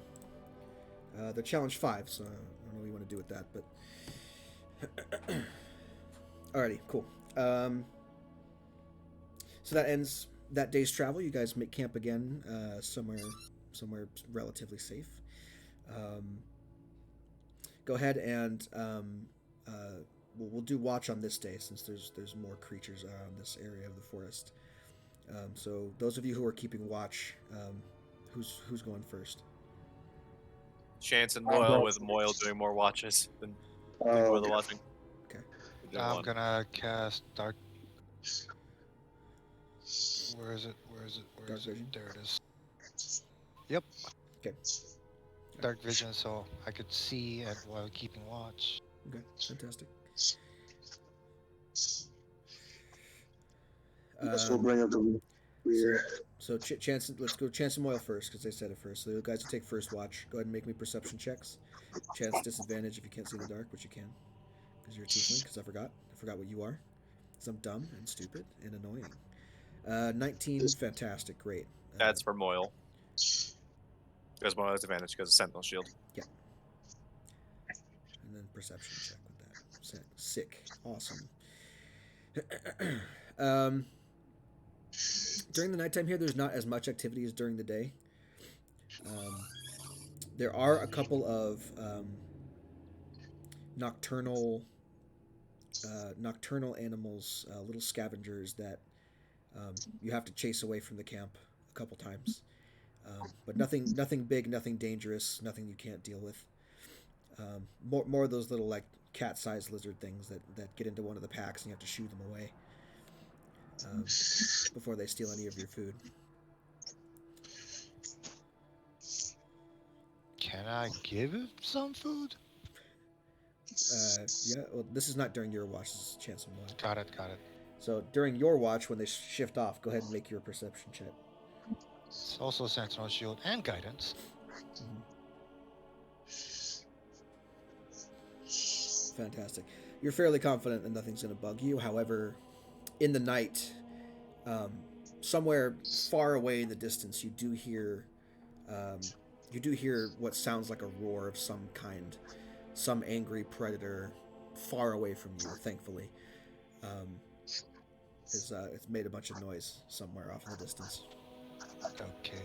They're challenge 5, so I don't know what you want to do with that, but alrighty, cool. So that ends that day's travel. You guys make camp again somewhere relatively safe. Go ahead and we'll do watch on this day since there's more creatures around this area of the forest. So those of you who are keeping watch, who's going first? Chance and Moyle, with Moyle doing more watches than Moyle the watching. Okay. I'm gonna cast Dark. Where is it? Dark Vision? There it is. Yep. Okay. Dark Vision, so I could see and while keeping watch. Okay, fantastic. Guess we'll bring up the rear. So Chance, let's go Chance and Moyle first because they said it first. So you guys will take first watch. Go ahead and make me perception checks. Chance disadvantage if you can't see in the dark, which you can because you're a tiefling. Because I forgot what you are. Because I'm dumb and stupid and annoying. 19, fantastic, great. That's for Moyle. Because Moyle has advantage because of Sentinel Shield. Yeah. And then perception check with that. Sick, awesome. During the nighttime here, there's not as much activity as during the day. There are a couple of nocturnal animals, little scavengers that you have to chase away from the camp a couple times. But nothing big, nothing dangerous, nothing you can't deal with. More of those little like cat-sized lizard things that get into one of the packs and you have to shoo them away before they steal any of your food. Can I give it some food? Yeah, well, this is not during your watch. This is Chance and Moyle. Got it. So during your watch, when they shift off, go ahead and make your perception check. It's also Sentinel Shield and Guidance. Fantastic. You're fairly confident that nothing's going to bug you. However, in the night, somewhere far away in the distance, you do hear what sounds like a roar of some kind, some angry predator far away from you. Thankfully, it's made a bunch of noise somewhere off in the distance. Okay.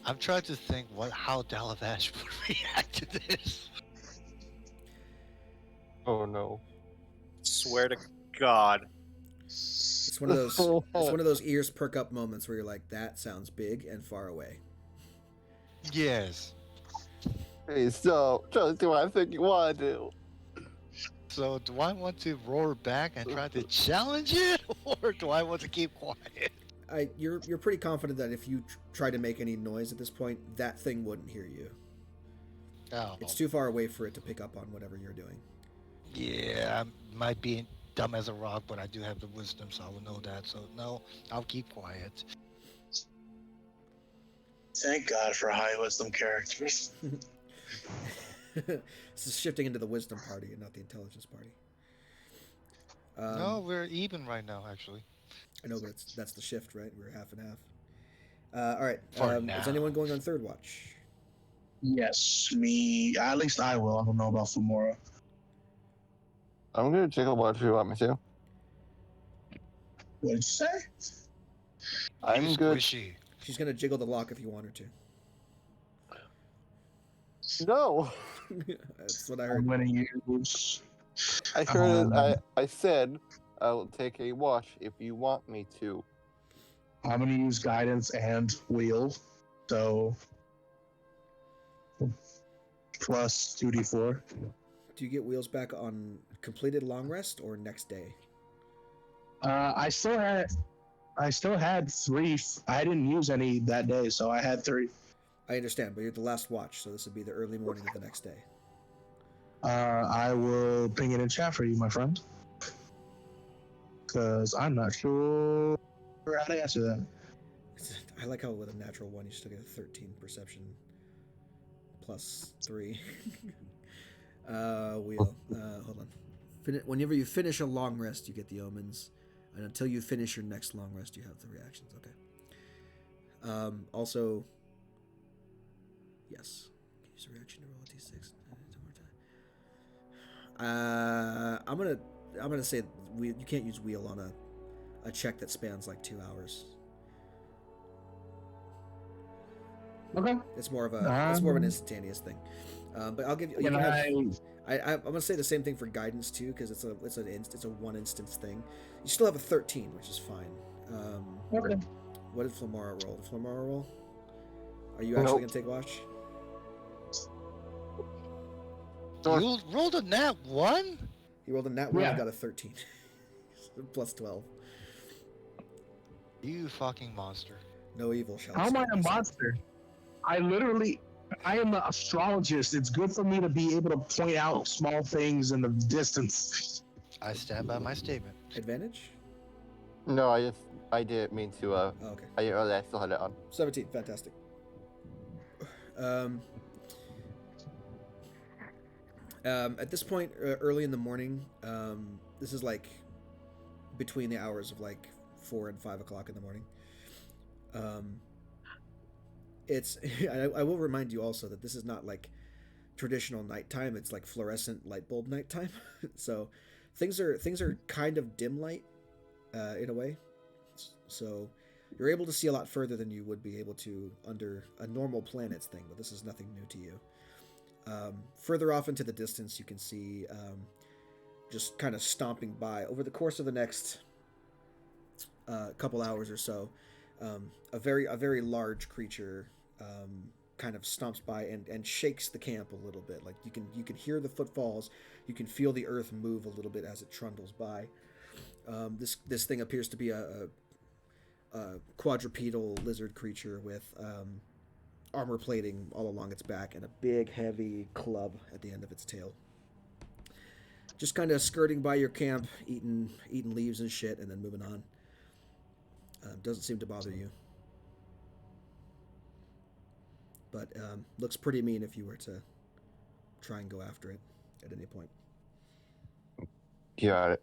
I'm trying to think how Dalavash would react to this. Oh no. Swear to God. It's one of those. It's one of those ears perk up moments where you're like, "That sounds big and far away." Yes. Hey, so just do what I think you want to do. So do I want to roar back and try to challenge it, or do I want to keep quiet? You're pretty confident that if you try to make any noise at this point, that thing wouldn't hear you. Oh. It's too far away for it to pick up on whatever you're doing. Yeah, I might be dumb as a rock, but I do have the wisdom, so I will know that. So no, I'll keep quiet. Thank God for high wisdom characters. This is shifting into the wisdom party and not the intelligence party. No, we're even right now, actually. I know, but that's the shift, right? We're half and half. All right. For Is now. anyone going on third watch? Yes, me. At least I will. I don't know about Flamora. I'm gonna jiggle what you want me to. What did you say? I'm She's good. squishy. She's gonna jiggle the lock if you want her to. No. That's what I I'm heard. going to use. I heard. I said I'll take a watch if you want me to. I'm going to use guidance and wheel. So plus 2d4. Do you get wheels back on completed long rest or next day? I still had 3. I didn't use any that day, so I had 3. I understand, but you're the last watch, so this would be the early morning of the next day. I will ping it in chat for you, my friend. Because I'm not sure how to answer that. I like how with a natural 1 you still get a 13 perception plus 3. Wheel. Hold on. Whenever you finish a long rest, you get the omens, and until you finish your next long rest, you have the reactions. Okay. Also, yes. Use a reaction to roll a d6. I'm gonna say you can't use wheel on a check that spans like 2 hours. Okay. It's more of an instantaneous thing. But I'll give you. I'm gonna say the same thing for guidance too, because it's a one instance thing. You still have a 13, which is fine. Okay. What did Flamara roll? Did Flamara roll? Are you actually gonna take watch? You rolled a nat 1? He rolled a nat 1 and Yeah. got a 13. Plus 12. You fucking monster. No evil shall How am I escape a us. monster? I am an astrologist. It's good for me to be able to point out small things in the distance. I stand by my statement. Advantage? No, I didn't mean to. Oh, okay. I still had it on. 17. Fantastic. At this point, early in the morning, this is like between the hours of like 4 and 5 o'clock in the morning. It's I will remind you also that this is not like traditional nighttime. It's like fluorescent light bulb nighttime. So things are kind of dim light in a way. So you're able to see a lot further than you would be able to under a normal planet's thing, but this is nothing new to you. Further off into the distance, you can see just kind of stomping by over the course of the next couple hours or so. A very large creature kind of stomps by and shakes the camp a little bit. Like you can hear the footfalls, you can feel the earth move a little bit as it trundles by. This thing appears to be a quadrupedal lizard creature with armor plating all along its back and a big heavy club at the end of its tail. just kind of skirting by your camp, eating leaves and shit, and then moving on. Doesn't seem to bother you, but looks pretty mean if you were to try and go after it at any point. Got it.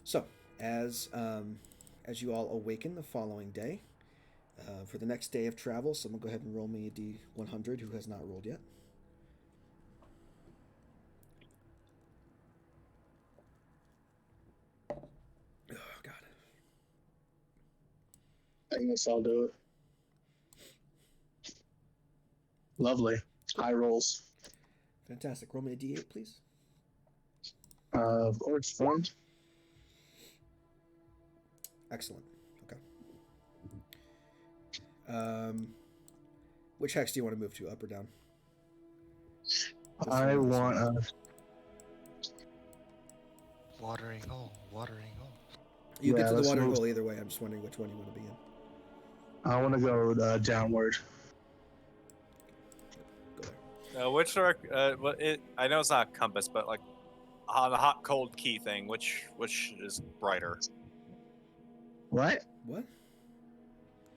So, as you all awaken the following day, for the next day of travel, someone go ahead and roll me a D100 who has not rolled yet. Oh, God. I guess I'll do it. Lovely. High rolls. Fantastic. Roll me a D8, please. Of course, friend. Excellent. Okay. Which hex do you want to move to, up or down? I want Watering hole, watering hole. You Yeah, get to the let's water move. hole either way. I'm just wondering which one you want to be in. I want to go downward. Go there. Which I know it's not a compass, but like on the hot cold key thing, which is brighter? What? What?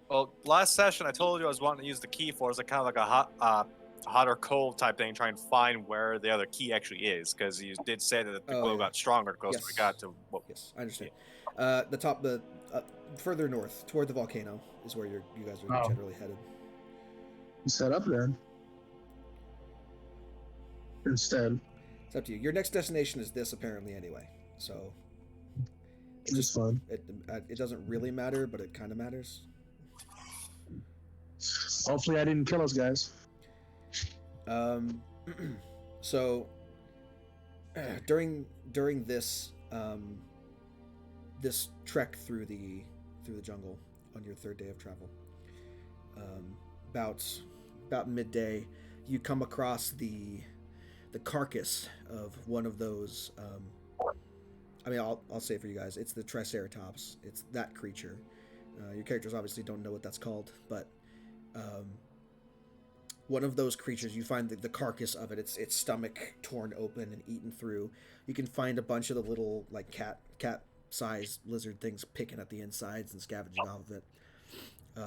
Well, last session I told you I was wanting to use the key for is like kind of like a hot or cold type thing, try and find where the other key actually is, because you did say that the glow got stronger the closer we got to what. Yes, I understand. The further north toward the volcano is where you guys are generally headed. Set up then. Instead. It's up to you. Your next destination is this apparently anyway, so It's fun. it doesn't really matter, but it kind of matters. Hopefully I didn't kill those guys. So during this this trek through the jungle on your third day of travel, about midday, you come across the carcass of one of those. I mean, I'll say it for you guys. It's the Triceratops. It's that creature. Your characters obviously don't know what that's called, but one of those creatures. You find the carcass of it. Its stomach torn open and eaten through. You can find a bunch of the little like cat-sized lizard things picking at the insides and scavenging off of it.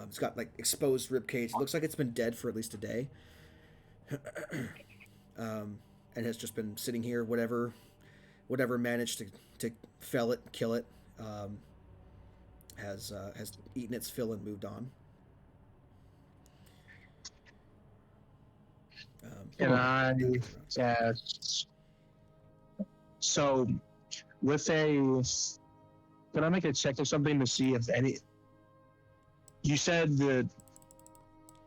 It's got like exposed rib cage. It looks like it's been dead for at least a day, and has just been sitting here. Whatever managed to fell it, kill it, has eaten its fill and moved on. Can I so with can I make a check or something to see if any? You said that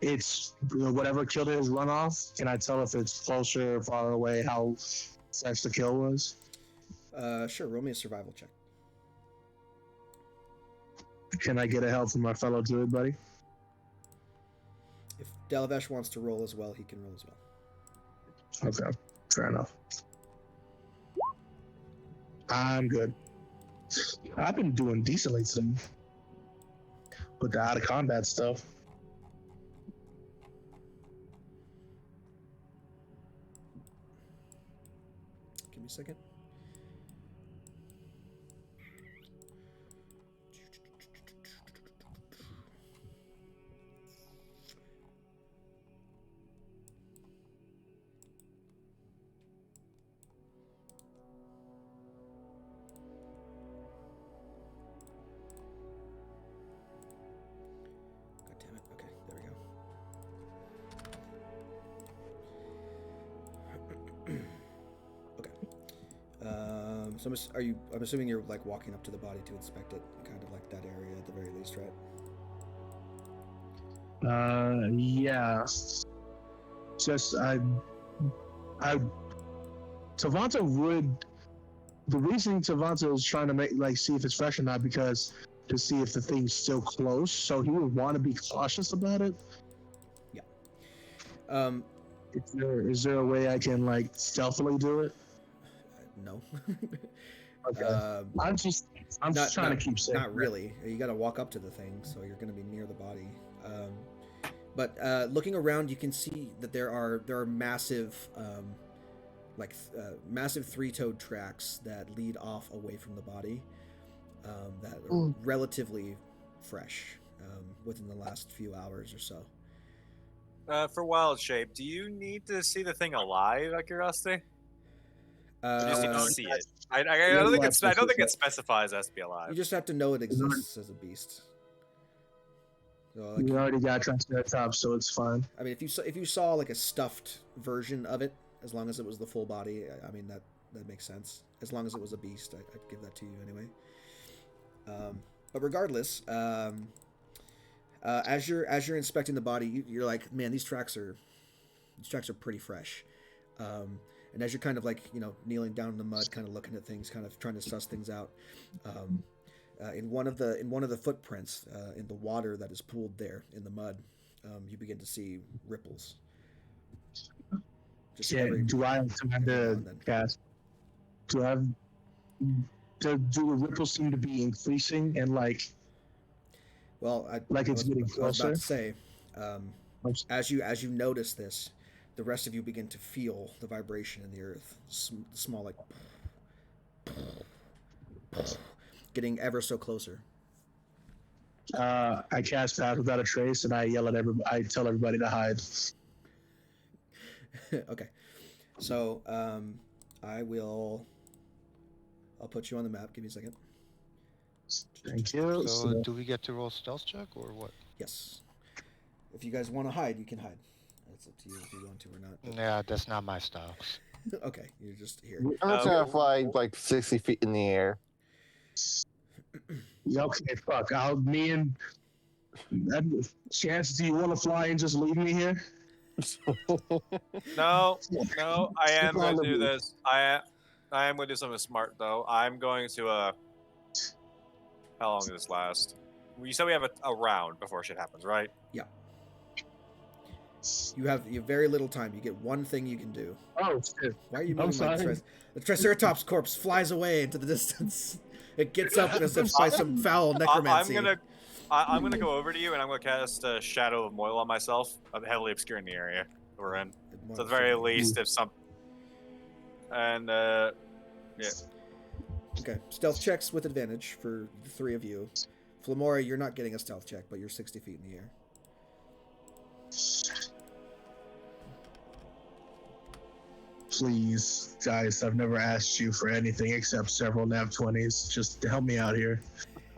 it's whatever killed it is runoff. Can I tell if it's closer or far away? How fresh the kill was? Sure. Roll me a survival check. Can I get a help from my fellow druid buddy? If Delavesh wants to roll as well, he can roll as well. Okay, fair enough. I'm good. I've been doing decently today. With the out of combat stuff. Give me a second. So I'm assuming you're like walking up to the body to inspect it, kind of like that area at the very least, right? Yeah. Just Tavanta would. The reason Tavanta is trying to see if it's fresh or not, because to see if the thing's still close, so he would want to be cautious about it. Yeah. Is there a way I can stealthily do it? No. Okay. I'm just trying to keep safe. Not really. You got to walk up to the thing, so you're going to be near the body. But looking around, you can see that there are massive, massive three-toed tracks that lead off away from the body, that are relatively fresh, within the last few hours or so. For wild shape, do you need to see the thing alive? Out of curiosity, or do you just need to see it? I don't think it's. I don't think it specifies it has to be alive. You just have to know it exists as a beast. So, like, You already got Triceratops, so it's fine. I mean, if you saw like a stuffed version of it, as long as it was the full body, I mean that makes sense. As long as it was a beast, I'd give that to you anyway. But regardless, as you're inspecting the body, you're like, man, these tracks are pretty fresh. And as you're kind of like, kneeling down in the mud, kind of looking at things, kind of trying to suss things out, in one of the footprints in the water that is pooled there in the mud, you begin to see ripples. Just do I have time to cast? Do the ripples seem to be increasing and like? Well, it's getting closer. I was about to say, as you notice this, the rest of you begin to feel the vibration in the earth, small like, getting ever so closer. I cast Path Without a Trace, and I yell at I tell everybody to hide. Okay, so I'll put you on the map. Give me a second. Thank you. So, do we get to roll stealth check or what? Yes. If you guys want to hide, you can hide. It's up to you if you want to or not. But... Yeah, that's not my style. Okay, you're just here. I'm just gonna fly like 60 feet in the air. Okay, fuck. Me and Chance, do you want to fly and just leave me here? No, I am going to do this. I am going to do something smart though. I'm going to how long does this last? You said we have a round before shit happens, right? Yeah. You have very little time. You get one thing you can do. Oh shit! Why are you moving like the Triceratops corpse flies away into the distance? It gets up as if by some foul necromancy. I'm gonna go over to you and I'm gonna cast a Shadow of Moil on myself, heavily obscuring the area we're in. So at the very least, if some and yeah. Okay, stealth checks with advantage for the three of you. Flamora, you're not getting a stealth check, but you're 60 feet in the air. Please, guys, I've never asked you for anything except several nat 20s. Just help me out here.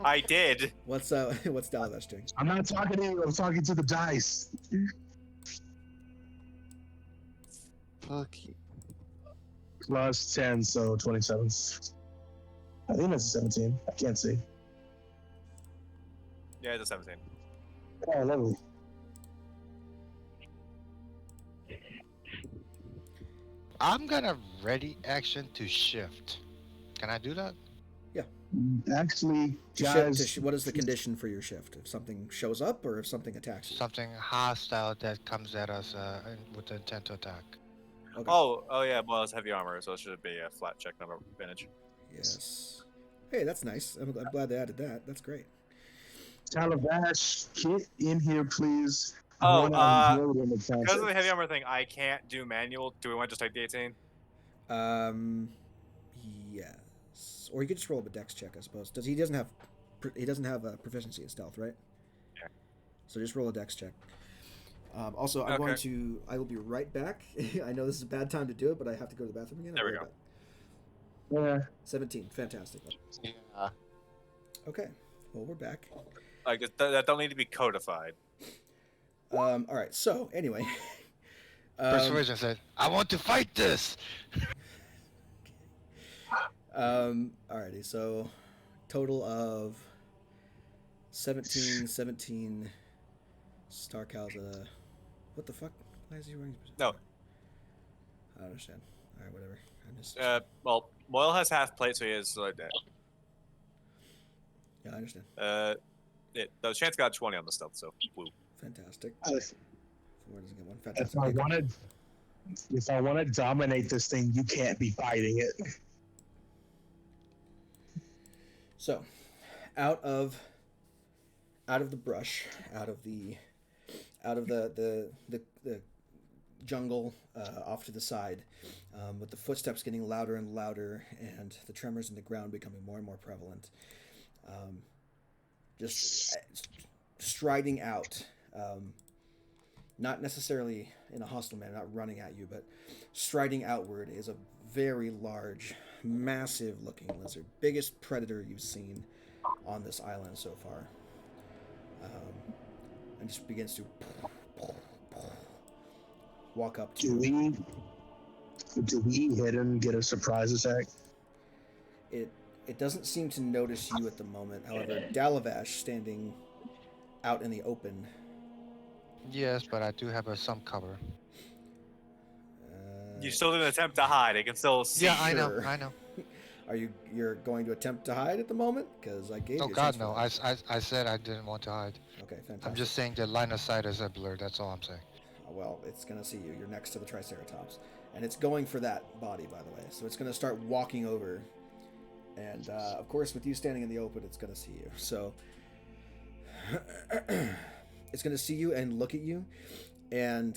I did. What's Dalavesh doing? I'm not talking to you. I'm talking to the dice. Fuck you. Plus 10, so 27. I think that's a 17. I can't see. Yeah, it's a 17. Oh, lovely. I'm gonna ready action to shift. Can I do that? Yeah. Actually, guys, what is the condition for your shift? If something shows up or if something attacks you? Something hostile that comes at us with the intent to attack. Okay. Oh yeah, well it's heavy armor, so it should be a flat check, number advantage. Yes. Hey, that's nice. I'm glad they added that. That's great. Talabash, get in here, please. Oh, because of the heavy armor thing, I can't do manual. Do we want to just take the 18? Yes. Or you could just roll up a dex check, I suppose. He doesn't have a proficiency in stealth, right? Yeah. So just roll a dex check. Also, I will be right back. I know this is a bad time to do it, but I have to go to the bathroom again. There we go. Yeah. 17. Fantastic. Yeah. Okay. Well, we're back. Like that don't need to be codified. All right. So anyway, Persuasion said, "I want to fight this." Alrighty. So total of 17. Starkalza. What the fuck? Why is he wearing? No. I don't understand. All right, whatever. I'm just. Well, Moyle has half plate, so he is like that. Yeah, I understand. The chance got 20 on the stealth, so woo. Fantastic. Where does it get one? Fantastic. If I want to dominate this thing, you can't be fighting it. So, out of the brush, out of the out of the jungle off to the side, with the footsteps getting louder and louder, and the tremors in the ground becoming more and more prevalent. Um, just striding out, not necessarily in a hostile manner, not running at you, but striding outward is a very large, massive looking lizard. Biggest predator you've seen on this island so far. And just begins to walk up to Do you. we hit him, get a surprise attack? It doesn't seem to notice you at the moment. However, Dalavash, standing out in the open. Yes, but I do have some cover. You still didn't attempt to hide. It can still see. Yeah, I know, Sure. I know. You're going to attempt to hide at the moment? Because I gave Oh you a God, chance no! for that. I said I didn't want to hide. Okay, fantastic. I'm just saying the line of sight is a blur. That's all I'm saying. Well, it's going to see you. You're next to the Triceratops. And it's going for that body, by the way. So it's going to start walking over. And, of course, with you standing in the open, it's going to see you. So it's going to see you and look at you. And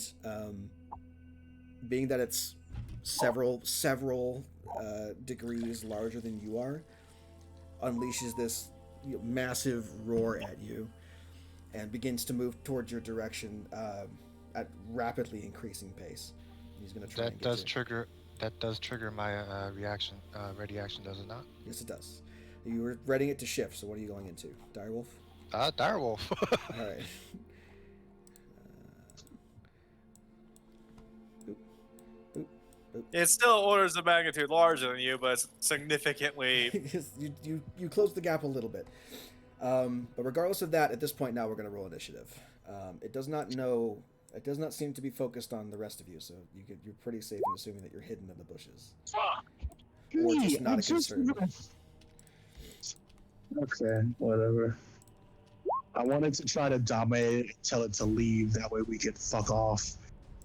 being that it's several degrees larger than you are, unleashes this massive roar at you and begins to move towards your direction at rapidly increasing pace. He's going to try. That does trigger my reaction. Ready action, does it not? Yes, it does. You were readying it to shift. So what are you going into? Direwolf. Direwolf. All right. It's still orders of magnitude larger than you, but it's significantly. you close the gap a little bit. But regardless of that, at this point now we're going to roll initiative. It does not know. It does not seem to be focused on the rest of you, so you're pretty safe in assuming that you're hidden in the bushes. Or just not a concern. Okay, whatever. I wanted to try to dominate it, tell it to leave. That way we could fuck off.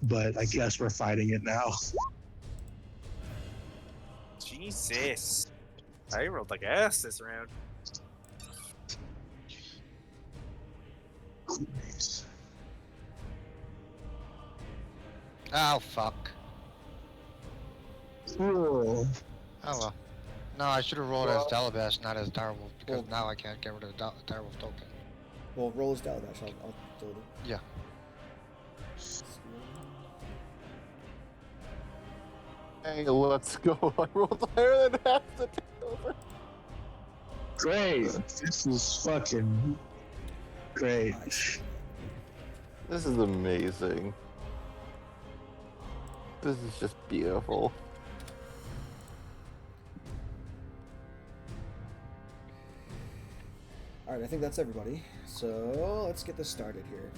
But I guess we're fighting it now. Jesus. I rolled like ass this round. Nice. Oh fuck. Cool. Oh well. No, I should have rolled as Dalabash, not as Direwolf, because now I can't get rid of the Direwolf token. Well, roll as Daladash. I'll do it. Yeah. Hey, let's go. I rolled higher than half the over. Great. This is fucking great. Nice. This is amazing. This is just beautiful. Alright, I think that's everybody. So let's get this started here.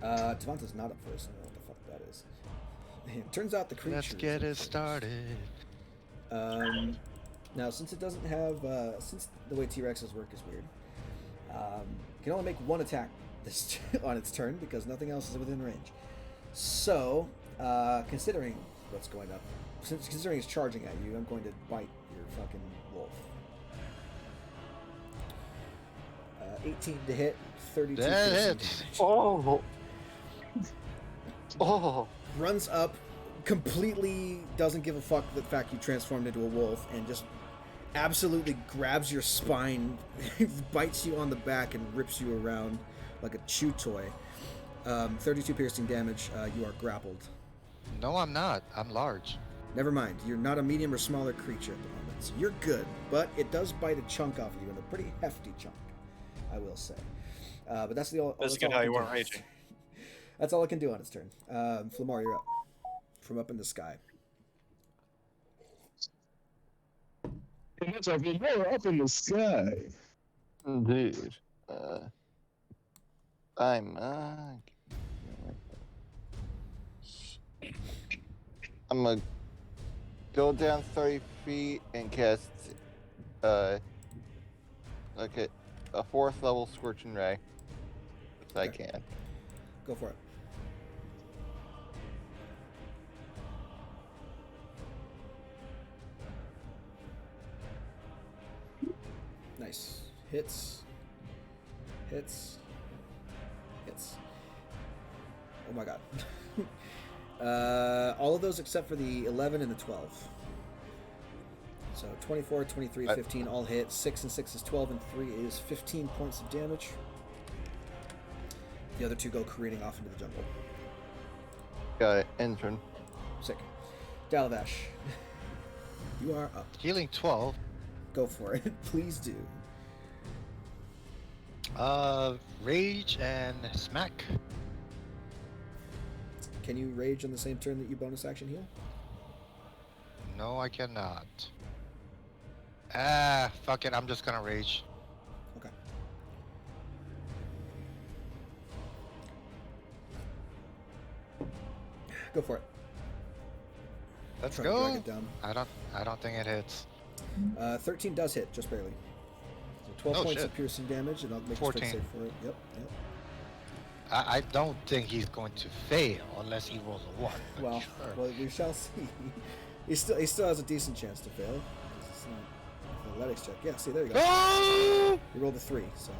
Tavanta's not up first. I don't know what the fuck that is. It turns out the creature. Let's get it started. Now, since it doesn't have, since the way T-Rexes work is weird, it can only make one attack this on its turn because nothing else is within range. So, considering what's going up, considering it's charging at you, I'm going to bite your fucking wolf. 18 to hit, 32 That piercing hits. damage. Oh. Oh. Runs up, completely doesn't give a fuck the fact you transformed into a wolf, and just absolutely grabs your spine, bites you on the back, and rips you around like a chew toy. 32 piercing damage. You are grappled. No, I'm not. I'm large. Never mind. You're not a medium or smaller creature at the moment, so you're good. But it does bite a chunk off you, and a pretty hefty chunk, I will say. But that's the all. That's all good how it you can weren't do. raging. That's all it can do on its turn. Flamar, you're up. From up in the sky. And it's like you're up in the sky. Indeed. I'm gonna go down 30 feet and cast like a 4th level Scorching Ray. If I Okay. can. Go for it. Nice. Hits. Hits. Oh my god. All of those except for the 11 and the 12. So 24, 23, 15 all hit. 6 and 6 is 12, and 3 is 15 points of damage. The other two go careening off into the jungle. Got it. Intern. Sick. Dalavash, you are up. Healing 12. Go for it. Please do. Rage and smack. Can you rage on the same turn that you bonus action heal? No, I cannot. Ah, fuck it. I'm just gonna rage. Okay. Go for it. Let's Try to drag go. it down. I don't think it hits. 13 does hit, just barely. So 12 Oh, points shit. of piercing damage, and I'll make a 14. straight save for it. Yep. I don't think he's going to fail unless he rolls a 1. but Well, sure. well, we shall see. He still has a decent chance to fail. It's not athletics check. Yeah, see, there you go. Oh! You rolled a 3, so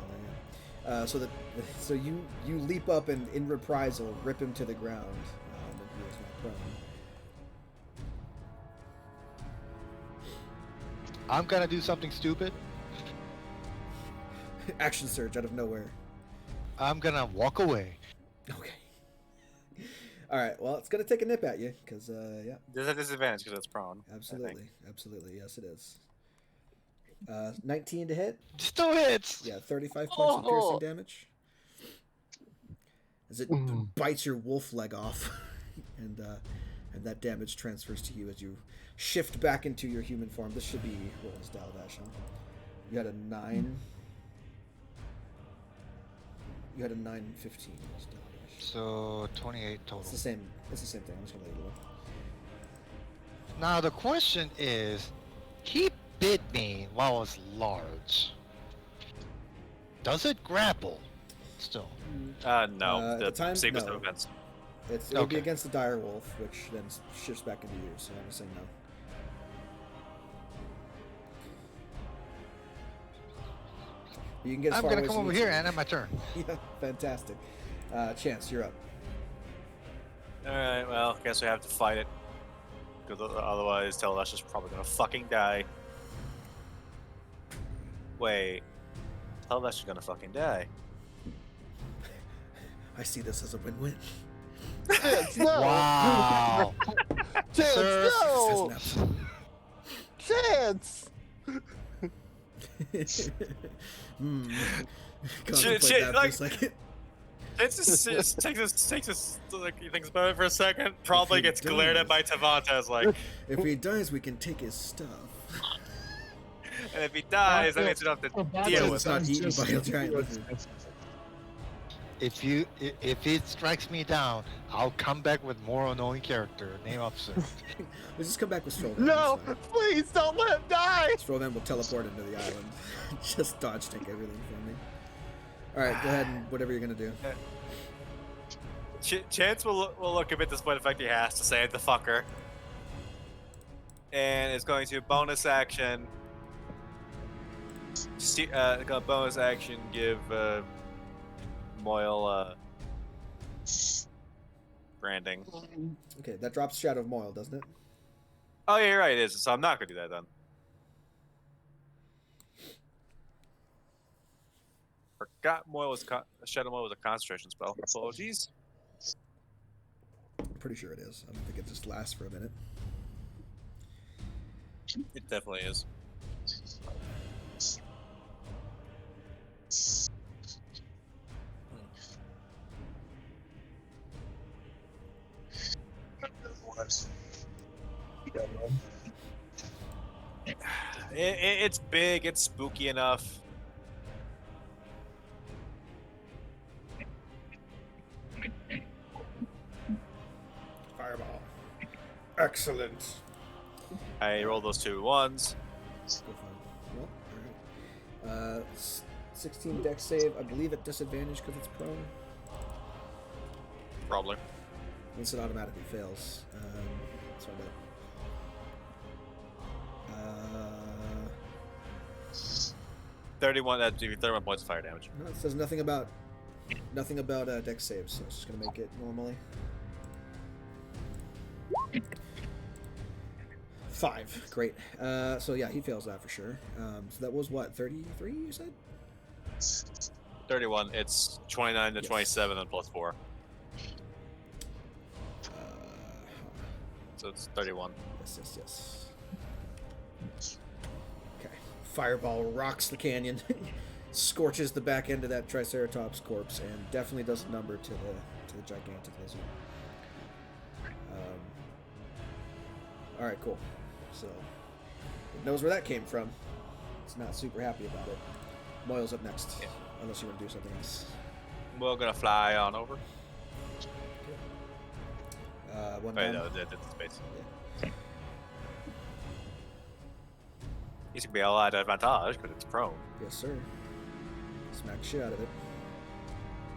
there you go. So you leap up and in reprisal rip him to the ground. And he is now prone. I'm gonna do something stupid. Action surge out of nowhere. I'm gonna walk away. Okay. All right. Well, it's gonna take a nip at you, because yeah, There's a disadvantage because it's prone. I absolutely, think. absolutely, yes, it is. 19 to hit. Still hits. Yeah, 35 points of piercing damage. As it bites your wolf leg off, and that damage transfers to you as you shift back into your human form. This should be what was Dalavash, huh? You had a 9. You had a 9 and 15. Was Dalavash. So 28 total. It's the same. It's the same thing. I'm just gonna leave it alone. Now the question is, he bit me while I was large. Does it grapple? Still. No. At The the time, sequence no. of events. It would be Okay. against the dire wolf, which then shifts back into you. So I'm gonna say no. You can get as I'm far gonna away come as you over need here to. and end my turn. Yeah, fantastic. Chance, you're up. Alright, well, guess we have to fight it. Because otherwise, Teladash is probably gonna fucking die. Wait. Teladash is gonna fucking die. I see this as a win-win. Chance, no! Wow. Chance, Sir. no! This is an Chance! Contemplate shit, that like- for a second. It just takes us like he thinks about it for a second. Probably he gets glared at by Tavantes like, If he dies, we can take his stuff. and if he dies, then it's enough to deal with it's not it. eaten by a giant lizard. If it strikes me down, I'll come back with more annoying character. Name officer. We'll just come back with Strollman. No! It's fine. Please don't let him die! Strollman will teleport into the island. Just dodge tank everything for me. Alright, go ahead and whatever you're gonna do. Chance will look a bit disappointed the fact he has to say it, the fucker. And it's going to bonus action. Gonna bonus action give Moyle branding. Okay, that drops Shadow of Moyle, doesn't it? Oh yeah, you're right, it is. So I'm not gonna do that then. Forgot Moyle was Shadow Moyle was a concentration spell. Apologies. I'm pretty sure it is. I don't think it just lasts for a minute. It definitely is. It's big. It's spooky enough. Fireball. Excellent. I rolled those 2 ones. Go for it. Well, alright. 16 dex save. I believe at disadvantage because it's prone. Probably. Once it automatically fails. So I bet. 31. That'd do 31 points of fire damage. No, it says nothing about Nothing about dex saves, so it's just gonna make it normally. 5. Great. So yeah, he fails that for sure. So that was what, 33 you said? 31. It's 29 to Yes. 27 and plus 4. So it's 31. Yes. Okay. Fireball rocks the canyon, scorches the back end of that Triceratops corpse, and definitely does a number to the gigantic lizard. All right, cool. So it knows where that came from. It's not super happy about it. Moyle's up next, Yeah. unless you want to do something else. We're gonna fly on over. One Wait, down. no, that's the space. Yeah. He's gonna be a lot of advantage because it's prone. Yes, sir. Smack the shit out of it.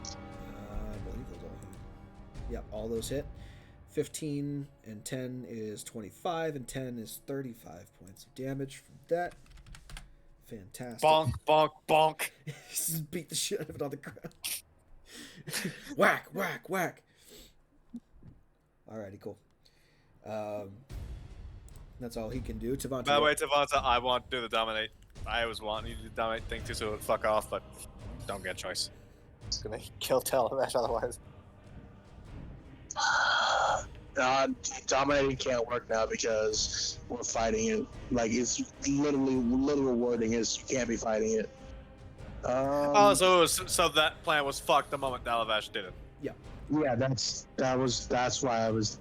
I believe those all hit. Yep, all those hit. 15 and 10 is 25, and 10 is 35 points of damage from that. Fantastic. Bonk, bonk, bonk. Just beat the shit out of it on the ground. Whack, whack, whack. Alrighty, cool. That's all he can do. Tavante. By the way, Tavanta, I want to do the dominate. I always want you to do the dominate thing too, so it'll fuck off, but don't get a choice. It's gonna kill Telemesh otherwise. Dominating can't work now because we're fighting it. Like, it's literal wording is you can't be fighting it. So that plan was fucked the moment Dalavash did it. Yeah, that's why I was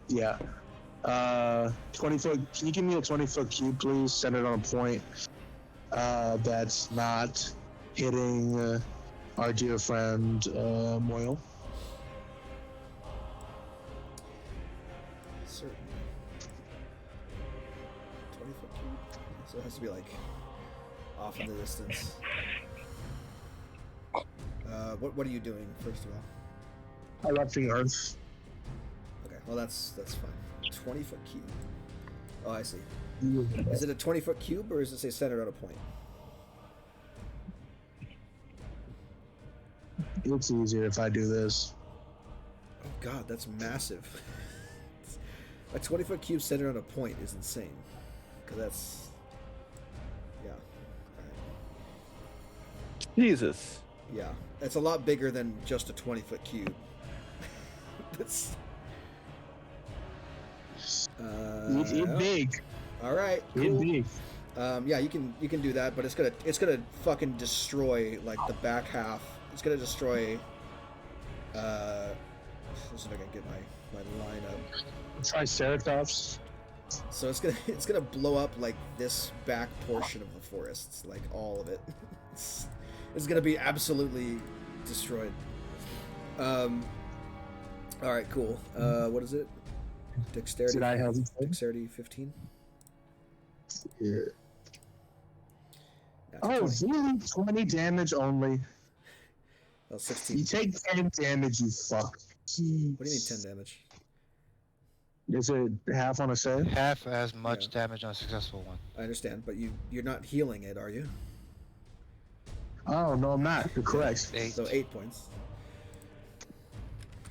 20 foot. Can you give me a 20-foot cube, please? Centered on a point that's not hitting our dear friend Moyle. Certainly. 20-foot cube. So it has to be like off in the distance. What are you doing first of all? Erupting Earth. Okay, well that's fine. 20-foot cube. Oh, I see. Is it a 20-foot cube or is it say centered on a point? It's easier if I do this. Oh god, that's massive. A 20-foot cube centered on a point is insane. Cause that's Alright. Jesus. Yeah. It's a lot bigger than just a 20-foot cube. That's It's big. All right, It's cool. big. Yeah, you can do that, but it's gonna fucking destroy like the back half. It's gonna destroy. Let's see if I can get my line up. Triceratops. So it's gonna blow up like this back portion of the forests, like all of it. It's gonna be absolutely destroyed. All right, cool. What is it? Dexterity. Did I have it? Dexterity 15. Yeah. Natural Oh, 20. really? 20 damage only. Oh, 16. You take 10 damage, you fuck. What do you mean 10 damage? Is it half on a save? Half as much Yeah. damage on a successful one. I understand, but you're not healing it, are you? Oh, no, I'm not. You're correct. 8. So 8 points.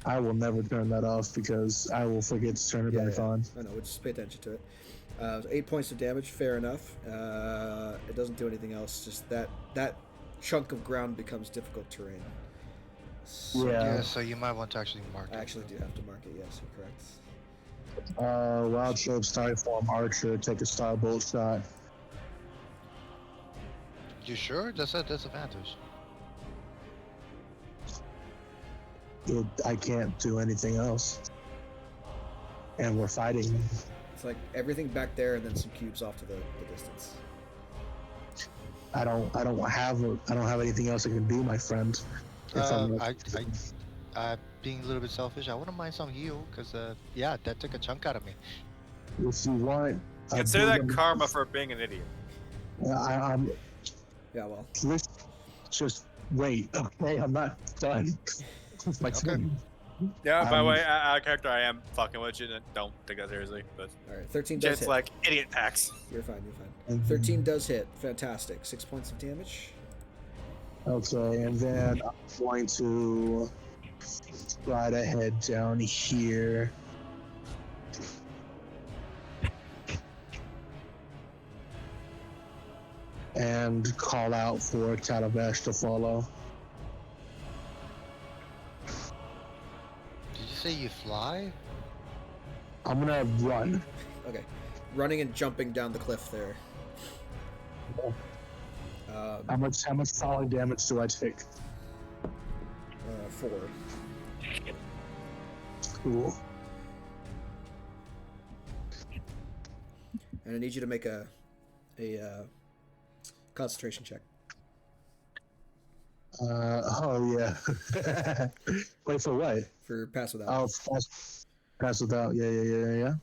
I will never turn that off because I will forget to turn it back on. I know, we'll just pay attention to it. So 8 points of damage, fair enough. It doesn't do anything else, just that chunk of ground becomes difficult terrain. So Yeah. Yeah, so you might want to actually mark I it. actually do have to mark it, yes, you're correct. Wild Shape, Starform, Archer, take a Starbolt shot. You sure? That's a disadvantage. I can't do anything else. And we're fighting. It's like everything back there and then some cubes off to the distance. I don't have anything else I can do, my friend. If I'm Being a little bit selfish, I wouldn't mind some heal, because, yeah, that took a chunk out of me. if you want, Consider that karma for being an idiot. I'm Yeah, well. just wait. Okay, I'm not done. My Okay. turn. Yeah, by the way, out of character, I am fucking with you. And don't take that seriously, but Alright, 13 does it's hit. like idiot packs. You're fine. 13 does hit. Fantastic. 6 points of damage. Okay, and then I'm going to try to head down here. And call out for Calabash to follow. Did you say you fly? I'm gonna run. Okay, running and jumping down the cliff there. How much falling damage do I take? 4. Cool. And I need you to make a concentration check. Oh yeah. Wait, for what? For pass without. Oh, pass without. Yeah.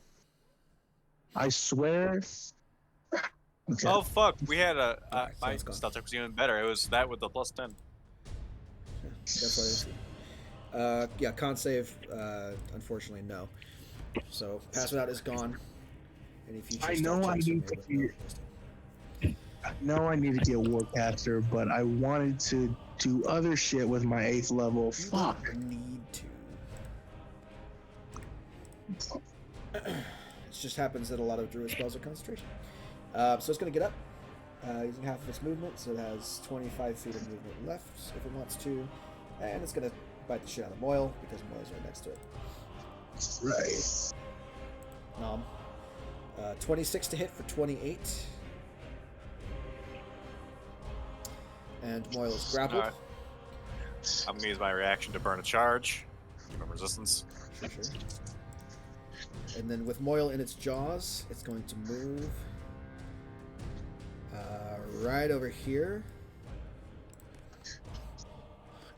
I swear. Okay. Oh fuck, we had a Okay, so my it's gone. stealth check was even better. It was that with the plus 10. Yeah, that's what it is. Yeah, con save. Unfortunately, no. So pass without is gone. Any future I stealth know I checks are need made to with be- no wisdom. I know I need to get Warcaster, but I wanted to do other shit with my 8th level. You Fuck. don't need to. It just happens that a lot of druid spells are concentration. So it's going to get up, using half of its movement, so it has 25 feet of movement left if it wants to, and it's going to bite the shit out of Moyle because Moyle's right next to it. Right. Nom. 26 to hit for 28. And Moyle is grappled. Alright. I'm gonna use my reaction to burn a charge. Give him resistance. Sure. And then with Moyle in its jaws, it's going to move right over here.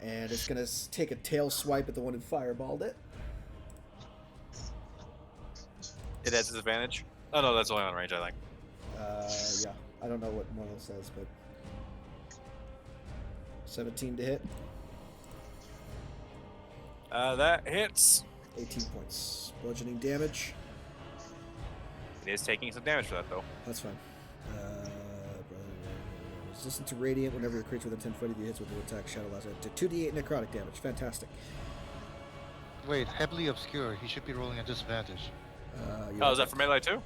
And it's going to take a tail swipe at the one who fireballed it. It has disadvantage. Oh no, that's only on range, I think. Yeah, I don't know what Moyle says, but 17 to hit, That hits. 18 points bludgeoning damage. It is taking some damage for that though. That's fine. Resistant to radiant whenever your creature within 10 foot of you hits with an attack. Shadow allows it to 2d8 necrotic damage. Fantastic. Wait, heavily obscure. He should be rolling at disadvantage. You're Oh, is that for melee too?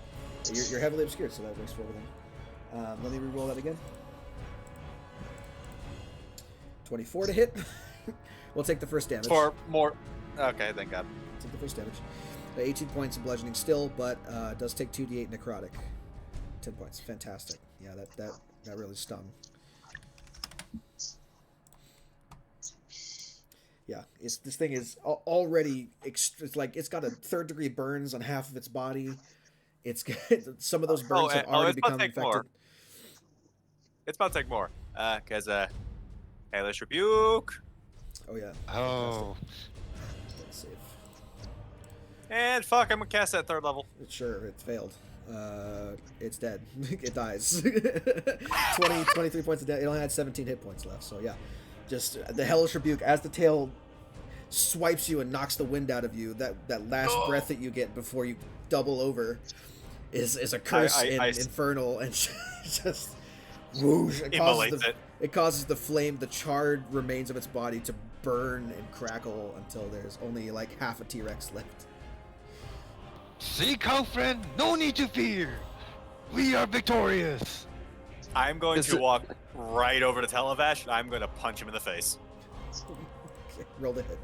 You're heavily obscured, so that works for everything. Let me re-roll that again. 24 to hit. We'll take the first damage. For more. Okay, thank God. Take the first damage. 18 points of bludgeoning still, but does take 2d8 necrotic. 10 points. Fantastic. Yeah, that really stung. Yeah, this thing is already it's like it's got a 3rd degree burns on half of its body. It's some of those burns have already it's about become to take infected. more. It's about to take more. Because Hellish Rebuke. Oh yeah. Oh, Let's save. And fuck, I'm gonna cast that 3rd level. Sure, it failed. It's dead. It dies. 23 points of death. It only had 17 hit points left. So yeah, just the Hellish Rebuke as the tail swipes you and knocks the wind out of you. That last breath that you get before you double over is a curse infernal, and just whoosh. It causes the flame, the charred remains of its body to burn and crackle until there's only like half a T-Rex left. see, co-friend, no need to fear. We are victorious. I'm going to walk right over to Televash and I'm going to punch him in the face. Okay, roll the hit.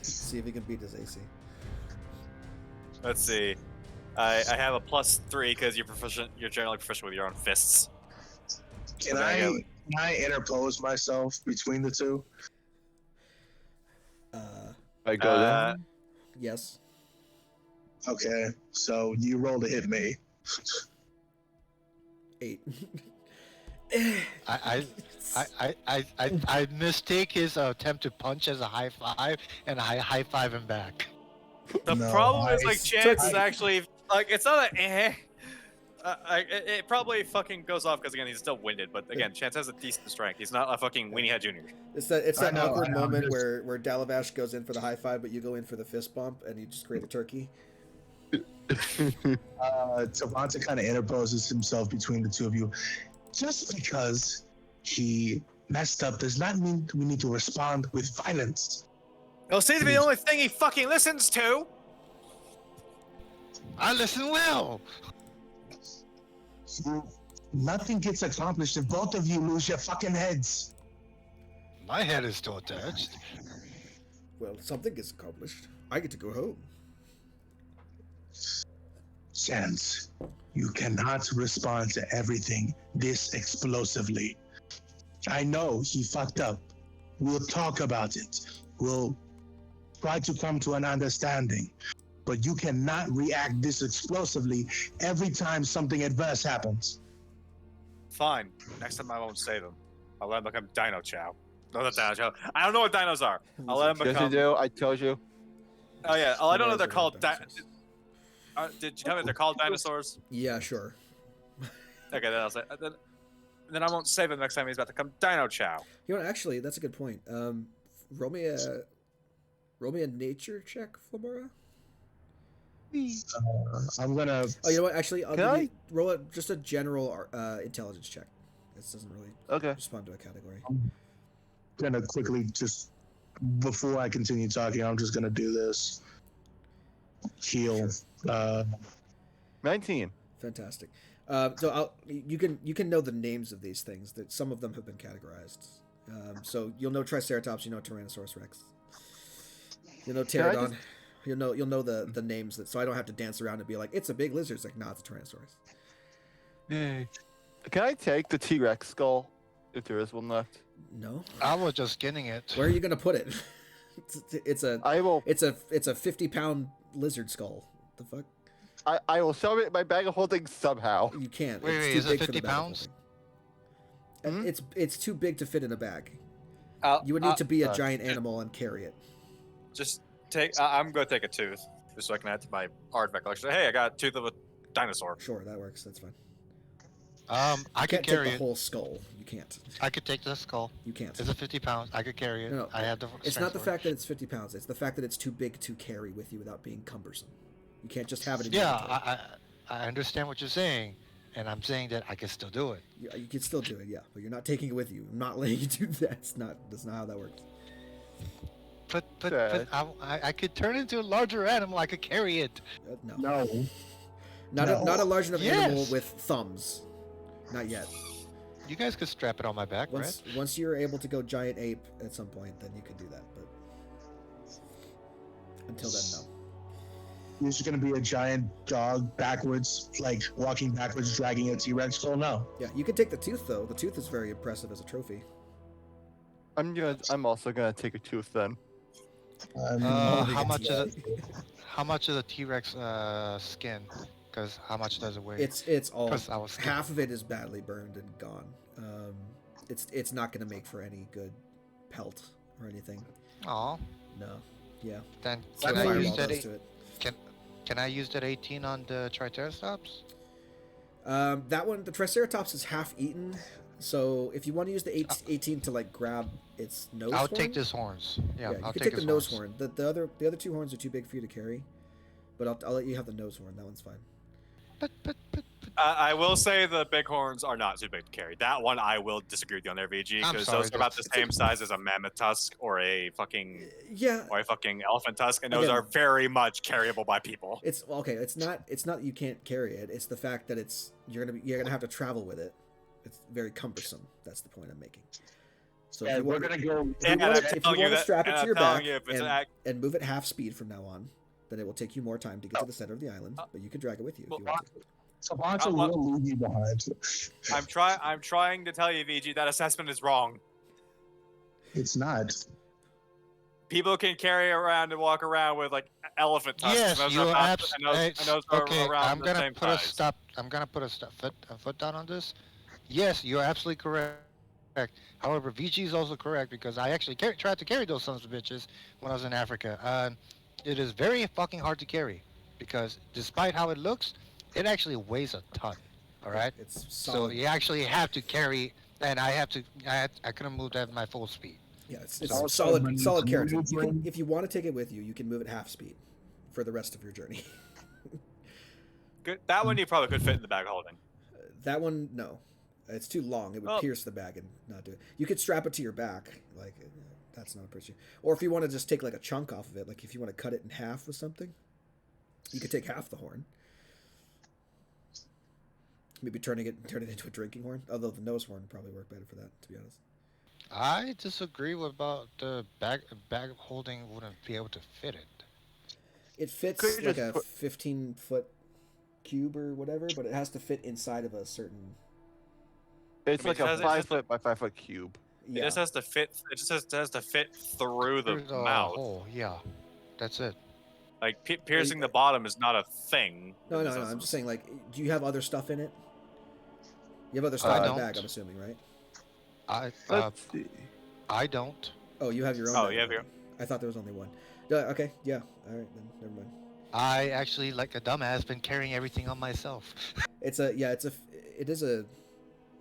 See if he can beat his AC. Let's see. I have a +3 because you're generally proficient with your own fists. Can I interpose myself between the two? I go there. Yes. Okay, so you roll to hit me. 8. I mistake his attempt to punch as a high five, and I high five him back. The No, problem is, I- like, Chance is actually, like, it's not a it probably fucking goes off because, again, he's still winded, but again, Chance has a decent strength. He's not a fucking Weenie Head Jr. It's that I know, awkward I know, moment just- where Dalavash goes in for the high five, but you go in for the fist bump, and you just create the turkey. Tavanta kind of interposes himself between the two of you. Just because he messed up does not mean we need to respond with violence. It'll seem to be the only thing he fucking listens to. I listen well. Nothing gets accomplished if both of you lose your fucking heads. My head is still attached. Well, something gets accomplished. I get to go home. Sans, you cannot respond to everything this explosively. I know he fucked up. We'll talk about it. We'll try to come to an understanding. But you cannot react this explosively every time something adverse happens. Fine. Next time I won't save him. I'll let him become Dino Chow. No, not Dino Chow. I don't know what dinos are. I'll let him Yes, you become. do. I told you. Oh yeah. Oh, I don't know. They're Dinosaurs are called. dinosaurs. Did you tell me they're called dinosaurs? Yeah, sure. Okay, then I'll say. Then I won't save him next time he's about to come Dino Chow. You know, actually, that's a good point. Roll me a nature check, Flamora. I'm gonna. Oh, you know what? Actually, I'll Can give you, roll just a general intelligence check. This doesn't really Okay. respond to a category. Gonna quickly just before I continue talking, I'm just gonna do this. Heal. 19. Fantastic. You can know the names of these things. That some of them have been categorized. So you'll know Triceratops. You know Tyrannosaurus Rex. You'll know Can I Pterodon. You'll know the names that. So I don't have to dance around and be like, it's a big lizard. It's like, nah, it's a Tyrannosaurus. Yay. Can I take the T-Rex skull if there is one left? No. I was just getting it. Where are you gonna put it? it's a I will. it's a 50-pound lizard skull. The fuck? I will shove it in my bag of holding somehow. You can't. Wait, it's wait, too is it big for 50 the bag of pounds? holding. Hmm? It's too big to fit in a bag. Uh, You would need to be a uh, giant animal and carry it. Just take. I'm gonna take a tooth, just so I can add to my artifact collection. Hey, I got a tooth of a dinosaur. Sure, that works. That's fine. I You could can't carry take it. the whole skull. You can't. I could take the skull. You can't. It's a 50 pounds. I could carry it. No, no, I have the. It's strength not the for it. fact that it's 50 pounds. It's the fact that it's too big to carry with you without being cumbersome. You can't just have it in your Yeah, inventory. I understand what you're saying, and I'm saying that I can still do it. You can still do it, yeah, but you're not taking it with you. I'm not letting you do that. That's not how that works. But Sad. I could turn into a larger animal. I could carry it. No. No. Not No. a large enough animal Yes. with thumbs. Not yet. You guys could strap it on my back, right? Once you're able to go giant ape at some point, then you could do that. But until then, no. You're just gonna be a giant dog backwards, like walking backwards, dragging a T-Rex skull. No. Yeah, you can take the tooth though. The tooth is very impressive as a trophy. I'm also gonna take a tooth then. How much is it? How much is a T-Rex skin? Because how much does it weigh? It's all 'Cause I was half of it is badly burned and gone. It's not gonna make for any good pelt or anything. Aw, No. Yeah. then So can I fireball use that? does to it. Can I use that 18 on the Triceratops? That one, the Triceratops is half eaten. So if you want to use the 18 to like grab its nose I'll horn, take this horns. Yeah, you I'll can take take the his nose horns. horn. The other two horns are too big for you to carry, but I'll let you have the nose horn. That one's fine. But I will say the bighorns are not too big to carry. That one I will disagree with you on there, VG, I'm because sorry, those are about the that's- same size as a mammoth tusk or a fucking Yeah, elephant tusk, and those Again- are very much carryable by people. it's okay. It's not that you can't carry it. It's the fact that you're gonna have to travel with it. It's very cumbersome. That's the point I'm making. So Yeah, if you we're want, gonna go. And wanna- I'm if you telling you wanna that- strap it and to I'm your telling back you if it's an and move at half speed from now on, then it will take you more time to get to the center of the island. But you can drag it with you if you want to. Sabanta will leave you behind. I'm trying to tell you, VG, that assessment is wrong. It's not. People can carry around and walk around with like elephant tusks. yes, and those you are are about- absolutely. and those are Okay, around I'm the gonna same put a size. stop. I'm gonna put a foot down on this. Yes, you're absolutely correct. However, VG is also correct because I actually tried to carry those sons of bitches when I was in Africa. It is very fucking hard to carry because despite how it looks, it actually weighs a ton. All right. It's So solid. you actually have to carry, and I couldn't move that at my full speed. Yeah, it's Also, solid when solid you're character. You can, moving- if you want to take it with you, you can move at half speed for the rest of your journey. Good. That one you probably could fit in the bag holding. That one, no. It's too long. It would Oh. pierce the bag and not do it. You could strap it to your back. Like, that's not a issue. Or if you want to just take like a chunk off of it, like if you want to cut it in half with something, you could take half the horn. Maybe turn it into a drinking horn. Although the nose horn would probably work better for that, to be honest. I disagree with about the bag holding wouldn't be able to fit it. It fits Could you like just a put- 15-foot cube or whatever, but it has to fit inside of a certain. It's I mean, like a it's 5 just- foot by 5 foot cube. It Yeah. just has to fit. It just has to fit through the Through the mouth. hole, yeah. That's it. Like piercing the bottom is not a thing. No. in this I'm just instance. saying, like, do you have other stuff in it? You have other stuff I in the don't. bag, I'm assuming, right? Let's see. I don't. Oh, you have your own. Oh, bag you have your- already. I thought there was only one. Okay, yeah. All right, then never mind. I actually, like a dumbass, been carrying everything on myself. It is a.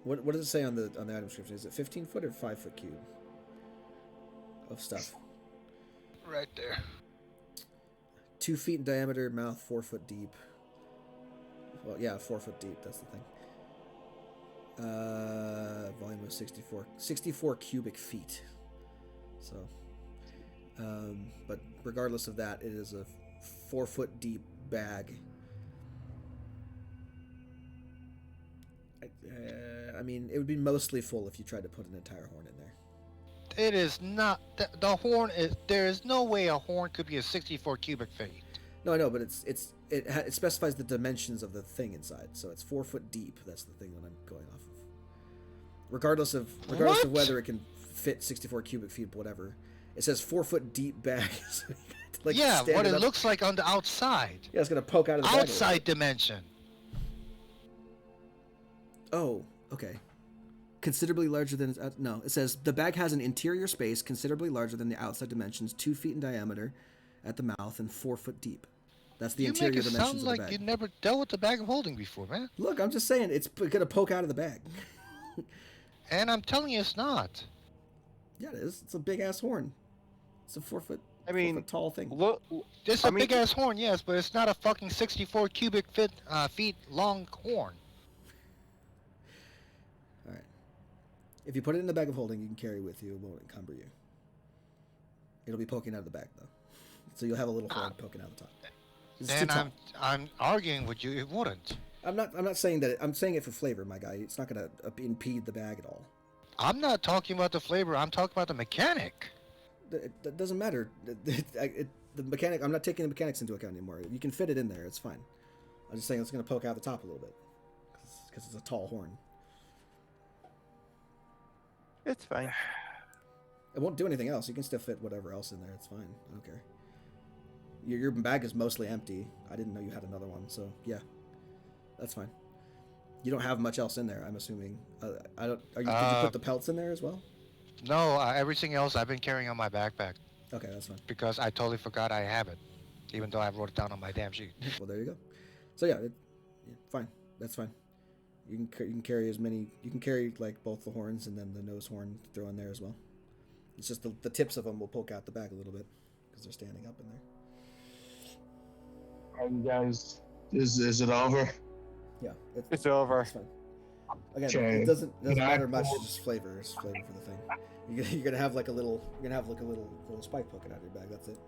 What does it say on the item description? Is it 15-foot or 5-foot cube of stuff? Right there. 2 feet in diameter, mouth 4 foot deep. Well, yeah, 4 foot deep. That's the thing. Volume of 64 cubic feet. So, but regardless of that, it is a 4 foot deep bag. I mean, it would be mostly full if you tried to put an entire horn in there. It is not. The horn is. There is no way a horn could be a 64 cubic feet. No, I know, but it specifies the dimensions of the thing inside, so it's 4 foot deep. That's the thing that I'm going off of. Regardless of What? whether it can fit 64 cubic feet, whatever, it says 4 foot deep bag. So you got to, like, Yeah, stand what it up. looks like on the outside. Yeah, it's gonna poke out of the bag. a little Outside dimension. bit. Oh, okay. Considerably larger than its no. It says the bag has an interior space considerably larger than the outside dimensions, 2 feet in diameter at the mouth and 4 foot deep. That's the You interior make it dimensions sound of like the bag. you never dealt with the bag of holding before, man. Look, I'm just saying it's gonna poke out of the bag. And I'm telling you, it's not. Yeah, it is. It's a big ass horn. It's a 4 foot. I 4 mean, foot tall thing. Look, It's I a mean- big ass horn, yes, but it's not a fucking 64 cubic feet long horn. All right. If you put it in the bag of holding, you can carry with you. It won't encumber you. It'll be poking out of the bag though, so you'll have a little horn poking out the top. It's too Then tall. I'm arguing with you. It wouldn't. I'm not saying that. I'm saying it for flavor, my guy. It's not gonna impede the bag at all. I'm not talking about the flavor. I'm talking about the mechanic. That doesn't matter. The mechanic. I'm not taking the mechanics into account anymore. You can fit it in there. It's fine. I'm just saying it's gonna poke out the top a little bit because it's a tall horn. it's fine. It won't do anything else. You can still fit whatever else in there. It's fine. I don't care. Your bag is mostly empty. I didn't know you had another one, so yeah, that's fine. You don't have much else in there, I'm assuming. I don't. Did you put the pelts in there as well? No, everything else I've been carrying on my backpack Okay, that's fine. because I totally forgot I have it, even though I wrote it down on my damn sheet. Well, there you go. So yeah, fine. That's fine. You can carry as many. You can carry like both the horns and then the nose horn throw in there as well. It's just the tips of them will poke out the bag a little bit because they're standing up in there. Are you guys? Is it over? Yeah, It's over. It's fine. Again, Okay. it doesn't Can I matter much. pull- It's just flavor. It's flavor for the thing. You're gonna have like a little. You're gonna have like a little spike poking out of your bag. That's it.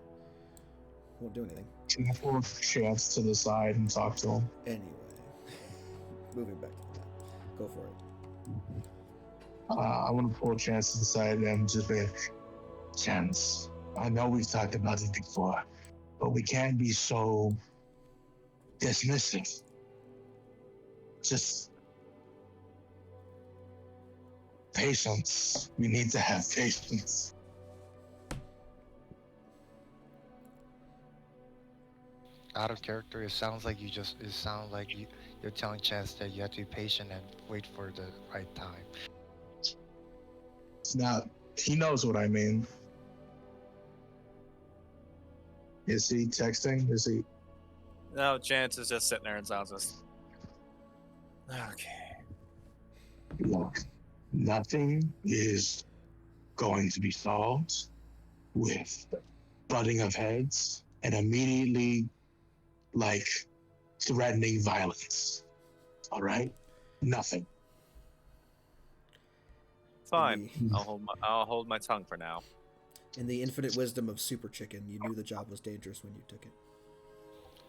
Won't do anything. Can I pull Chance to the side and talk to him? Anyway, moving back to the map. Go for it. I want to pull Chance to the side and just be, Chance, I know we've talked about it before, but we can't be so dismissive. Just patience. We need to have patience. Out of character, it sounds like you're telling Chance that you have to be patient and wait for the right time. It's not. He knows what I mean. Is he texting? Is he? No, Chance is just sitting there and sounds just. Okay. Look, nothing is going to be solved with butting of heads and immediately, like, threatening violence. All right? Nothing. Fine. In I'll hold my tongue for now. in the infinite wisdom of Super Chicken, you knew the job was dangerous when you took it.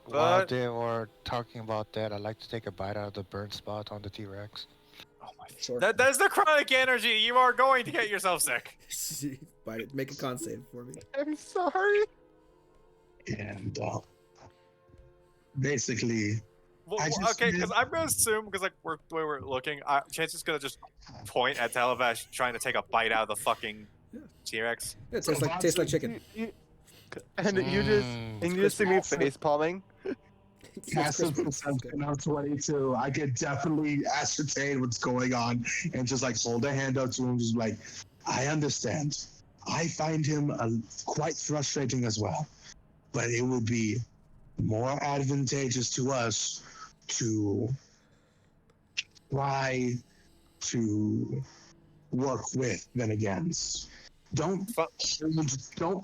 While But they were talking about that, I'd like to take a bite out of the burnt spot on the T-Rex. oh my, Sure. that's the chronic energy. You are going to get yourself sick. Bite it. Make a con save for me. I'm sorry. And basically, Well, I just okay, did- because I'm gonna assume because like the way we're looking, Chance is gonna just point at Televash trying to take a bite out of the fucking T-Rex. Yeah, it tastes like chicken. And you just see me face palming. It's passive crispy. perception of 22, I could definitely ascertain what's going on and just like hold a hand up to him, just like, I understand. I find him quite frustrating as well, but it would be more advantageous to us to try to work with than against. Don't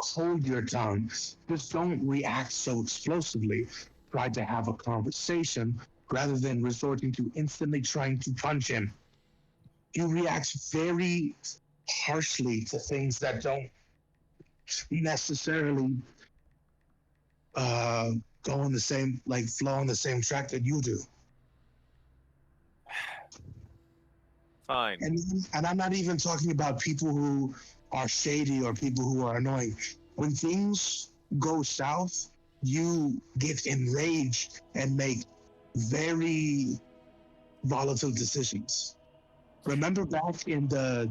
hold your tongue. Just don't react so explosively. Try to have a conversation rather than resorting to instantly trying to punch him. You react very harshly to things that don't necessarily go in the same, like flow on the same track that you do. Fine. And I'm not even talking about people who are shady or people who are annoying. When things go south, you get enraged and make very volatile decisions. Remember back in the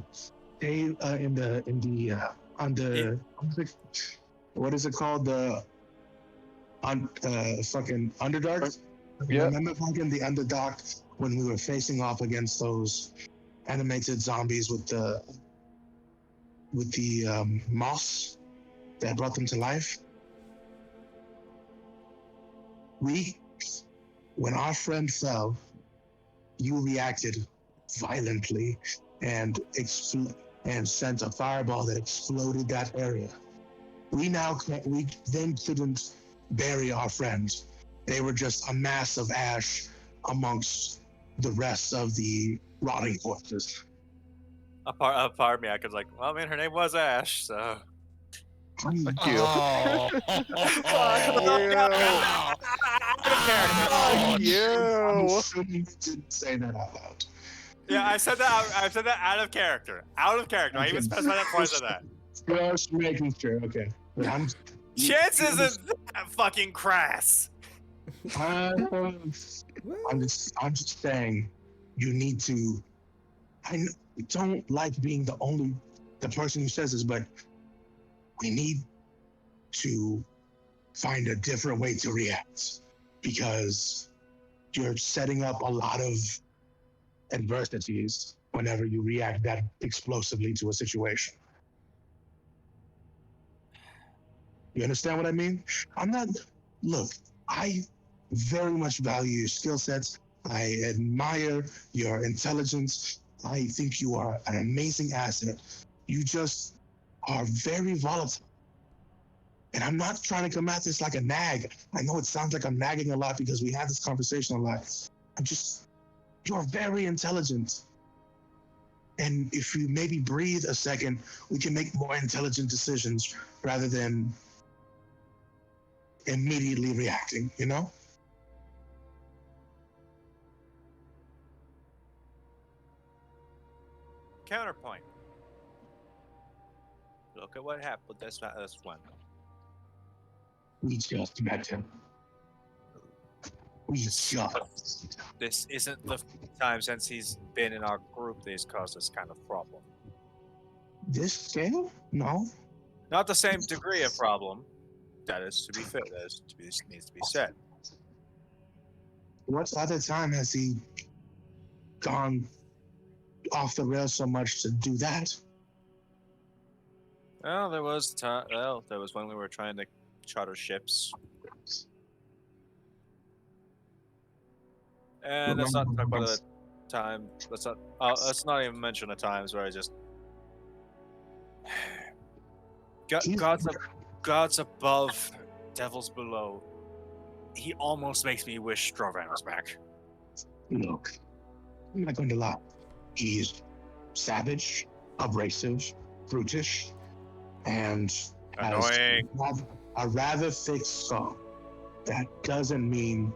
day, what is it called? Fucking Underdark? Yep. Remember back in the Underdark when we were facing off against those animated zombies with the moss that brought them to life? When our friend fell, you reacted violently and sent a fireball that exploded that area. We then couldn't bury our friends. They were just a mass of ash amongst the rest of the rotting corpses. A part of me, I could like, well, I mean, her name was Ash, so. Fuck you. Oh. Fuck you. I'm assuming you didn't say that out loud. Yeah, I said that. I said that out of character. Out of character. I even specified that twice of that. Just making sure. Okay. But Chance isn't that fucking crass. I'm just saying, you need to. I don't like being the person who says this, but we need to find a different way to react because you're setting up a lot of adversities whenever you react that explosively to a situation. You understand what I mean? Look, I very much value your skill sets. I admire your intelligence. I think you are an amazing asset. You just are very volatile. And I'm not trying to come at this like a nag. I know it sounds like I'm nagging a lot because we had this conversation a lot. You're very intelligent. And if you maybe breathe a second, we can make more intelligent decisions rather than immediately reacting, you know? Counterpoint. Look at what happened this one. We just met him. This isn't the time since he's been in our group that he's caused this kind of problem. This scale? No. Not the same degree of problem. That is to be fair. Needs to be said. What other time has he gone off the rails so much to do that? Well, there was time. Well, there was when we were trying to charter ships. And let's not talk about the time. Let's not even mention the times where I just God's above, devils below. He almost makes me wish Strovan was back. Look, I'm not going to lie. He's savage, abrasive, brutish, and has Annoying. a rather thick skull. That doesn't mean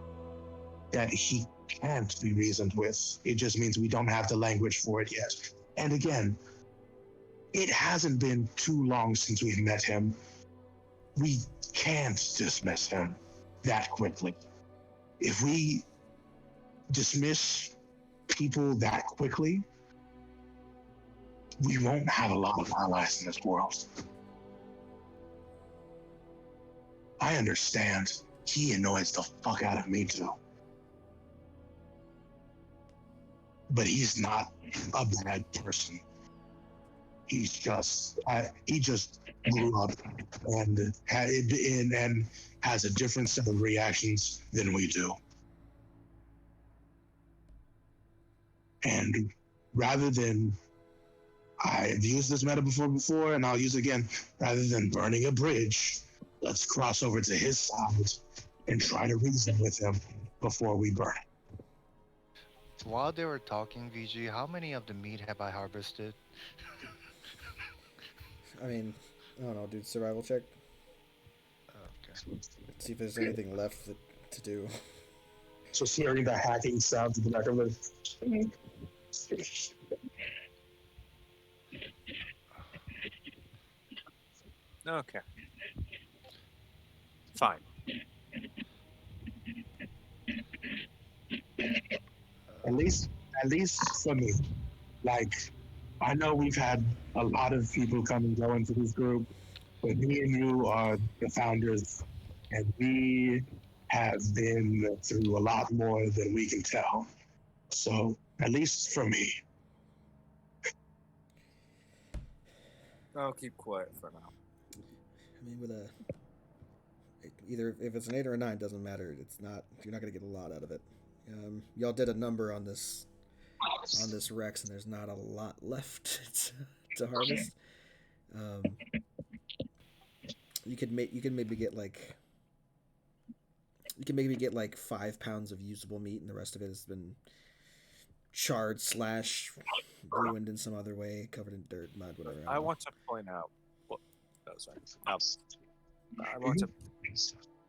that he can't be reasoned with. It just means we don't have the language for it yet. And again, it hasn't been too long since we've met him. We can't dismiss him that quickly. If we dismiss people that quickly, we won't have a lot of allies in this world. I understand. He annoys the fuck out of me too. But he's not a bad person. He's just he just grew up and has a different set of reactions than we do. And rather than, I've used this metaphor before, and I'll use it again. Rather than burning a bridge, let's cross over to his side and try to reason with him before we burn it. While they were talking, VG, how many of the meat have I harvested? I mean, I don't know, dude. Survival check. Okay. See if there's anything left to do. So hearing the hacking sounds in the back of it. Okay. Fine. At least for me. Like, I know we've had a lot of people come and go into this group, but me and you are the founders, and we have been through a lot more than we can tell. So, at least for me. I'll keep quiet for now. I mean, with either if it's an 8 or a 9, doesn't matter. It's not. You're not gonna get a lot out of it. Y'all did a number on this Rex, and there's not a lot left to harvest. You could maybe get like 5 pounds of usable meat, and the rest of it has been charred / ruined in some other way, covered in dirt, mud, whatever. I want to point out. I want to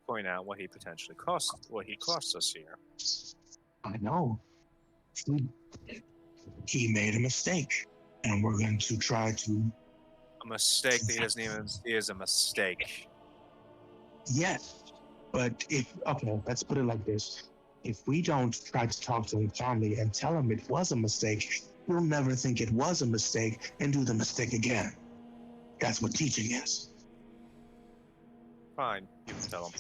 point out what he potentially cost. What he costs us here. I know. He made a mistake, and we're going to try to. A mistake that he doesn't even see as a mistake. Yes, but let's put it like this. If we don't try to talk to him calmly and tell him it was a mistake, he'll never think it was a mistake and do the mistake again. That's what teaching is. Fine, you can tell him.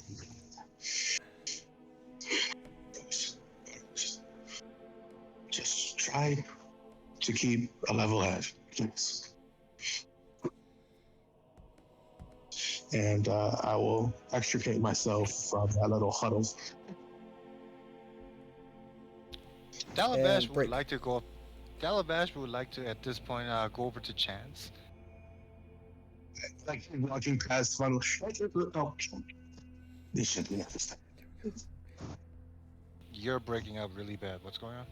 Just try to keep a level head, please. And I will extricate myself from that little huddle. Dalabash would break. like to go. Dalabash would like to, at this point, go over to Chance. Like walking past funnel. Oh, this should be understood. You're breaking up really bad. What's going on?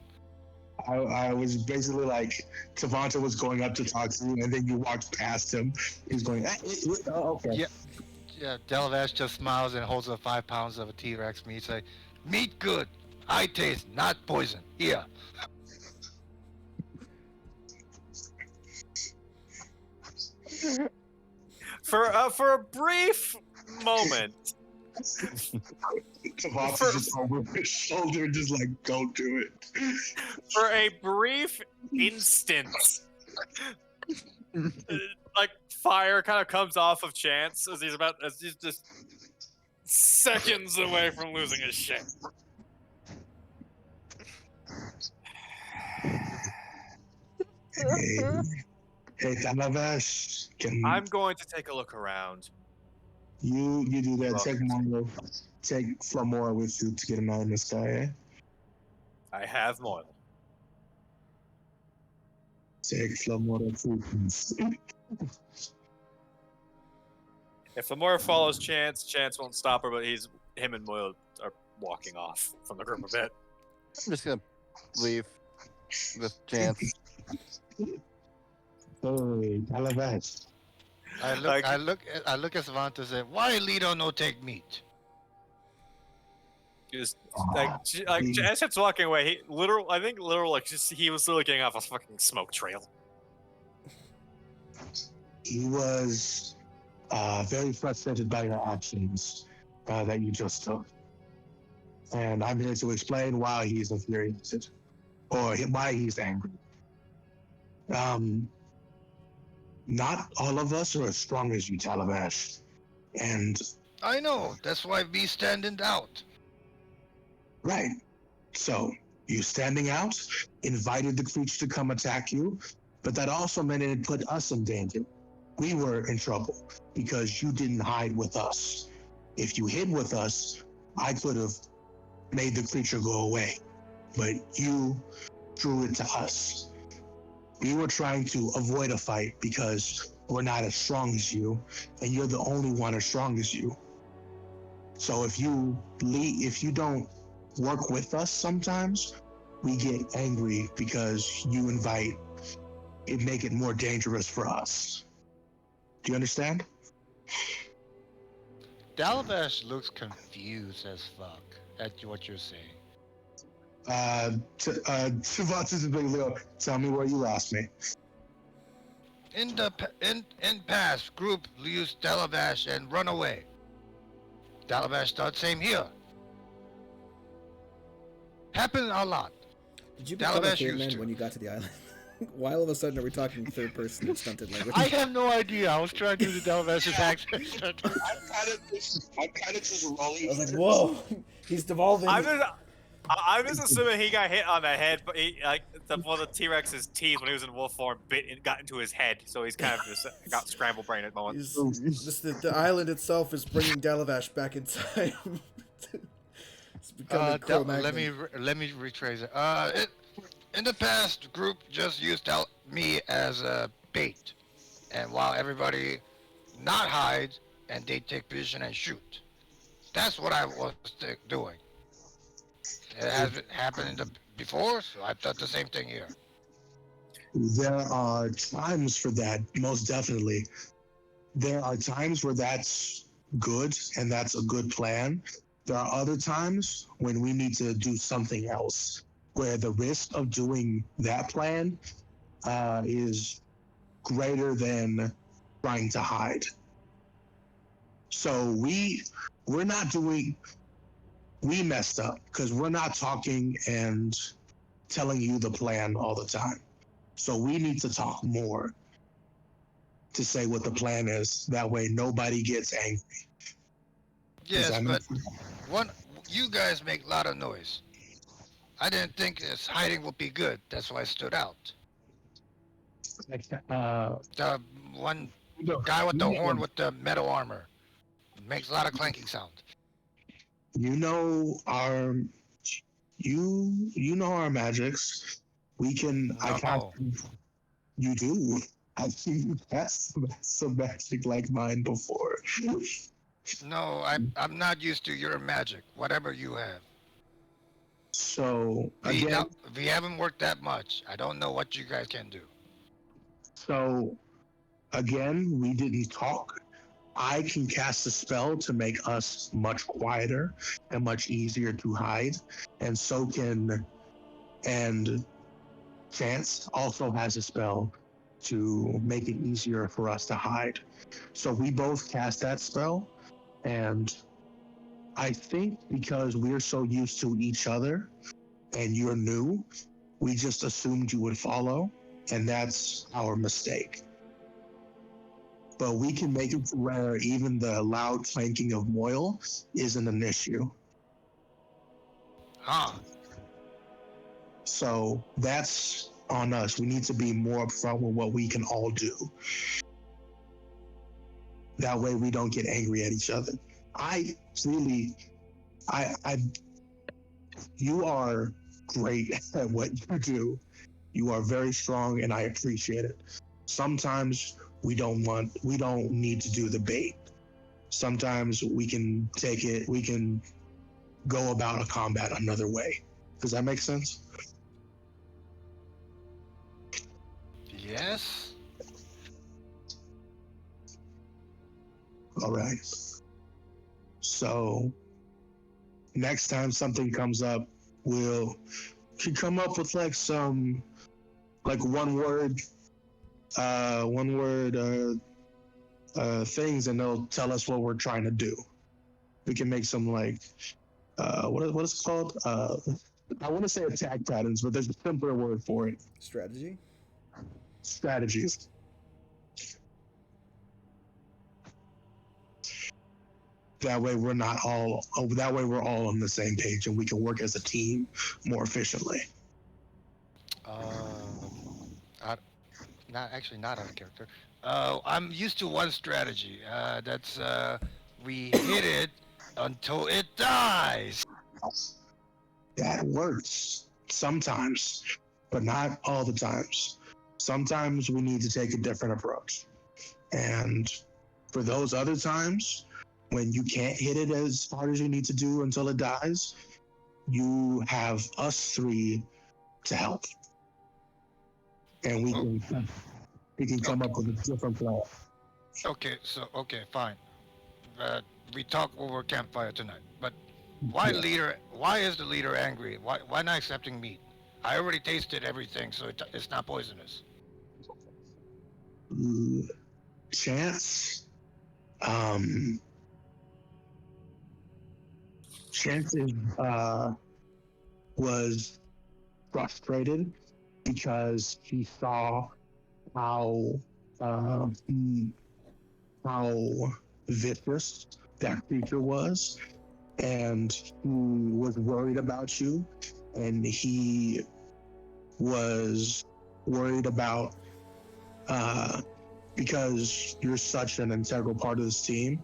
I was basically like, Tavanta was going up to talk to you, and then you walked past him. He was going, oh, okay. Yeah, Dalabash just smiles and holds up 5 pounds of a T-Rex meat. Say, meat good. I taste, not poison. Here. For a brief moment, Tavanta's just over his shoulder, just like, go do it. for a brief instant, like fire kind of comes off of Chance as he's just seconds away from losing his shit. Hey, Dalabash, I'm going to take a look around. you do that. Well, Take Flamora with you to get him out in the sky, eh? I have Moyle. Take Flamora too, please. If Lamora follows Chance won't stop her, but him and Moyle are walking off from the group a bit. I'm just gonna leave with Chance. Hey, Calabash. I look, Like- I look, I look at Savant and say, "Why Lido no take meat?" Just Ah, as it's walking away, I think like he was literally getting off a fucking smoke trail. he was very frustrated by your actions that you just took. And I'm here to explain why he's infuriated or why he's angry. Not all of us are as strong as you, Talabash. And, I know. That's why me standing out. right. So, you standing out invited the creature to come attack you, but that also meant it put us in danger. We were in trouble because you didn't hide with us. If you hid with us, I could have made the creature go away, but you drew it to us. We were trying to avoid a fight because we're not as strong as you, and you're the only one as strong as you. So if you don't work with us sometimes, we get angry because you make it more dangerous for us. Do you understand? Dalabash looks confused as fuck at what you're saying. Shivatis and Big Leo, tell me where you lost me. In past, group use Dalabash and run away. Dalabash thought same here. Happened a lot. Did you become a Calabash used caveman to. when you got to the island? Why all of a sudden are we talking third person in stunted language? I have no idea. I was trying to do the Dalabash's accent. I'm kind of just rolling. I was like, whoa, he's devolving. I'm just assuming he got hit on the head, but one of the T-Rex's teeth when he was in wolf form got into his head, so he's kind of just got scrambled brain at the moment. The island itself is bringing Dalavash back in time. It's becoming Cro-Magnon. Let me retrace it. In the past, group just used me as a bait, and while everybody not hide and they take position and shoot. That's what I was doing. It hasn't happened before, so I thought the same thing here. There are times for that, most definitely. There are times where that's good and that's a good plan. There are other times when we need to do something else, where the risk of doing that plan is greater than trying to hide. So we're not doing. We messed up because we're not talking and telling you the plan all the time. So we need to talk more to say what the plan is. That way nobody gets angry. Yes, that but you guys make a lot of noise. I didn't think this hiding would be good. That's why I stood out. The one guy with the horn with the metal armor makes a lot of clanking sound. You know our magics. We can. No. You do. I've seen you cast some magic like mine before. No, I'm not used to your magic. Whatever you have. So We again, haven't worked that much. I don't know what you guys can do. so again, we didn't talk. I can cast a spell to make us much quieter and much easier to hide, and so can. And Chance also has a spell to make it easier for us to hide. So we both cast that spell, and I think because we're so used to each other and you're new, we just assumed you would follow, and that's our mistake. But we can make it to where even the loud clanking of Moyle isn't an issue. Huh. So that's on us. We need to be more upfront with what we can all do. That way we don't get angry at each other. You are great at what you do. You are very strong and I appreciate it. Sometimes we don't need to do the bait. Sometimes we can go about a combat another way. Does that make sense? Yes. All right. So next time something comes up, we'll come up with like some one word things, and they'll tell us what we're trying to do. We can make some what is it called? I want to say attack patterns, but there's a simpler word for it. Strategy? Strategies. That way we're all on the same page, and we can work as a team more efficiently. Not out of character. I'm used to one strategy. That's we hit it until it dies. That works sometimes, but not all the times. Sometimes we need to take a different approach. And for those other times, when you can't hit it as hard as you need to do until it dies, you have us three to help. And we can come up with a different plan. Okay, fine. We talk over campfire tonight. But why is the leader angry? Why not accepting meat? I already tasted everything, so it's not poisonous. Chance was frustrated because he saw how vicious that creature was, and he was worried about you, and he was worried about because you're such an integral part of this team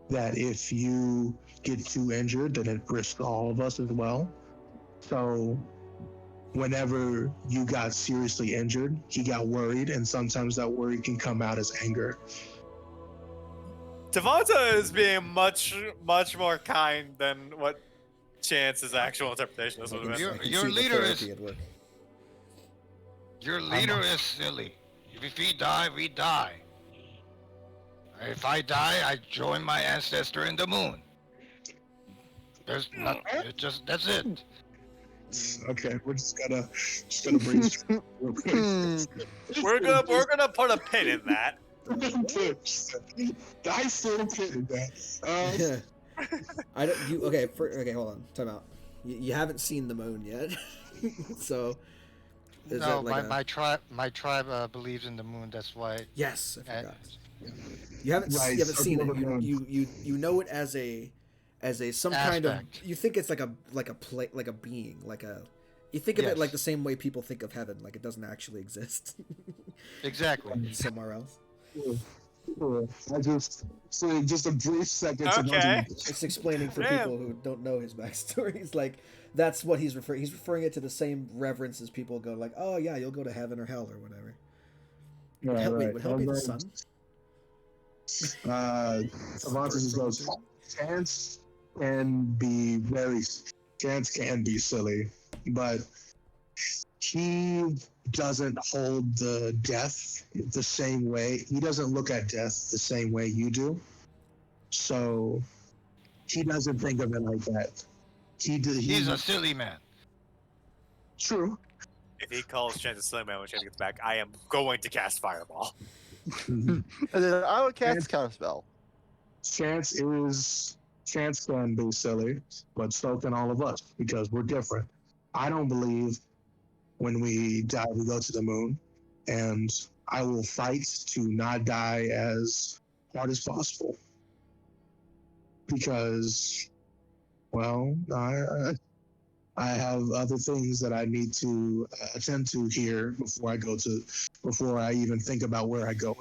that if you get too injured, then it risks all of us as well. So whenever you got seriously injured, he got worried, and sometimes that worry can come out as anger. Devonta is being much more kind than what Chance's actual interpretation of this would have been. Your leader is silly. If he die, we die. If I die, I join my ancestor in the moon. That's it. Okay, we're just gonna breathe. We're gonna put a pin in that. I still pin in that. I don't. Okay, hold on. Time out. You haven't seen the moon yet, so. No, my tribe believes in the moon. That's why. Yes, I forgot. You haven't seen it. You know it as a some aspect. Kind of. You think it's like a being, you think of it like the same way people think of heaven, like it doesn't actually exist. Exactly. It's somewhere else. I just a brief second. Okay. It's explaining for people who don't know his backstory. He's like, that's what he's referring. He's referring it to the same reverence as people go like, oh yeah, you'll go to heaven or hell or whatever. Yeah, Wait, would hell be the sun? Chance can be silly, but he doesn't hold the death the same way. He doesn't look at death the same way you do. So he doesn't think of it like that. He's a silly man. True. If he calls Chance a silly man when Chance gets back, I am going to cast Fireball. And then I would cast Counterspell. Chance can be silly, but so can all of us because we're different. I don't believe when we die we go to the moon, and I will fight to not die as hard as possible because, well, I have other things that I need to attend to here before I even think about where I go.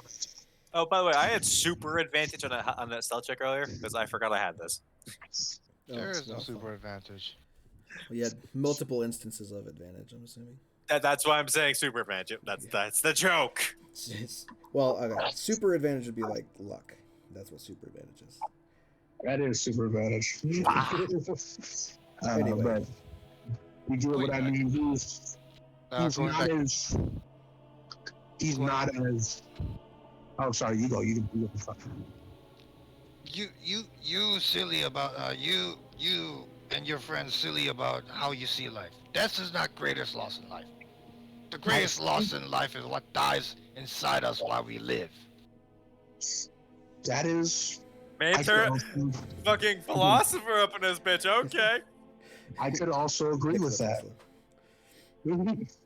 Oh, by the way, I had super advantage on that stealth check earlier because I forgot I had this. There is no super advantage. Well, you had multiple instances of advantage, I'm assuming. That's why I'm saying super advantage. That's the joke. Well, okay. Super advantage would be like luck. That's what super advantage is. That is super advantage. Anyway. But you get what I mean. He's not as. Oh, sorry. You go. You can. you silly about you and your friends silly about how you see life. This is not greatest loss in life. The greatest loss in life is what dies inside us while we live. That is. I could Mater, also, fucking philosopher up in this bitch. Okay. I could also agree with Excellent, that. excellent.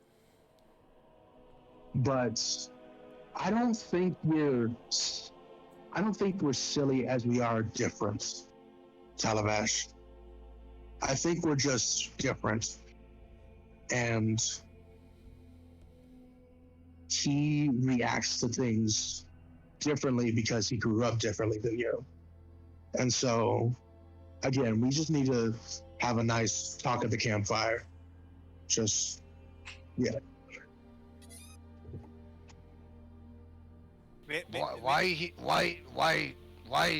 But I don't think we're silly as we are different, Calabash. I think we're just different. And he reacts to things differently because he grew up differently than you. And so, again, we just need to have a nice talk at the campfire. Just, yeah. Why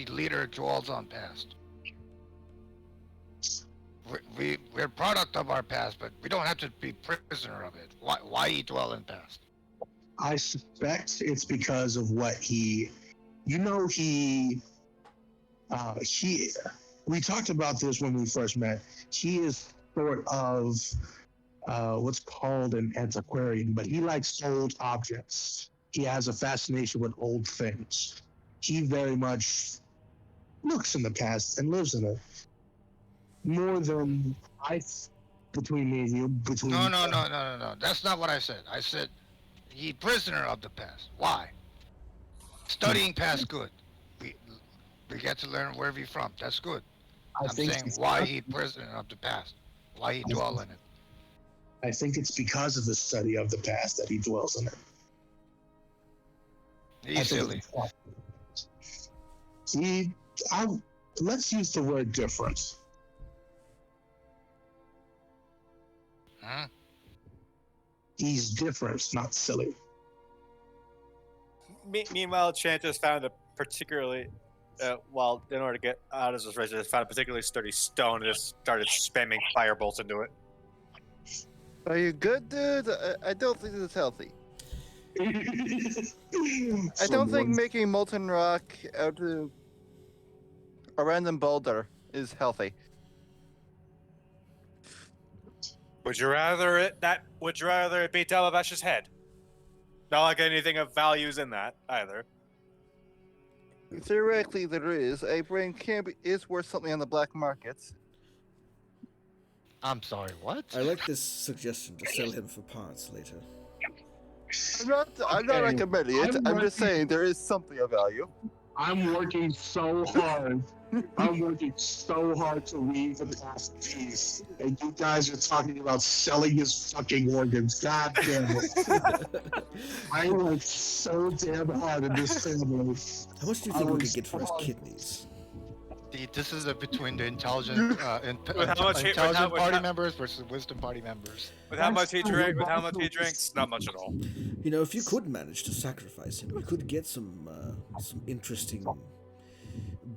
leader dwells on past? We're product of our past, but we don't have to be prisoner of it. Why he dwell in past? I suspect it's because of what he we talked about this when we first met. He is sort of what's called an antiquarian, but he likes old objects. He has a fascination with old things. He very much looks in the past and lives in it. More than between me and you, between No. That's not what I said. I said he prisoner of the past. Why? Studying past good. We we get to learn where we from. That's good. I'm saying why he prisoner of the past. Why he dwell in it. I think it's because of the study of the past that he dwells in it. He's silly. Let's use the word different. Huh? He's different, not silly. Meanwhile, Chant just found a particularly, well, in order to get out of this race, just found a particularly sturdy stone and just started spamming firebolts into it. Are you good, dude? I don't think this is healthy. I don't think making molten rock out of a random boulder is healthy. Would you rather it be Televash's head? Not like anything of values in that either. Theoretically, there is. A brain is worth something on the black market. I'm sorry, what? I like this suggestion to sell him for parts later. I'm not recommending it. I'm just saying there is something of value. I'm working so hard. I'm working so hard to leave the past piece, and you guys are talking about selling his fucking organs. God damn it! I worked so damn hard in this family. How much do you think we could get for his kidneys? This is between the intelligent party members versus wisdom party members. With how much he drinks, not much at all. You know, if you could manage to sacrifice him, you could get some interesting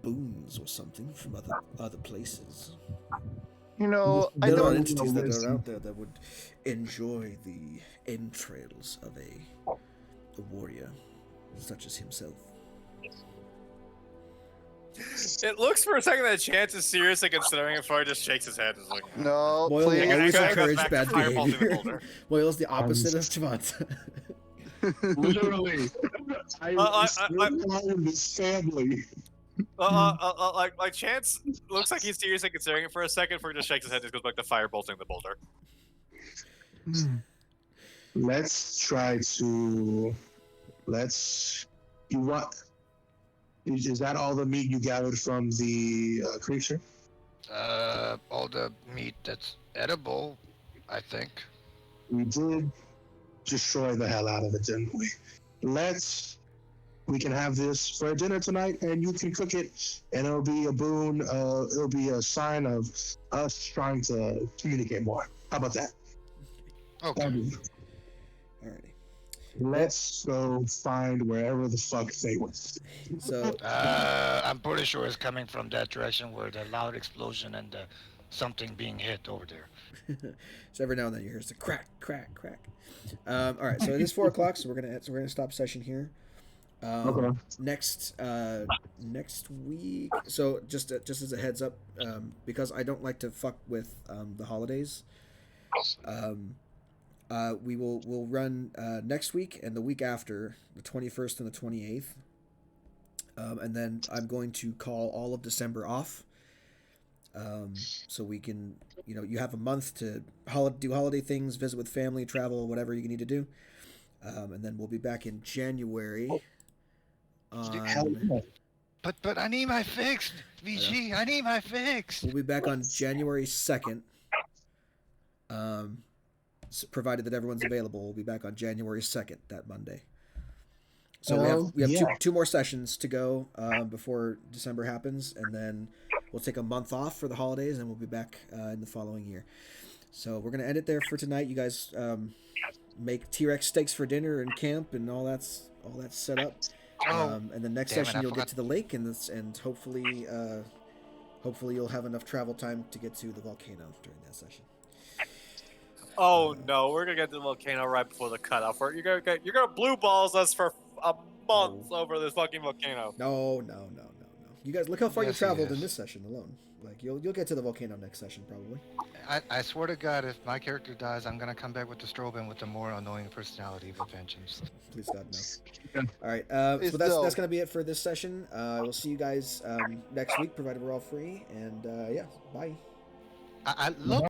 boons or something from other places. You know, There are entities that are out there that would enjoy the entrails of a warrior such as himself. It looks for a second that Chance is seriously considering it before he just shakes his head. It's like, no, Boyle please. will always Goes encourage back to bad fireball through the behavior. boulder. Boyle's the opposite of Chavanta. Literally, I'm this family. like Chance looks like he's seriously considering it for a second before he just shakes his head and just goes back to firebolting the boulder. Let's try to. Is that all the meat you gathered from the creature? All the meat that's edible, I think. We did destroy the hell out of it, didn't we? We can have this for dinner tonight, and you can cook it, and it'll be a boon. It'll be a sign of us trying to communicate more. How about that? Okay. Alrighty. Let's go find wherever the fuck they went. So I'm pretty sure it's coming from that direction where the loud explosion and the something being hit over there. so every now and then you hear a crack, crack, crack. All right, so it is 4 o'clock, so we're gonna stop session here. Okay. Next week. So just as a heads up, because I don't like to fuck with the holidays. We'll run next week and the week after, the 21st and the 28th. And then I'm going to call all of December off. So we can, you have a month to do holiday things, visit with family, travel, whatever you need to do. And then we'll be back in January. Hell yeah. But I need my fix, VG. I need my fix. We'll be back on January 2nd. Provided that everyone's available, we'll be back on January 2nd, that Monday. So we have two more sessions to go before December happens, and then we'll take a month off for the holidays, and we'll be back in the following year. So we're gonna end it there for tonight. You guys make T-Rex steaks for dinner and camp, and all that's set up. And the next session you'll get to the lake, and hopefully you'll have enough travel time to get to the volcano during that session. Oh no, we're gonna get to the volcano right before the cutoff. You're gonna blue balls us for a month over this fucking volcano. No. You guys, look how far you Yes, traveled yes. in this session alone. Like you'll get to the volcano next session probably. I swear to God, if my character dies, I'm gonna come back with the Strobin with the more annoying personality of a vengeance. Please God no. All right, so that's gonna be it for this session. We'll see you guys next week, provided we're all free. And yeah, bye. I look.